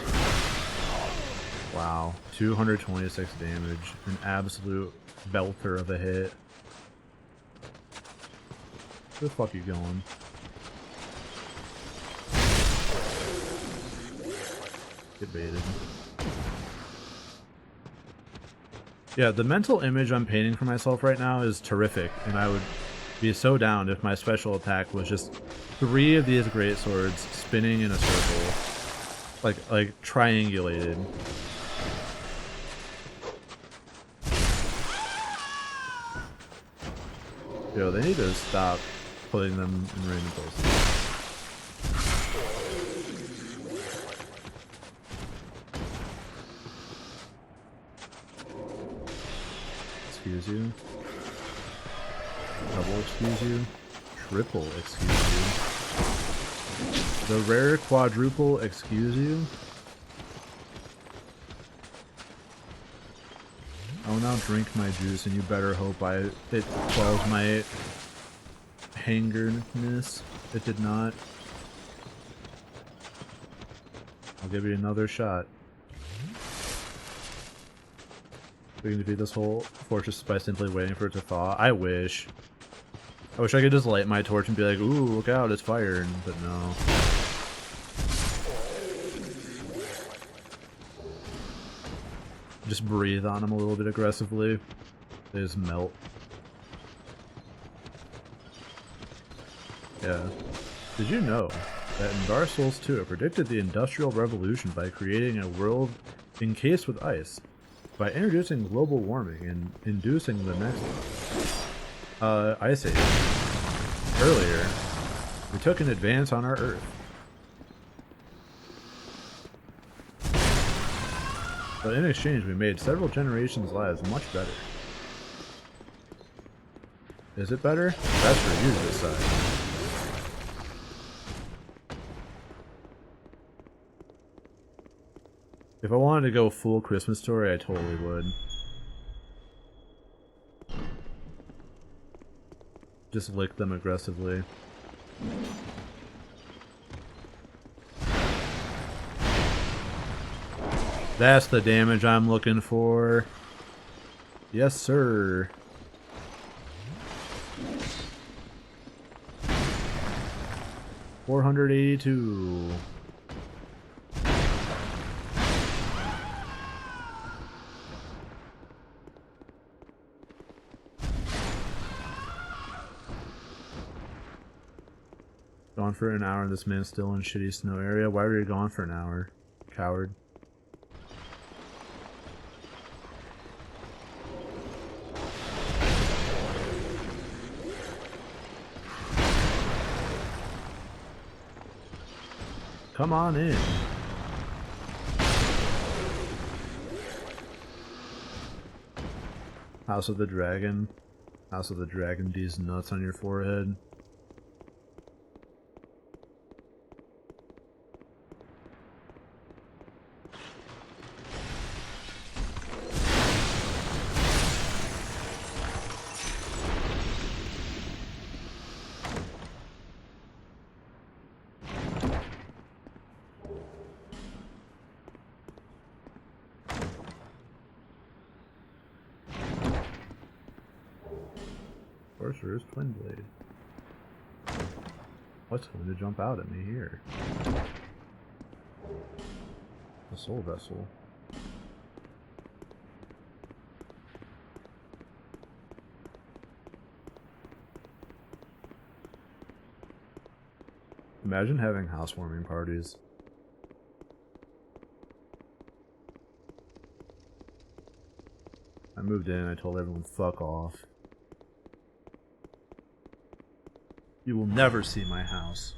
Wow, 226 damage, an absolute belter of a hit. Where the fuck are you going? Get baited. Yeah, the mental image I'm painting for myself right now is terrific, and I would be so down if my special attack was just 3 of these greatswords spinning in a circle. Like triangulated. Yo, they need to stop putting them in random places. Excuse you. Double excuse you. Triple excuse you. The rare quadruple excuse you. I will now drink my juice, and you better hope it quells my hangerness. It did not. I'll give you another shot. We can defeat this whole fortress by simply waiting for it to thaw. I wish. I wish I could just light my torch and be like, ooh, look out, it's fire, but no. Just breathe on them a little bit aggressively. They just melt. Yeah. Did you know that in Dark Souls 2 it predicted the Industrial Revolution by creating a world encased with ice? By introducing global warming and inducing the next ice age. Earlier, we took an advance on our Earth. But in exchange, we made several generations' lives much better. Is it better? That's for you to decide. If I wanted to go full Christmas Story, I totally would. Just lick them aggressively. That's the damage I'm looking for. Yes, sir. $482. Gone for an hour and this man's still in shitty snow area. Why were you gone for an hour? Coward. Come on in. House of the Dragon. House of the Dragon D's nuts on your forehead. Sorcerer's Twin Blade. What's going to jump out at me here? A soul vessel. Imagine having housewarming parties. I moved in, I told everyone fuck off. You will never see my house.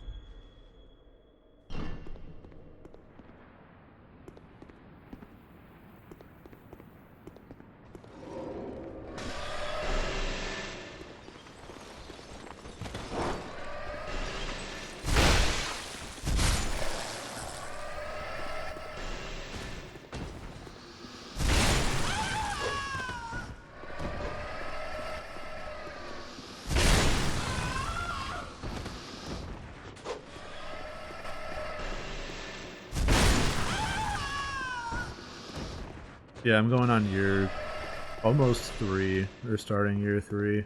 Yeah, I'm going on year almost 3, or starting year 3.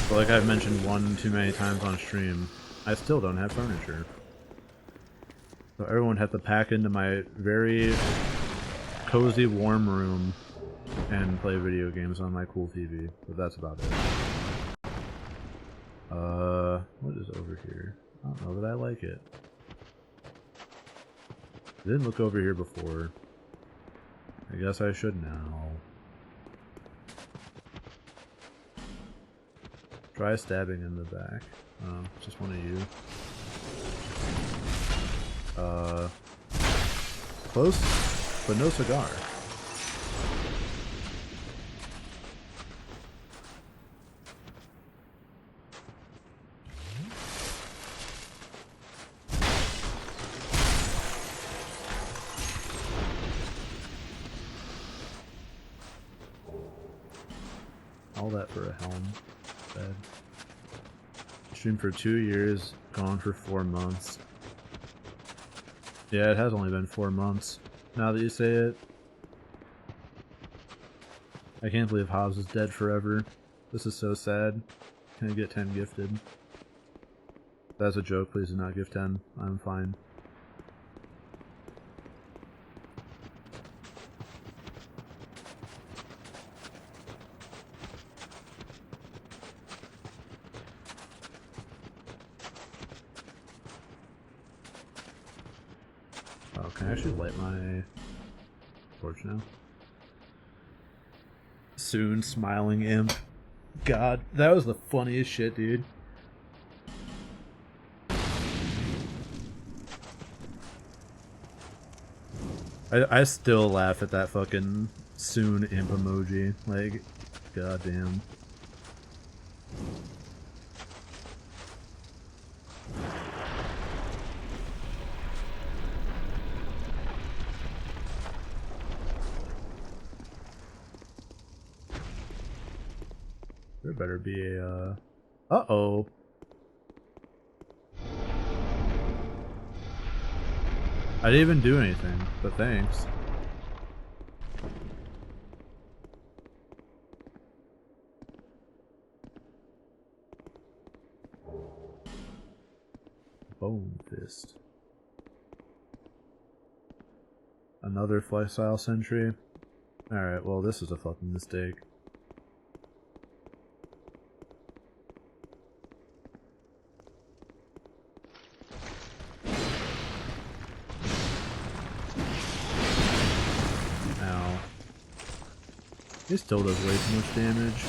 But like I've mentioned one too many times on stream, I still don't have furniture. So everyone had to pack into my very cozy, warm room and play video games on my cool TV. But that's about it. What is over here? I don't know that I like it. I didn't look over here before. I guess I should now. Try stabbing in the back. Oh, just one of you. Close, but no cigar. All that for a helm. Bad. Streamed for 2 years, gone for 4 months. Yeah, it has only been 4 months. Now that you say it. I can't believe Hobbs is dead forever. This is so sad. Can I get 10 gifted? That's a joke, please do not give 10. I'm fine. Oh, can I actually light my torch now? Soon, smiling imp. God, that was the funniest shit, dude. I still laugh at that fucking soon imp emoji. Like, goddamn. There better be a, uh-oh. I didn't even do anything, but thanks. Bone fist. Another flystyle sentry. Alright, well this is a fucking mistake. Ow. He still does way too much damage.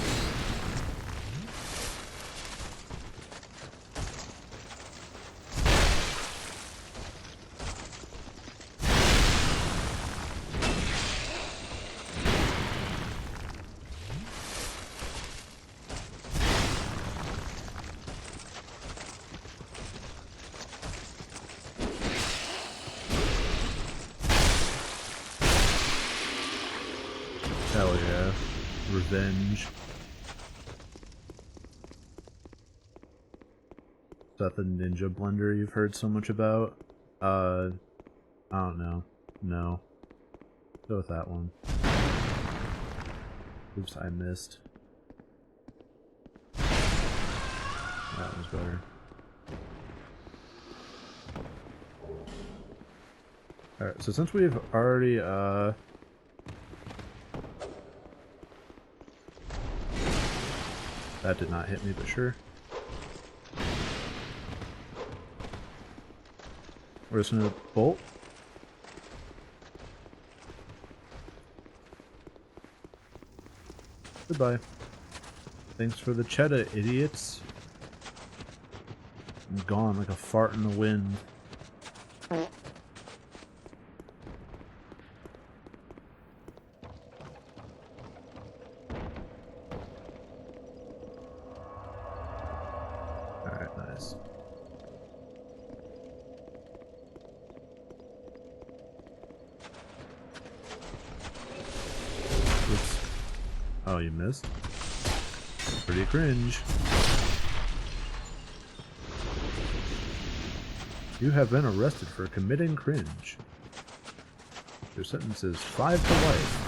Hell yeah. Revenge. Is that the ninja blender you've heard so much about? I don't know. No. Go with that one. Oops, I missed. That was better. Alright, so since we've already, that did not hit me, but sure. We're just gonna bolt. Goodbye. Thanks for the cheddar, idiots. I'm gone like a fart in the wind. Alright, nice. Oops. Oh, you missed? Pretty cringe. You have been arrested for committing cringe. Your sentence is 5 to life.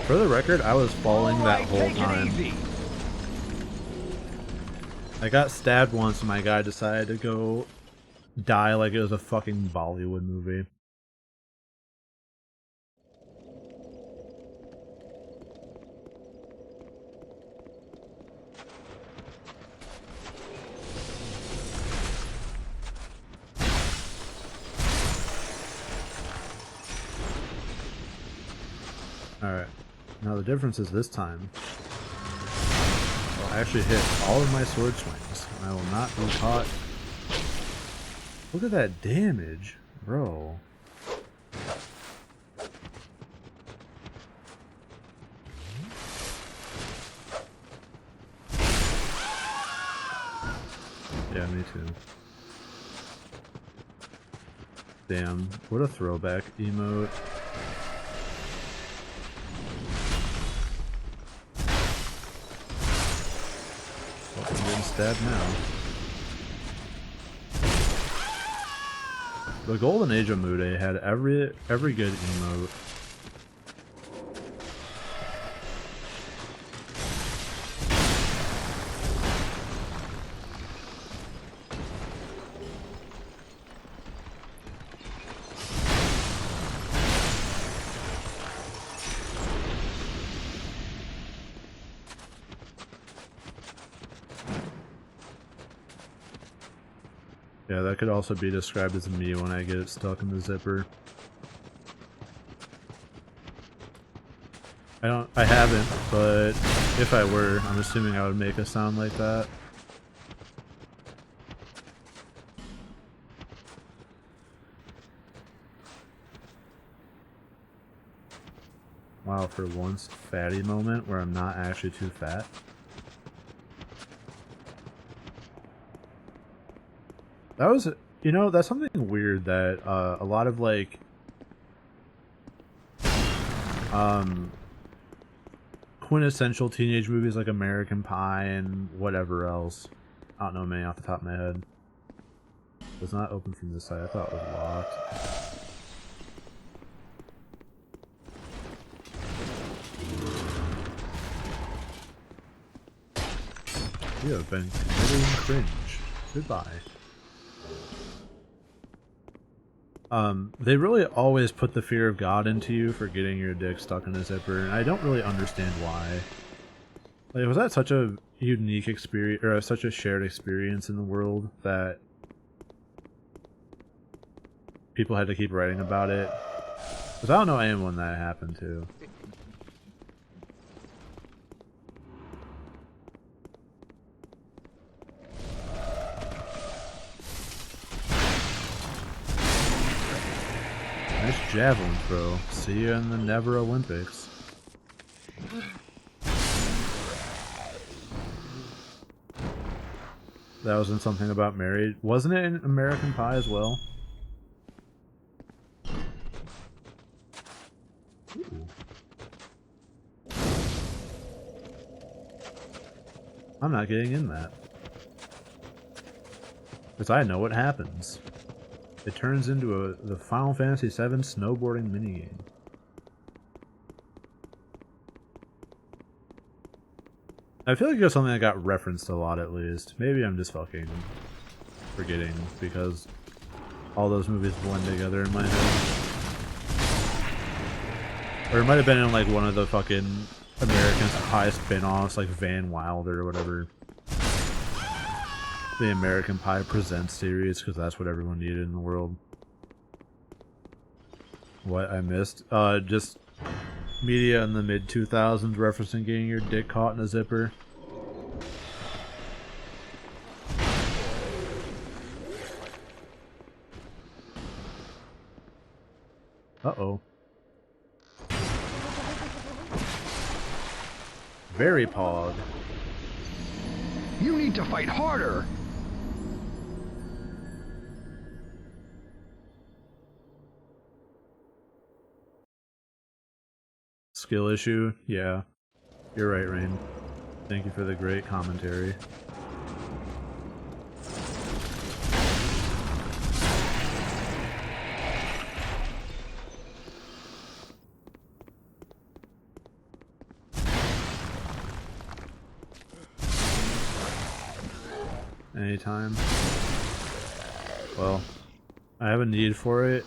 For the record, I was falling that whole time. I got stabbed once and my guy decided to go die like it was a fucking Bollywood movie. Alright, now the difference is this time I'll actually hit all of my sword swings and I will not be caught. Look at that damage, bro. Yeah, me too. Damn, what a throwback emote. Well, I'm getting stabbed now. The Golden Age of Mude had every good emote. Yeah, that could also be described as me when I get it stuck in the zipper. I haven't, but if I were, I'm assuming I would make a sound like that. Wow, for once, fatty moment where I'm not actually too fat. That was, you know, that's something weird that a lot of like quintessential teenage movies like American Pie and whatever else. I don't know many off the top of my head. It was not open from this side. I thought it was locked. You have been committing cringe. Goodbye. They really always put the fear of God into you for getting your dick stuck in a zipper, and I don't really understand why. Like, was that such a unique experience, or such a shared experience in the world that people had to keep writing about it? Because I don't know anyone that happened to. Nice javelin throw. See you in the Never Olympics. That was in Something About Mary. Wasn't it in American Pie as well? Ooh. I'm not getting in that. Because I know what happens. It turns into the Final Fantasy VII snowboarding minigame. I feel like it's something that got referenced a lot at least. Maybe I'm just fucking forgetting because all those movies blend together in my head. Or it might have been in like one of the fucking American Pie spin-offs, like Van Wilder or whatever. The American Pie Presents series, because that's what everyone needed in the world. What I missed? Just media in the mid-2000s referencing getting your dick caught in a zipper. Uh-oh. Very pog. You need to fight harder. Skill issue? Yeah. You're right, Rain. Thank you for the great commentary. Anytime. Well, I have a need for it.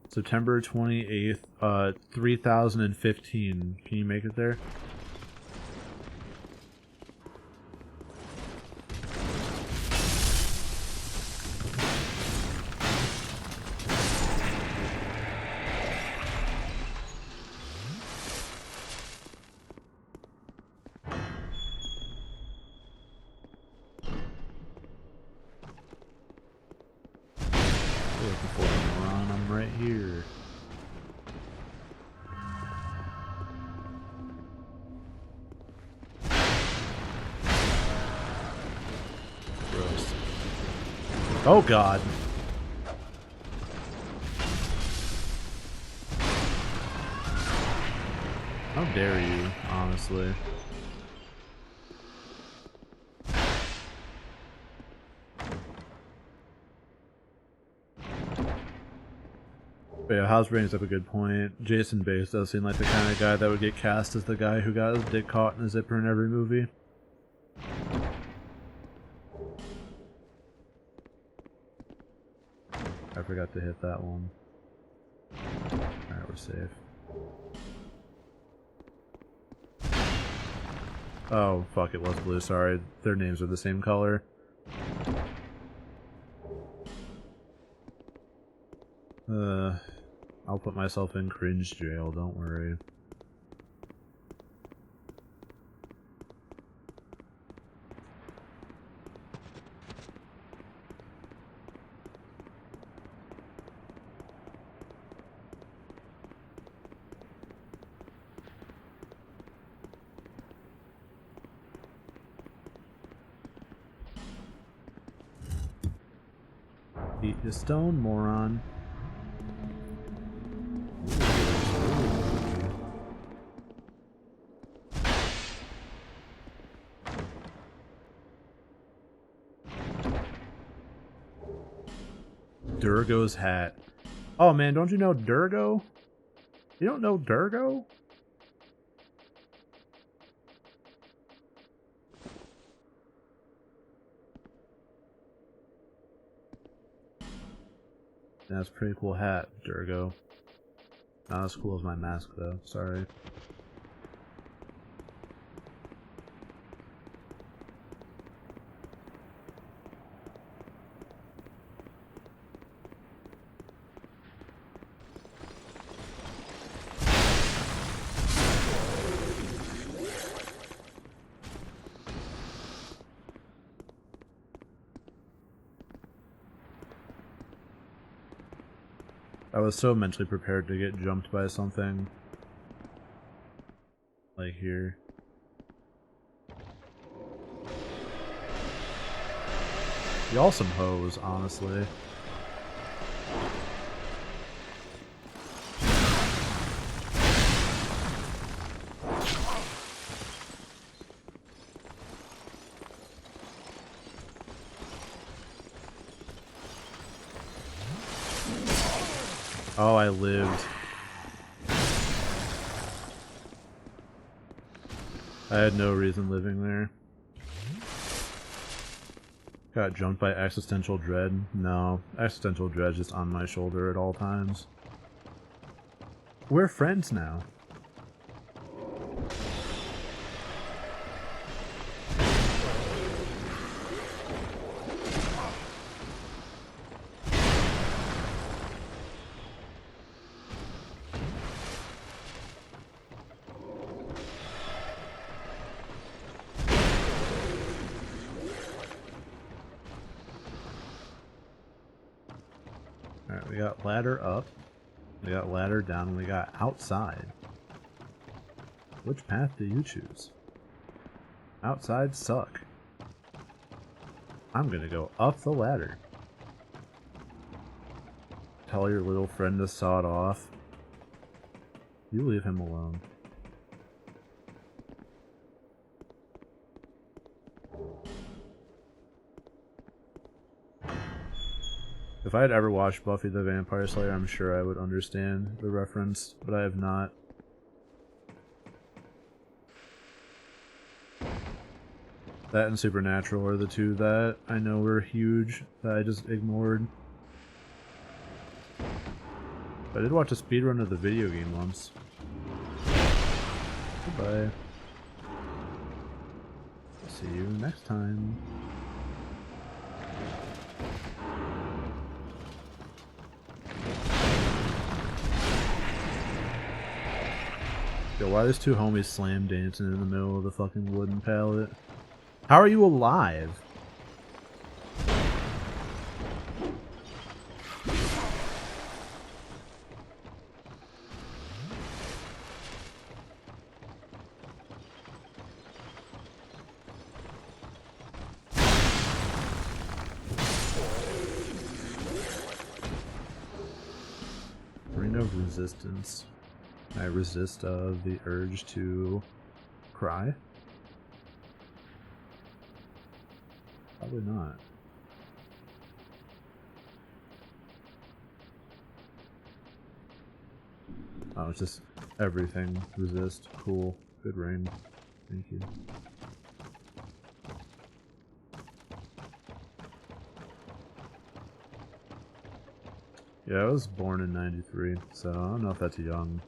September 28th, 3015. Can you make it there? Looking for a moron, I'm right here. Gross. Oh god. How dare you, honestly. But yeah, House brings up a good point. Jason Bates does seem like the kind of guy that would get cast as the guy who got his dick caught in a zipper in every movie. I forgot to hit that one. Alright, we're safe. Oh, fuck, it was blue, sorry. Their names are the same color. I'll put myself in cringe jail, don't worry. Eat the stone, moron. Durgo's hat. Oh man, don't you know Durgo? You don't know Durgo? That's a pretty cool hat, Durgo. Not as cool as my mask though, sorry. I was so mentally prepared to get jumped by something. Like here. Y'all some hoes, honestly. Oh, I lived. I had no reason living there. Got jumped by existential dread? No, existential dread's just on my shoulder at all times. We're friends now. Alright, we got ladder up, we got ladder down, and we got outside. Which path do you choose? Outside suck. I'm gonna go up the ladder. Tell your little friend to sod off. You leave him alone. If I had ever watched Buffy the Vampire Slayer, I'm sure I would understand the reference, but I have not. That and Supernatural are the two that I know were huge, that I just ignored. But I did watch a speedrun of the video game once. Goodbye. See you next time. Yo, why are these two homies slam dancing in the middle of the fucking wooden pallet? How are you alive? Ring of Resistance. I resist the urge to cry? Probably not. Oh, it's just everything. Resist. Cool. Good ring. Thank you. Yeah, I was born in '93, so I don't know if that's young.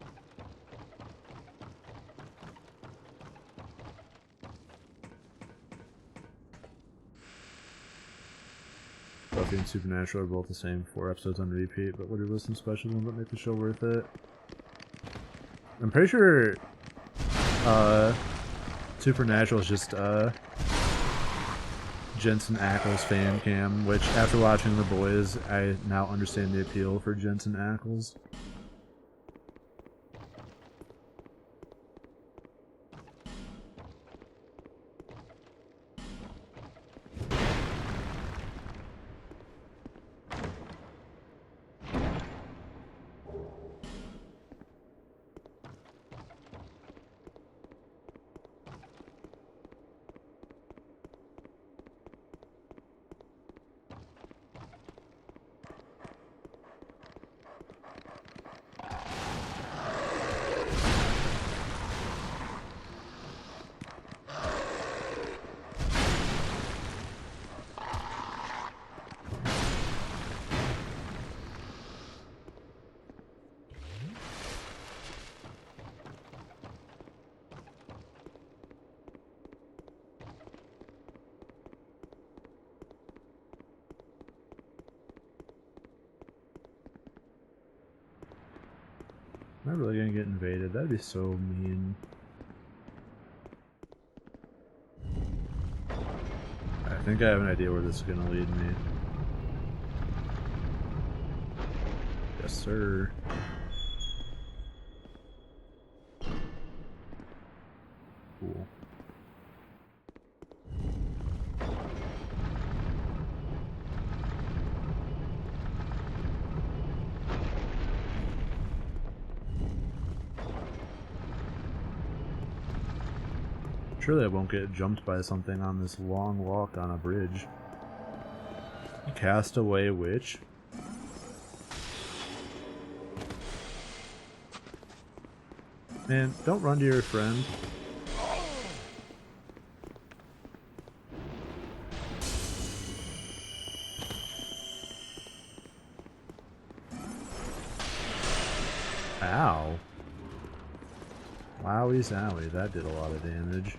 Buffy and Supernatural are both the same, 4 episodes on repeat, but what are some special ones that make the show worth it? I'm pretty sure Supernatural is just Jensen Ackles fan cam, which after watching The Boys, I now understand the appeal for Jensen Ackles. Am I really gonna get invaded? That'd be so mean. I think I have an idea where this is gonna lead me. Yes, sir. Cool. Surely I won't get jumped by something on this long walk on a bridge. Castaway Witch? Man, don't run to your friend. Ow. Wowie zowie, that did a lot of damage.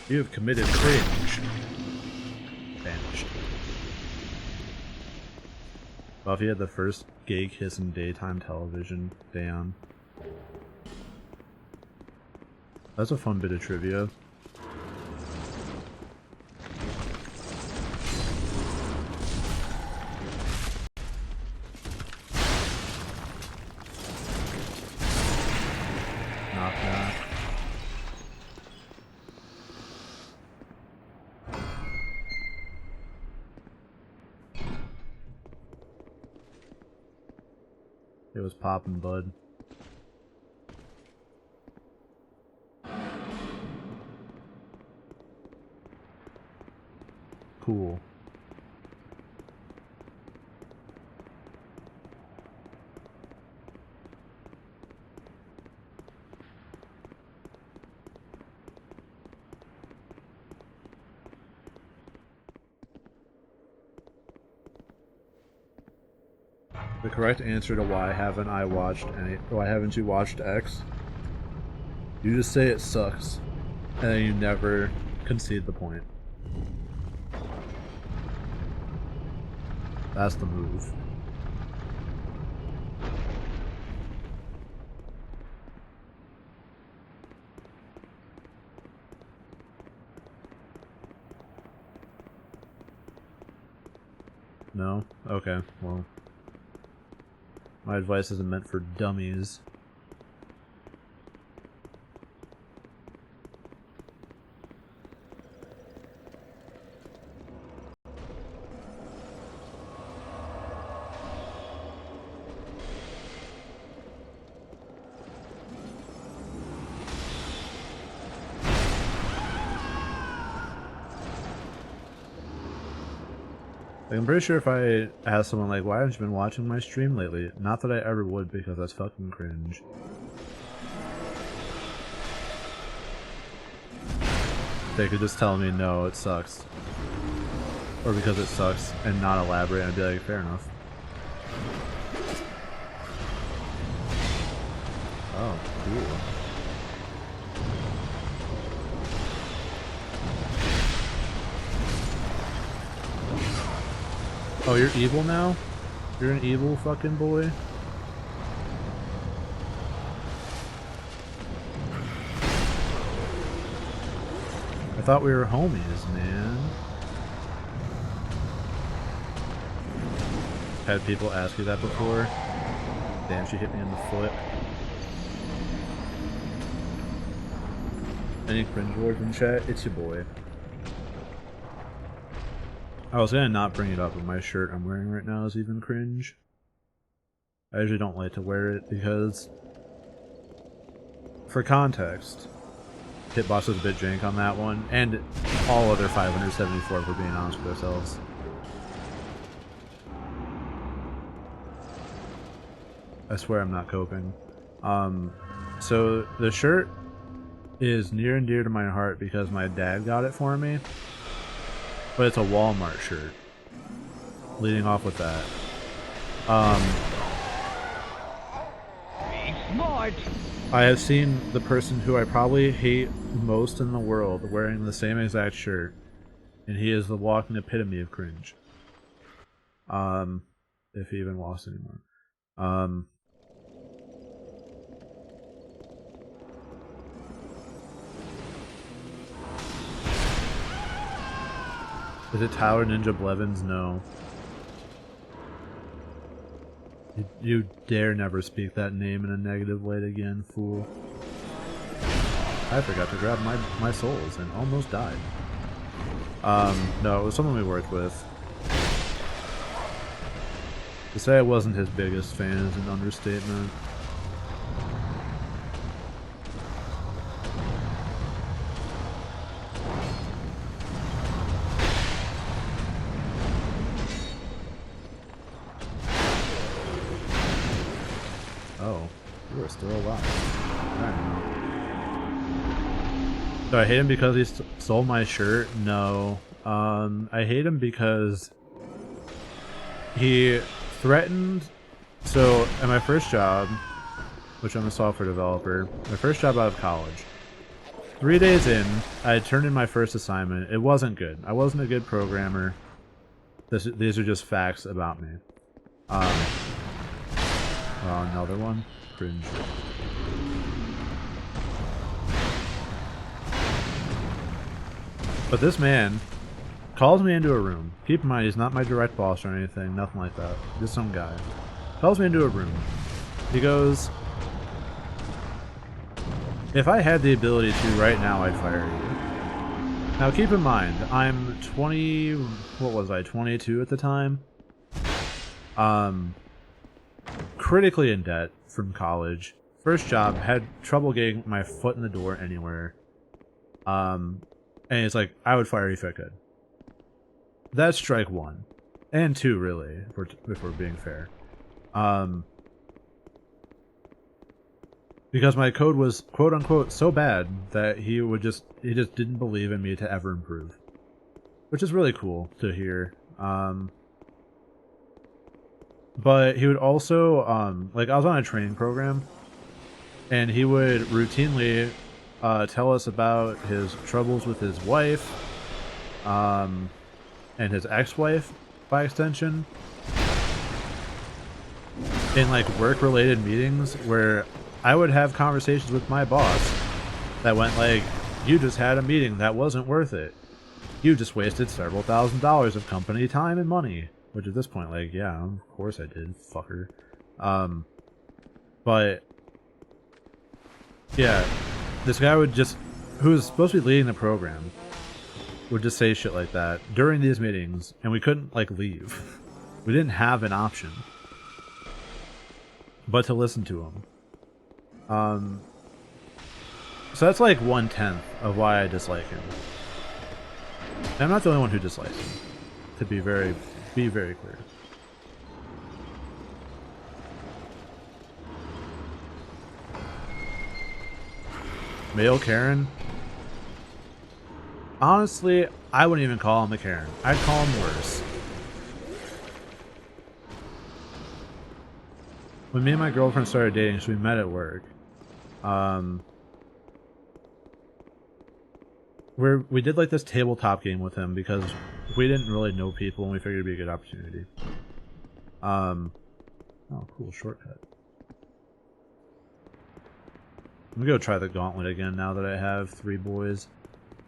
You have committed cringe. Vanished. Buffy had the first gay kiss in daytime television. Damn. That's a fun bit of trivia. Knock knock. It was poppin', bud. Cool. The correct answer to why haven't you watched X? You just say it sucks, and then you never concede the point. That's the move. No? Okay, well. My advice isn't meant for dummies. Like, I'm pretty sure if I asked someone like, why haven't you been watching my stream lately? Not that I ever would, because that's fucking cringe. They could just tell me, no, it sucks. Or because it sucks, and not elaborate, and I'd be like, fair enough. Oh, cool. Oh, you're evil now? You're an evil fucking boy? I thought we were homies, man. Had people ask you that before? Damn, she hit me in the foot. Any cringe words in chat? It's your boy. I was gonna not bring it up, but my shirt I'm wearing right now is even cringe. I usually don't like to wear it because, for context, Hitbox was a bit jank on that one, and all other 574 if we're being honest with ourselves. I swear I'm not coping. So the shirt is near and dear to my heart because my dad got it for me. But it's a Walmart shirt. Leading off with that. I have seen the person who I probably hate most in the world wearing the same exact shirt. And he is the walking epitome of cringe. If he even walks anymore. Is it Tyler Ninja Blevins? No. You dare never speak that name in a negative light again, fool. I forgot to grab my souls and almost died. No, it was someone we worked with. To say I wasn't his biggest fan is an understatement. Oh, you are still alive. Alright. Do I hate him because he stole my shirt? No. I hate him because he threatened. So, at my first job, which I'm a software developer, my first job out of college, 3 days in, I had turned in my first assignment. It wasn't good. I wasn't a good programmer. These are just facts about me. Another one? Cringe. But this man calls me into a room. Keep in mind, he's not my direct boss or anything, nothing like that. Just some guy. Calls me into a room. He goes, if I had the ability to right now, I'd fire you. Now keep in mind, I'm 20, what was I, 22 at the time? Critically in debt from college. First job, had trouble getting my foot in the door anywhere. And it's like, I would fire you if I could. That's strike one. And two, really, if we're being fair. Because my code was, quote-unquote, so bad that he just didn't believe in me to ever improve. Which is really cool to hear. But he would also, like, I was on a training program, and he would routinely tell us about his troubles with his wife, and his ex-wife, by extension, in like work-related meetings where I would have conversations with my boss that went like, you just had a meeting that wasn't worth it. You just wasted several $1,000s of company time and money. Which at this point, like, yeah, of course I did, fucker. But yeah, this guy would just, who was supposed to be leading the program, would just say shit like that during these meetings, and we couldn't, like, leave. We didn't have an option but to listen to him. So that's like 1/10 of why I dislike him. And I'm not the only one who dislikes him, to be very clear. Male Karen? Honestly, I wouldn't even call him a Karen. I'd call him worse. When me and my girlfriend started dating, so we met at work. We did like this tabletop game with him because we didn't really know people and we figured it'd be a good opportunity. Oh, cool, shortcut. I'm gonna go try the gauntlet again now that I have 3 boys.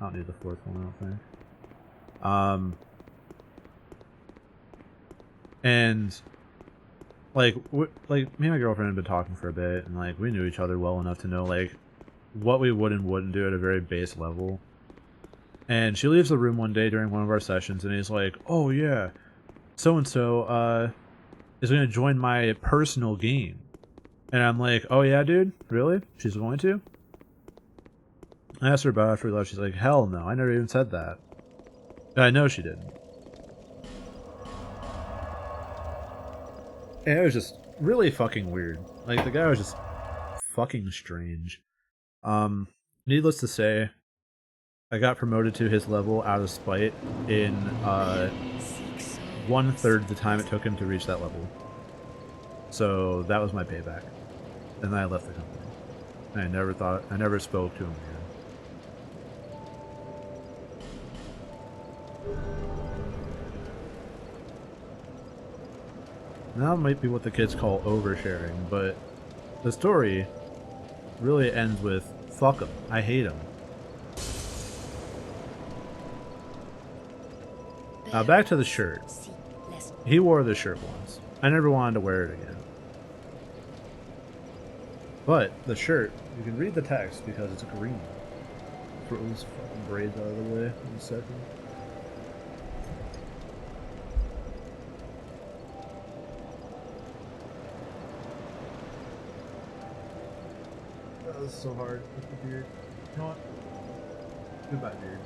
I don't need the 4th one, I don't think. And like me and my girlfriend had been talking for a bit, and like we knew each other well enough to know like what we would and wouldn't do at a very base level. And she leaves the room one day during one of our sessions, and he's like, "Oh yeah, so and so is going to join my personal game." And I'm like, "Oh yeah, dude, really? She's going to?" I asked her about it after we left. She's like, "Hell no, I never even said that." And I know she didn't. And it was just really fucking weird. Like, the guy was just fucking strange. Needless to say, I got promoted to his level out of spite in 1/3 the time it took him to reach that level. So that was my payback. And then I left the company. And I never spoke to him again. Now it might be what the kids call oversharing, but the story really ends with, fuck him, I hate him. Now back to the shirt. He wore the shirt once. I never wanted to wear it again. But the shirt, you can read the text because it's green. Throw these fucking braids out of the way in a second. That was so hard with the beard. You know what? Goodbye, beard.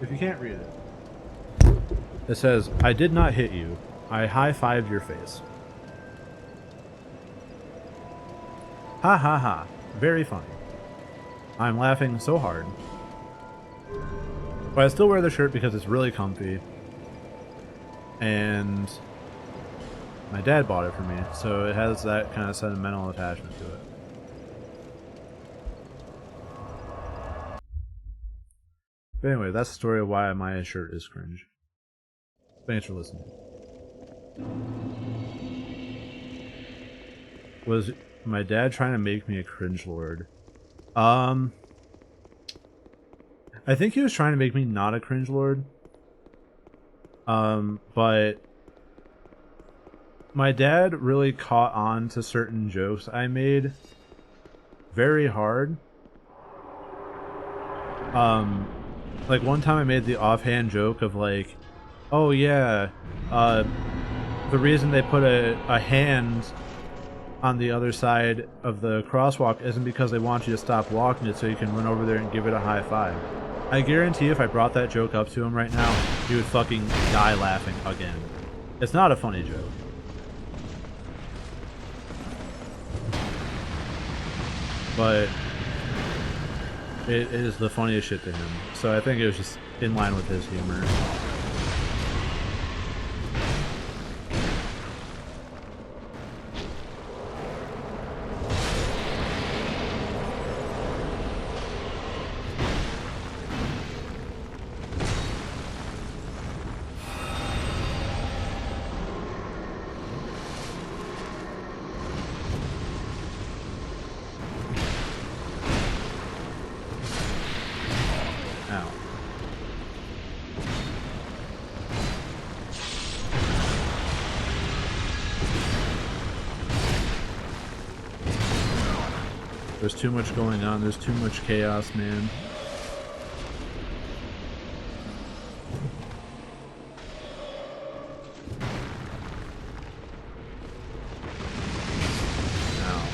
If you can't read it, it says, "I did not hit you. I high-fived your face." Ha ha ha. Very funny. I'm laughing so hard. But I still wear the shirt because it's really comfy. And my dad bought it for me, so it has that kind of sentimental attachment to it. But anyway, that's the story of why my shirt is cringe. Thanks for listening. Was my dad trying to make me a cringe lord? I think he was trying to make me not a cringe lord. But my dad really caught on to certain jokes I made very hard. Like one time I made the offhand joke of like, oh yeah, the reason they put a hand on the other side of the crosswalk isn't because they want you to stop walking it so you can run over there and give it a high five. I guarantee if I brought that joke up to him right now, he would fucking die laughing again. It's not a funny joke. But it is the funniest shit to him. So I think it was just in line with his humor. There's too much going on. There's too much chaos, man. Ow.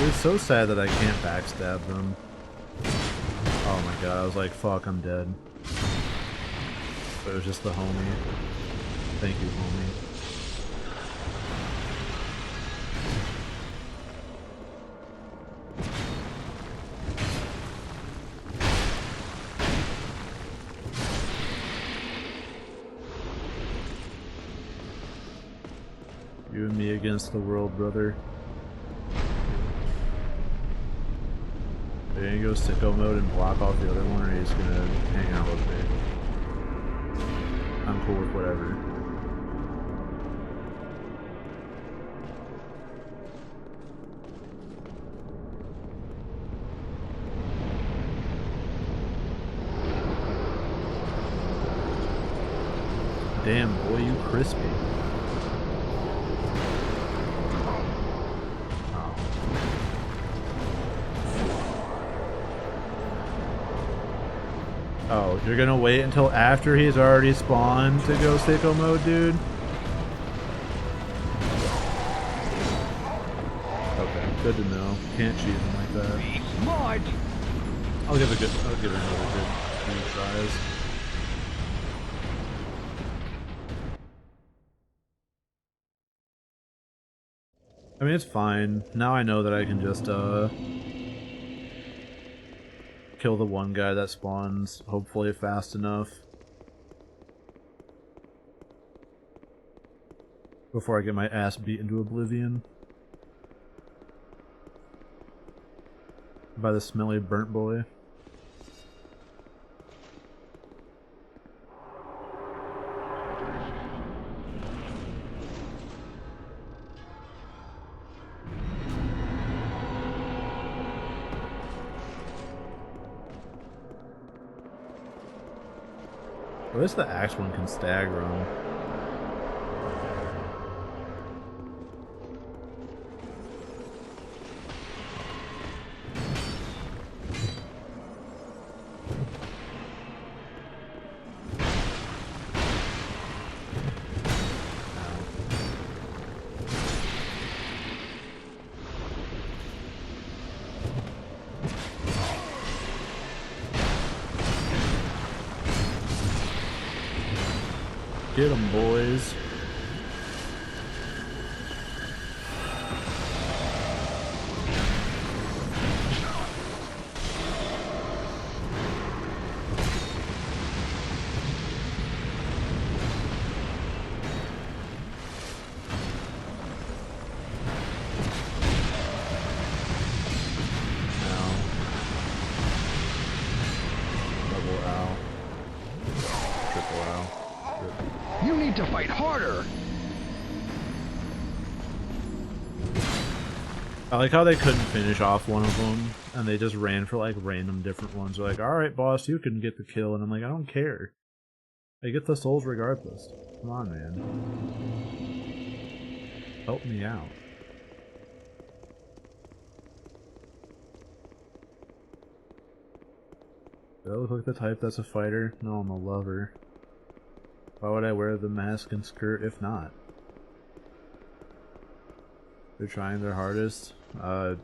It's so sad that I can't backstab them. Oh my god, I was like, fuck, I'm dead. But it was just the homie. Thank you, homie. You and me against the world, brother. Are you gonna go sicko mode and block off the other one, or are you just gonna hang out with me? I'm cool with whatever. Damn, boy, you crispy. Oh, you're gonna wait until after he's already spawned to go sicko mode, dude? Okay, good to know. Can't cheat him like that. I'll give it another good few tries. I mean, it's fine. Now I know that I can just, kill the one guy that spawns, hopefully fast enough, before I get my ass beat into oblivion by the smelly burnt boy. At least the axe one can stagger him. Get 'em, boys. You need to fight harder! I like how they couldn't finish off one of them, and they just ran for like random different ones. They're like, alright boss, you can get the kill, and I'm like, I don't care. I get the souls regardless. Come on, man. Help me out. Do I look like the type that's a fighter? No, I'm a lover. Why would I wear the mask and skirt if not? They're trying their hardest.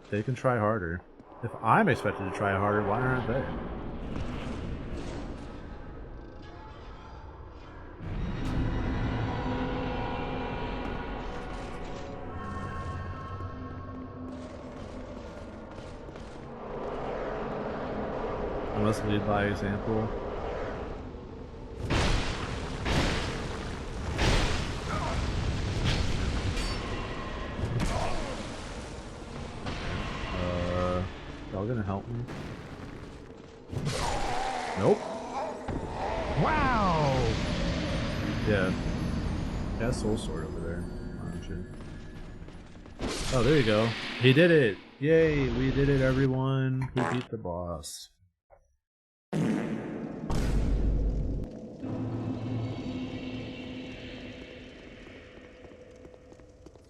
They can try harder. If I'm expected to try harder, why aren't they? I must lead by example. Y'all gonna help me? Nope. Wow! Yeah. Got soul sword over there, aren't you? Oh, there you go. He did it! Yay! We did it, everyone! We beat the boss.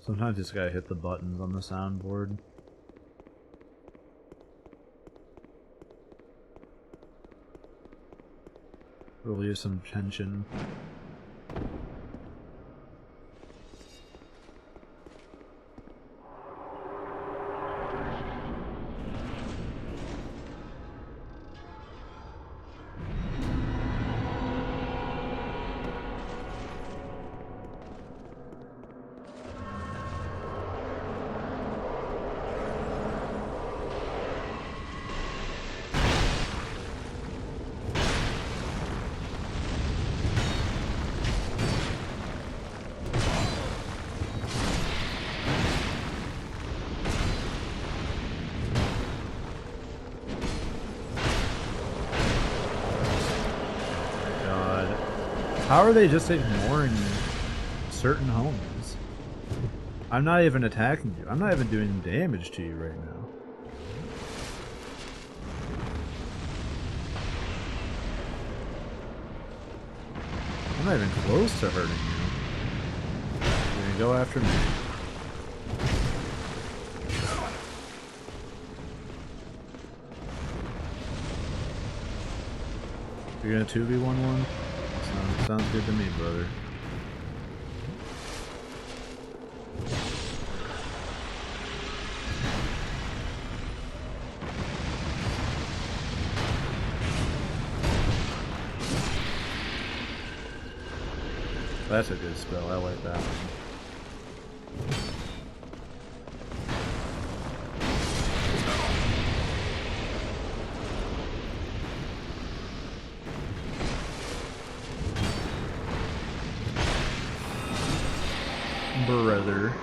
Sometimes you just gotta hit the buttons on the soundboard. Relieve some tension. How are they just ignoring certain homes? I'm not even attacking you. I'm not even doing damage to you right now. I'm not even close to hurting you. You're gonna go after me. You're gonna 2v1-1? Sounds good to me, brother. That's a good spell. I like that one. brother.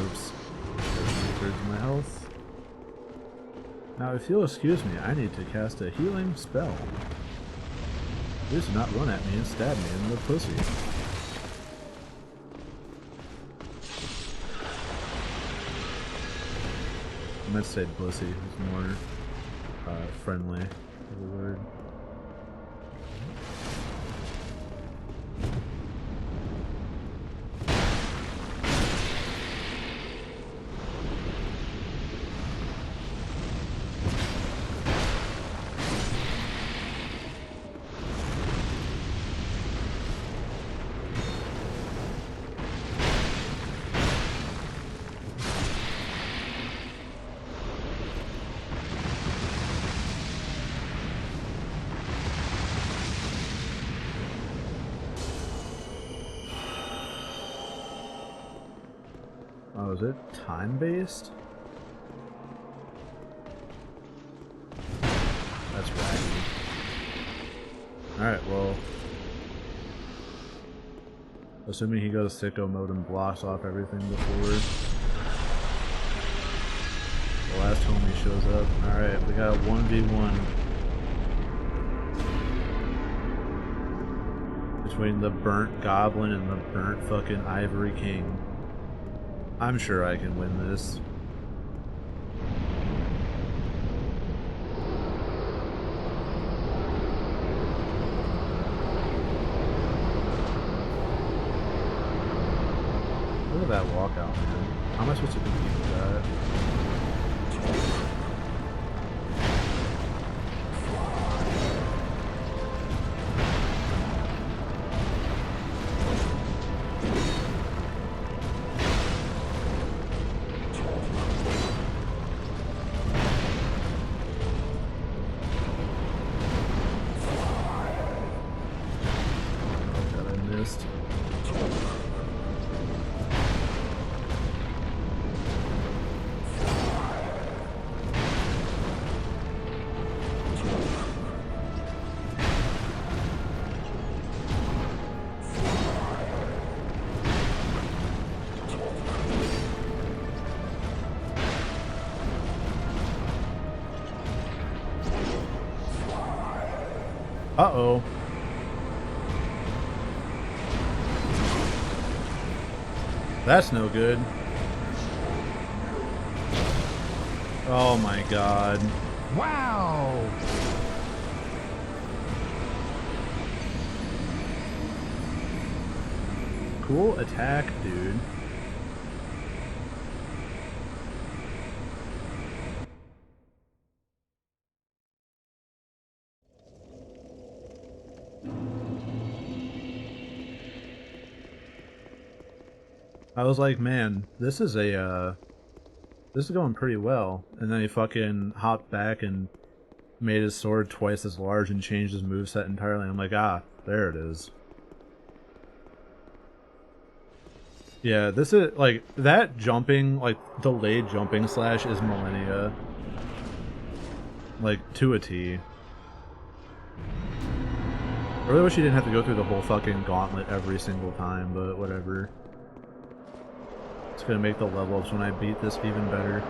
Oops. There's my health. Now, if you'll excuse me, I need to cast a healing spell. Please do not run at me and stab me in the pussy. I meant to say pussy. It's more friendly of a word. Oh, is it time-based? That's wacky. Alright, well... assuming he goes sicko mode and blocks off everything before the last homie shows up. Alright, we got a 1v1 between the burnt goblin and the burnt fucking ivory king. I'm sure I can win this. Look at that walkout, man. How am I supposed to compete with that? Uh-oh. That's no good. Oh my god. Wow! Cool attack, dude. I was like, man, this is going pretty well. And then he fucking hopped back and made his sword twice as large and changed his moveset entirely. I'm like, ah, there it is. Yeah, this is, like, that jumping, like, delayed jumping slash is Millennia. Like, to a T. I really wish you didn't have to go through the whole fucking gauntlet every single time, but whatever. It's gonna make the level ups when I beat this even better.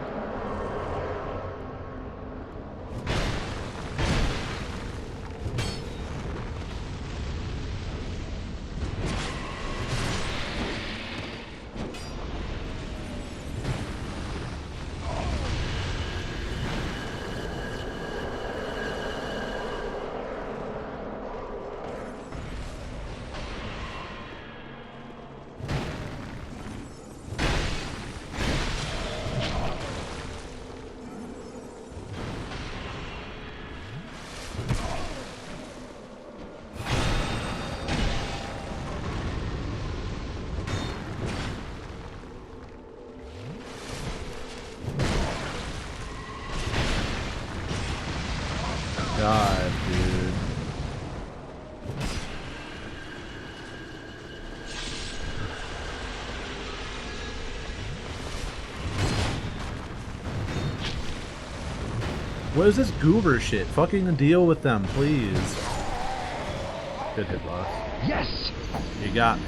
God, dude. What is this goober shit? Fucking deal with them, please. Good hit, boss. Yes! You got me.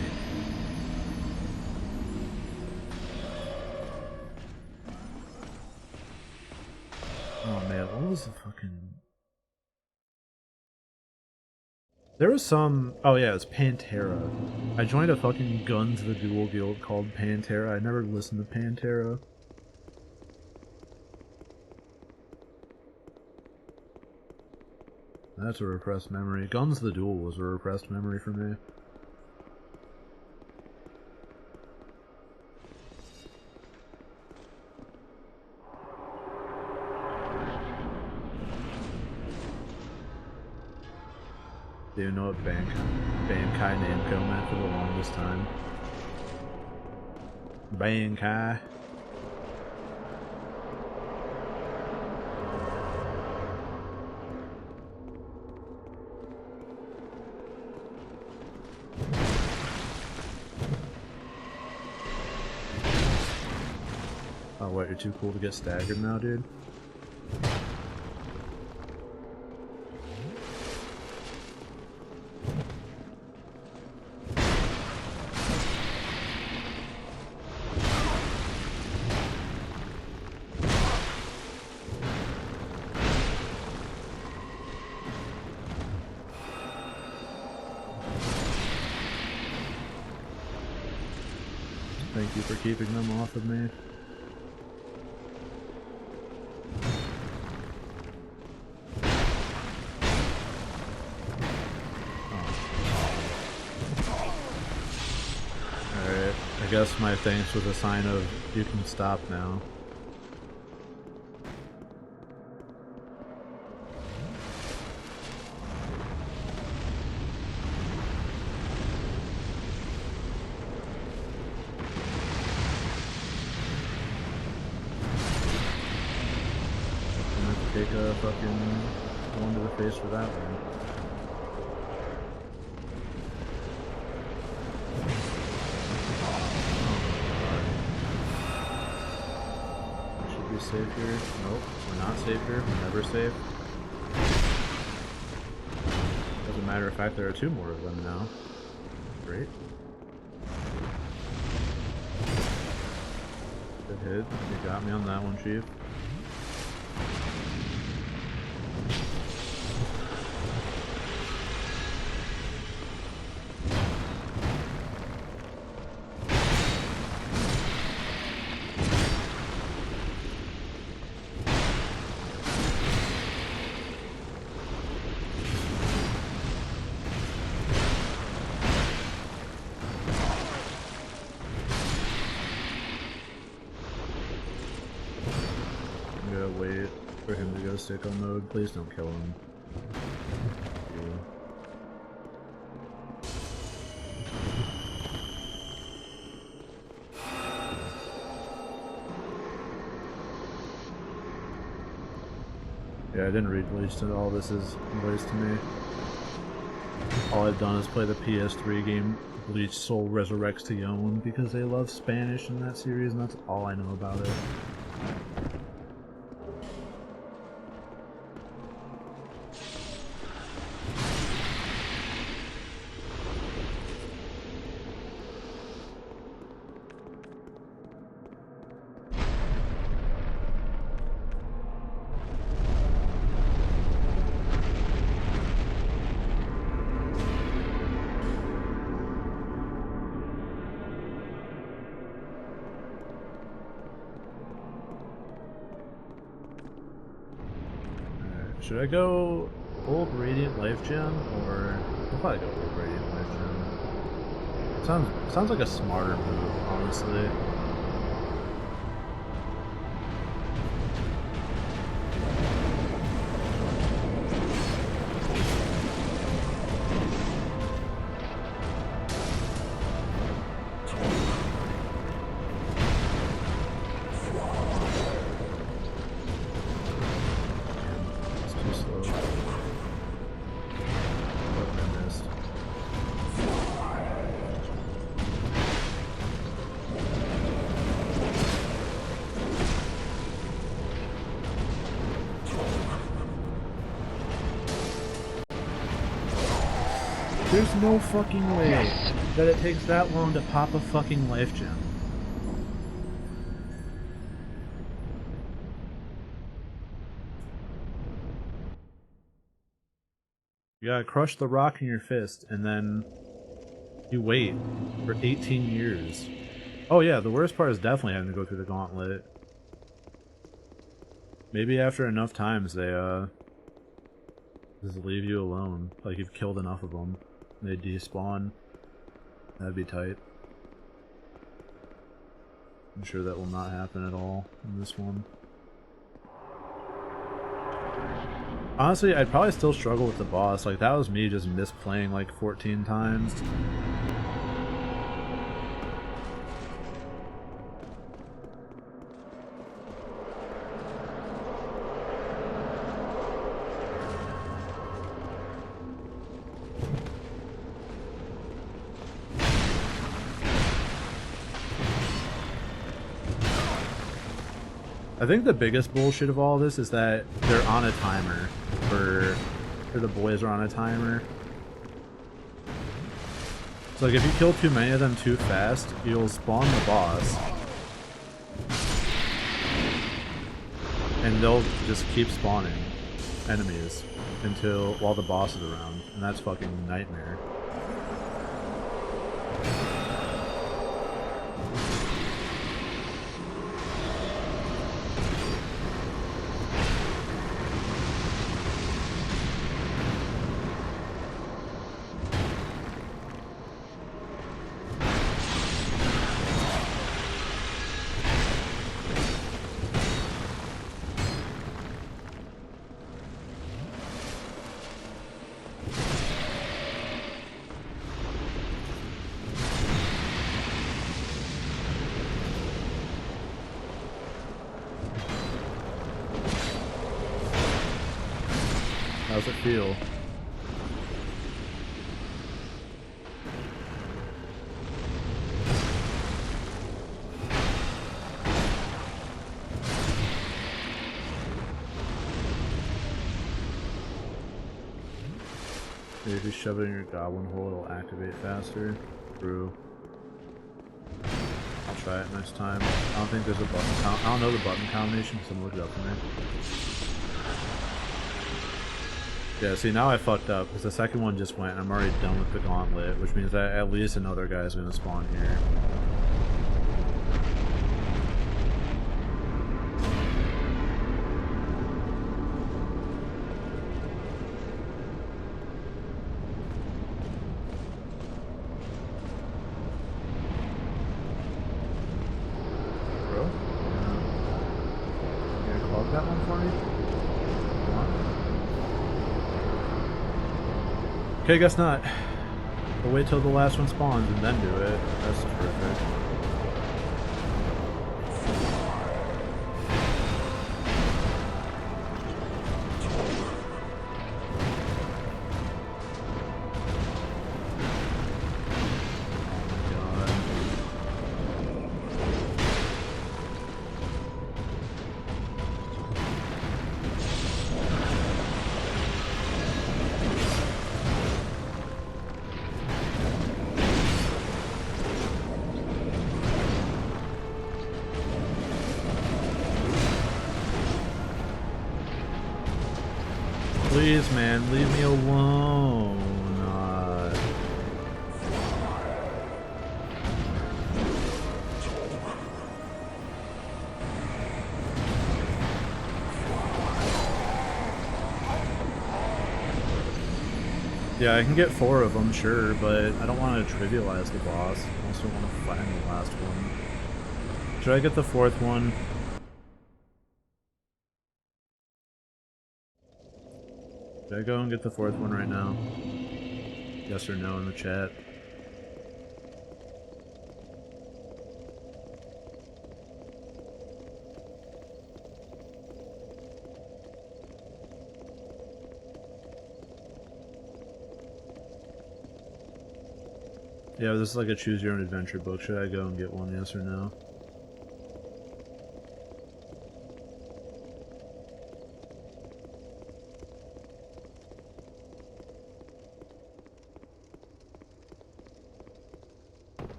Oh man, what was the fucking... There was some... Oh yeah, it's Pantera. I joined a fucking Guns the Duel guild called Pantera. I never listened to Pantera. That's a repressed memory. Guns the Duel was a repressed memory for me. Do you know what Bankai Namco meant for the longest time? Bankai. Oh, what, you're too cool to get staggered now, dude? Thank you for keeping them off of me. Alright, I guess my thanks was a sign of you can stop now. Take a fucking one to the face for that one. Oh, we should be safe here. Nope, we're not safe here. We're never safe. As a matter of fact, there are 2 more of them now. Great. Good hit. You got me on that one, Chief. Wait for him to go sicko mode. Please don't kill him. Yeah, I didn't read Bleach to all this is noise to me. All I've done is play the PS3 game Bleach Soul Resurrects to Yon because they love Spanish in that series, and that's all I know about it. Should I go Old Radiant Life Gem, or I'll probably go Old Radiant Life Gem. Sounds like a smarter move, honestly. There's no fucking way that it takes that long to pop a fucking life gem. You gotta crush the rock in your fist, and then you wait for 18 years. Oh yeah, the worst part is definitely having to go through the gauntlet. Maybe after enough times they, just leave you alone. Like you've killed enough of them. They despawn. That'd be tight. I'm sure that will not happen at all in this one. Honestly, I'd probably still struggle with the boss. Like, that was me just misplaying like 14 times. I think the biggest bullshit of all this is that they're on a timer. Or the boys are on a timer. So like if you kill too many of them too fast, you'll spawn the boss. And they'll just keep spawning enemies while the boss is around. And that's fucking nightmare. How's it feel? Maybe if you shove it in your goblin hole, it'll activate faster. True. I'll try it next time. I don't think there's a button I don't know the button combination, so I'm gonna look it up for me. Yeah, see, now I fucked up, because the second one just went, and I'm already done with the gauntlet, which means that at least another guy is going to spawn here. Bro? You gonna clog that one for me? Come on. Okay, guess not. We'll wait till the last one spawns and then do it. That's terrific. Please, man, leave me alone. Yeah, I can get 4 of them, sure, but I don't want to trivialize the boss. I also want to find the last one. Should I get the 4th one? Should I go and get the 4th one right now? Yes or no in the chat. Yeah, this is like a choose your own adventure book. Should I go and get one, yes or no?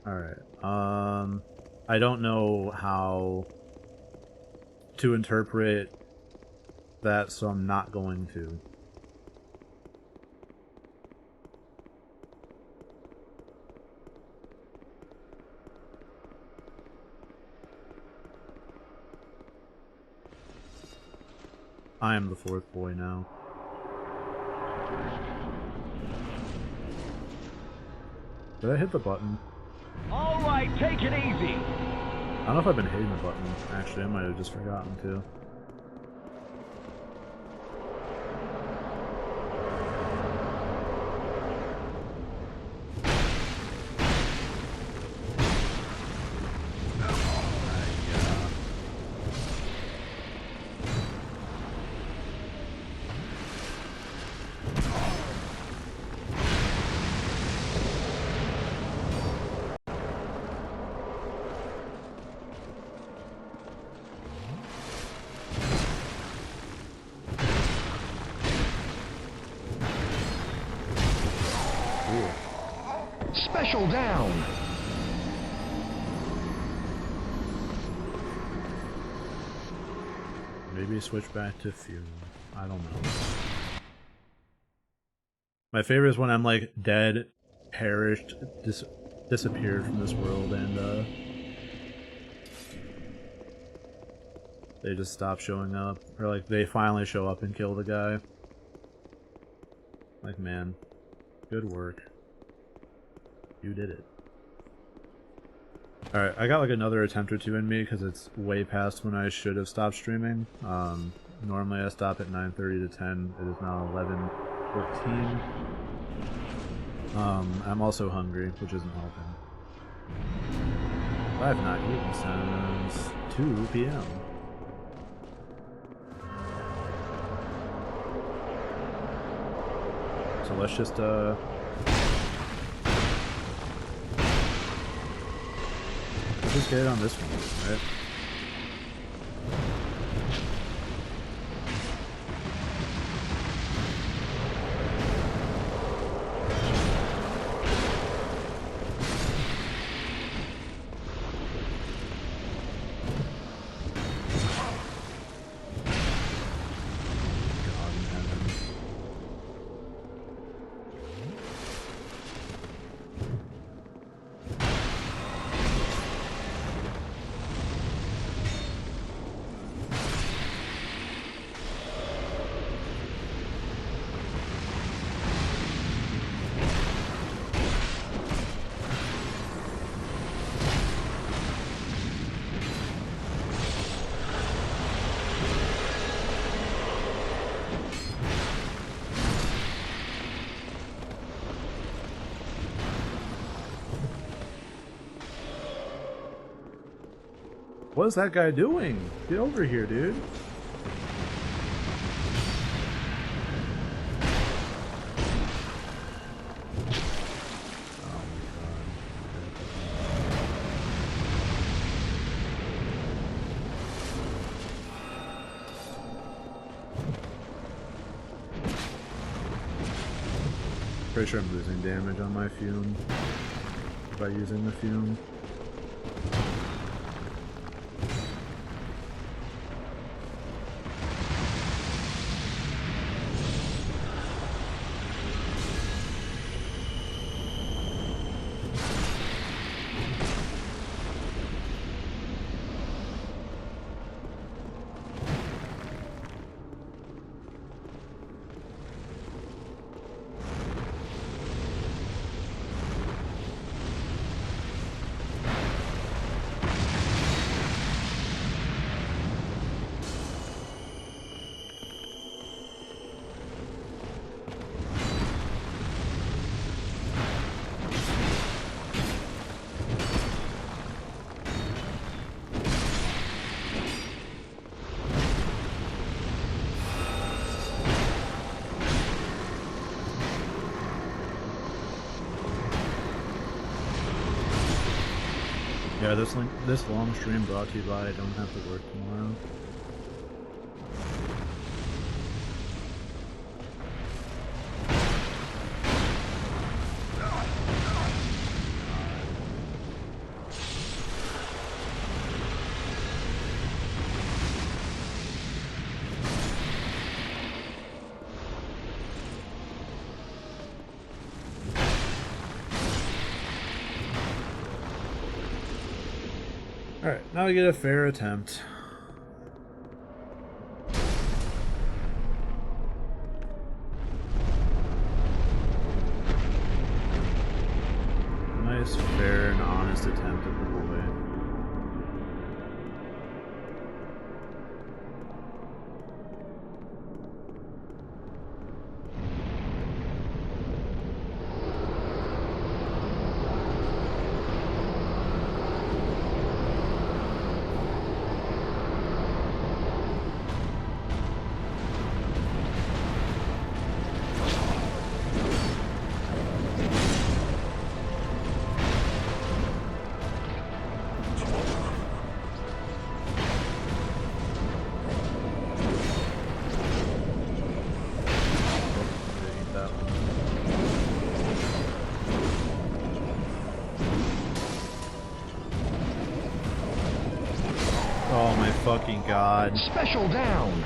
Alright, I don't know how to interpret that, so I'm not going to. I am the fourth boy now. Did I hit the button? Alright, take it easy. I don't know if I've been hitting the button, actually. I might have just forgotten to. Special down. Maybe switch back to Fume. I don't know. My favorite is when I'm like dead, perished, disappeared from this world, and they just stop showing up. Or like they finally show up and kill the guy. Like, man, good work. You did it. Alright, I got like another attempt or two in me because it's way past when I should have stopped streaming. Normally I stop at 9:30 to 10. It is now 11:14. I'm also hungry, which isn't helping. I have not eaten since 2 p.m. So let's just just get it on this one, right? God in heaven. What is that guy doing? Get over here, dude. Pretty sure I'm losing damage on my fume by using the fume. Yeah, this long stream brought to you by I don't have to work tomorrow. Alright, now we get a fair attempt. Nice, fair, and honest attempt at the boy. Oh my fucking god. Special down!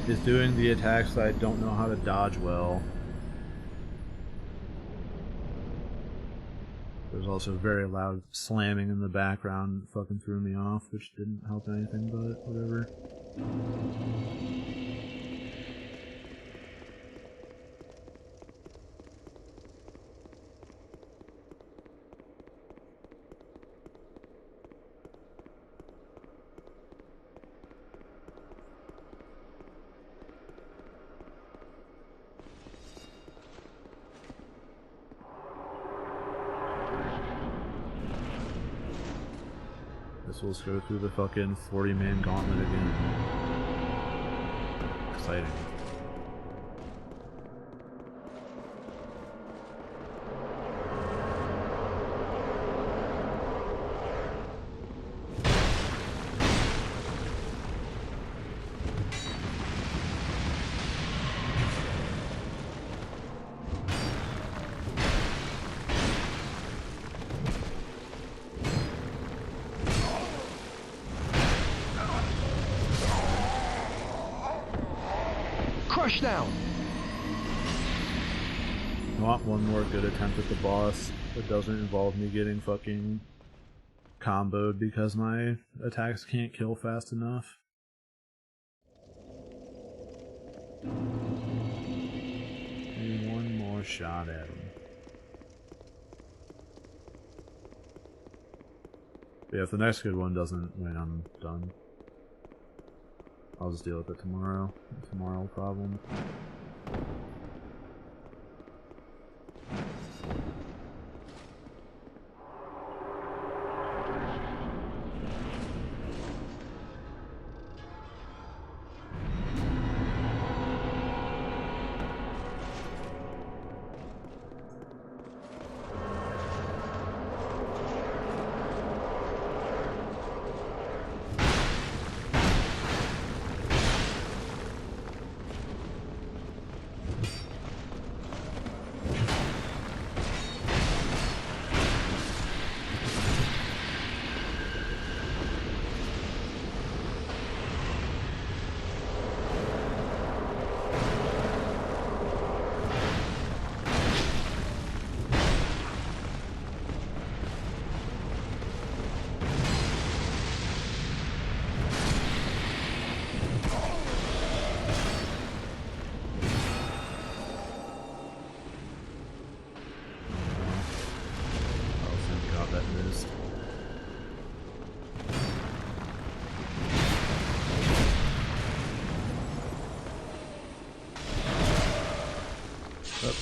Is doing the attacks that I don't know how to dodge well. There's also very loud slamming in the background that fucking threw me off, which didn't help anything, but whatever. Let's go through the fucking 40-man gauntlet again. Exciting. Crush down! I want one more good attempt at the boss that doesn't involve me getting fucking comboed because my attacks can't kill fast enough. Maybe one more shot at him. But yeah, if the next good one doesn't win, I'm done. I'll just deal with it tomorrow. Tomorrow problem.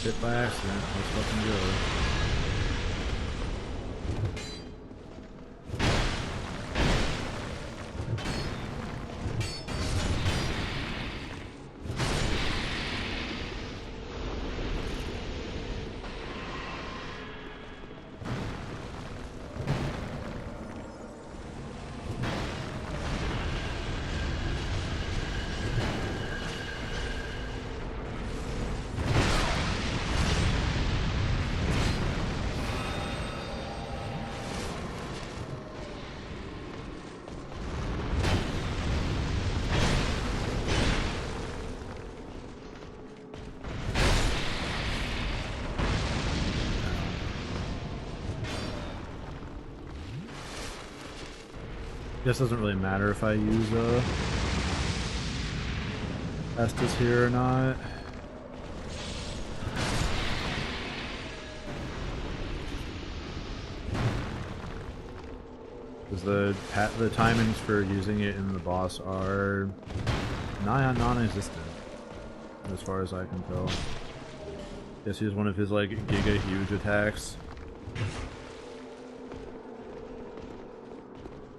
Hit by accident. Let's fucking go. Guess it doesn't really matter if I use Estus here or not. Because the timings for using it in the boss are nigh on non-existent, as far as I can tell. Guess he's one of his like giga huge attacks.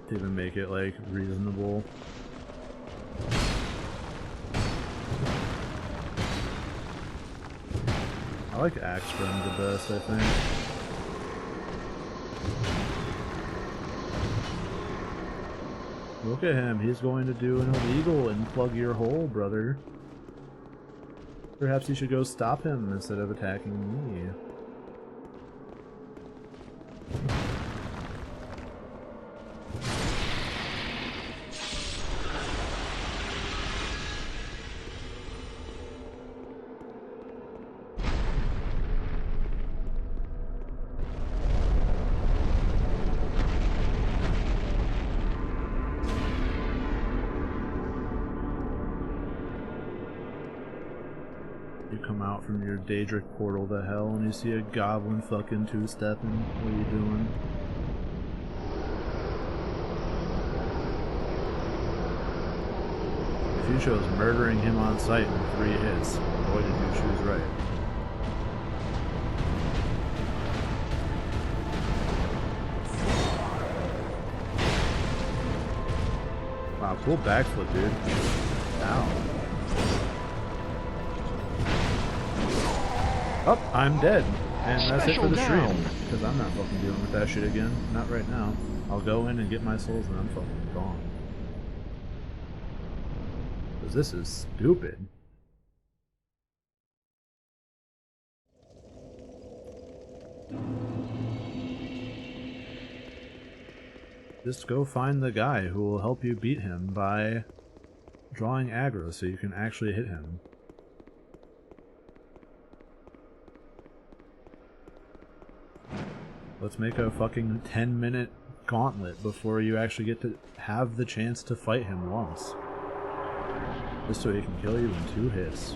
To even make it like reasonable. I like Axe Friend the best, I think. Look at him, he's going to do an illegal and plug your hole, brother. Perhaps you should go stop him instead of attacking me. Out from your Daedric portal to hell and you see a goblin fucking two-stepping. What are you doing? If you chose murdering him on sight in 3 hits, boy did you choose right. Wow, cool backflip, dude. Ow. Oh, I'm dead. And that's it for the stream. Because I'm not fucking dealing with that shit again. Not right now. I'll go in and get my souls and I'm fucking gone. Because this is stupid. Just go find the guy who will help you beat him by drawing aggro so you can actually hit him. Let's make a fucking 10-minute gauntlet before you actually get to have the chance to fight him once. Just so he can kill you in 2 hits.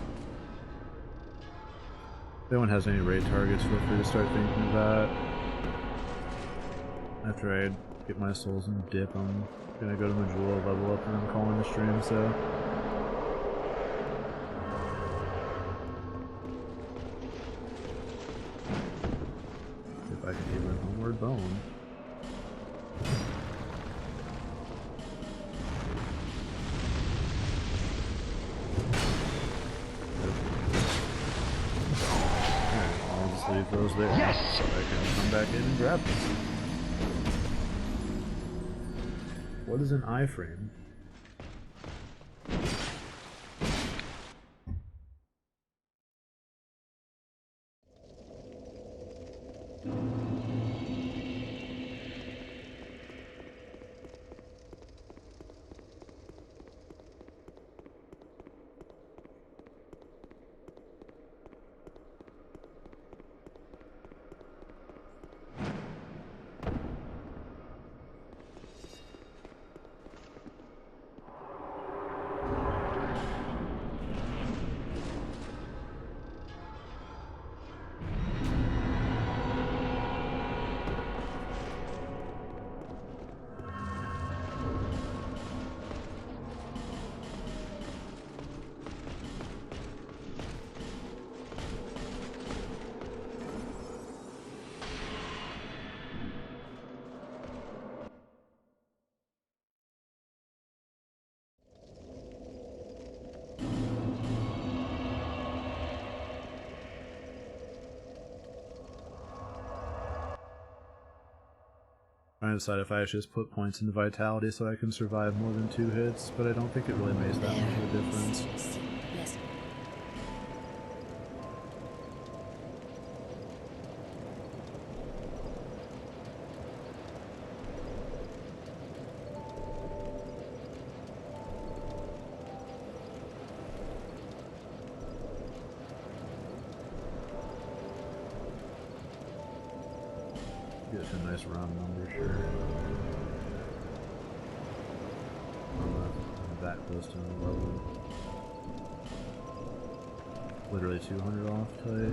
If anyone has any raid targets, feel free to start thinking of that. After I get my souls and dip, I'm gonna go to Majula, level up, and I'm calling the stream, so... I can give a homeward bone. Alright, I'll just leave those there. Yes! So I can come back in and grab them. What is an iframe? I decide if I should just put points into vitality so I can survive more than 2 hits, but I don't think it really makes that much of a difference. Yes. Get a nice round number, sure. that close to the level. Literally 200 off tight.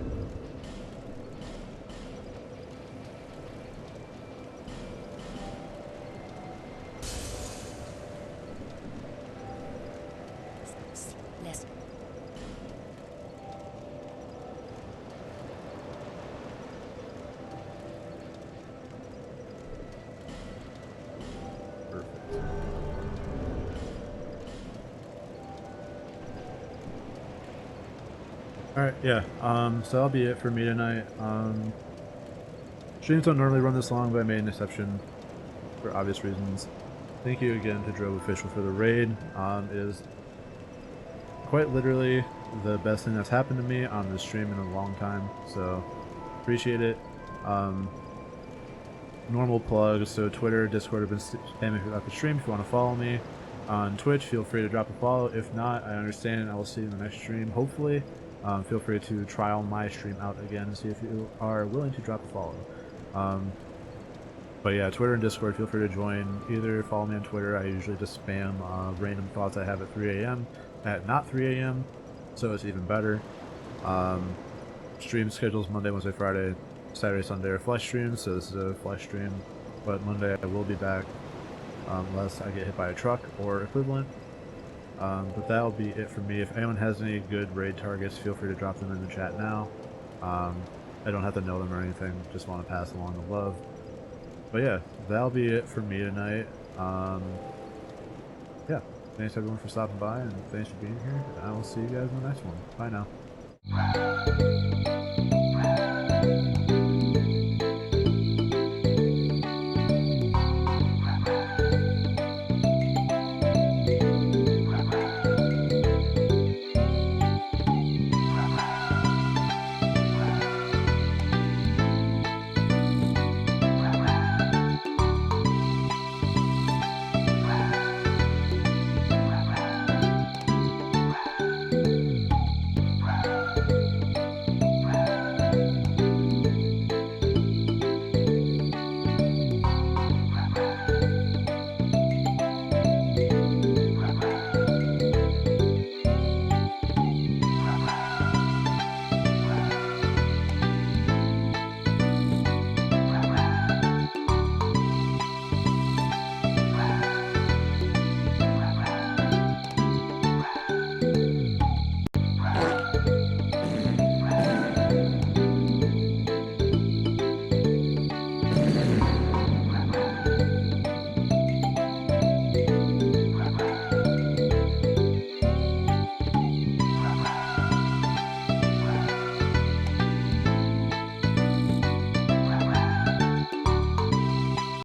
Less. Perfect. Alright, yeah, so that'll be it for me tonight. Streams don't normally run this long, but I made an exception for obvious reasons. Thank you again to Drove Official for the raid. It is quite literally the best thing that's happened to me on this stream in a long time, so appreciate it. Normal plugs, so Twitter, Discord have been spamming throughout the stream. If you want to follow me on Twitch, feel free to drop a follow. If not, I understand. I will see you in the next stream, hopefully. Feel free to trial my stream out again and see if you are willing to drop a follow. But yeah, Twitter and Discord, feel free to join. Either follow me on Twitter. I usually just spam random thoughts I have at 3 a.m. at not 3 a.m. so it's even better. Stream schedules Monday, Wednesday, Friday, Saturday, Sunday are flesh streams, so this is a flesh stream. But Monday I will be back unless I get hit by a truck or equivalent. But that'll be it for me. If anyone has any good raid targets, feel free to drop them in the chat now. I don't have to know them or anything, just want to pass along the love. But yeah, that'll be it for me tonight. Yeah, thanks everyone for stopping by, and thanks for being here. I will see you guys in the next one. Bye now.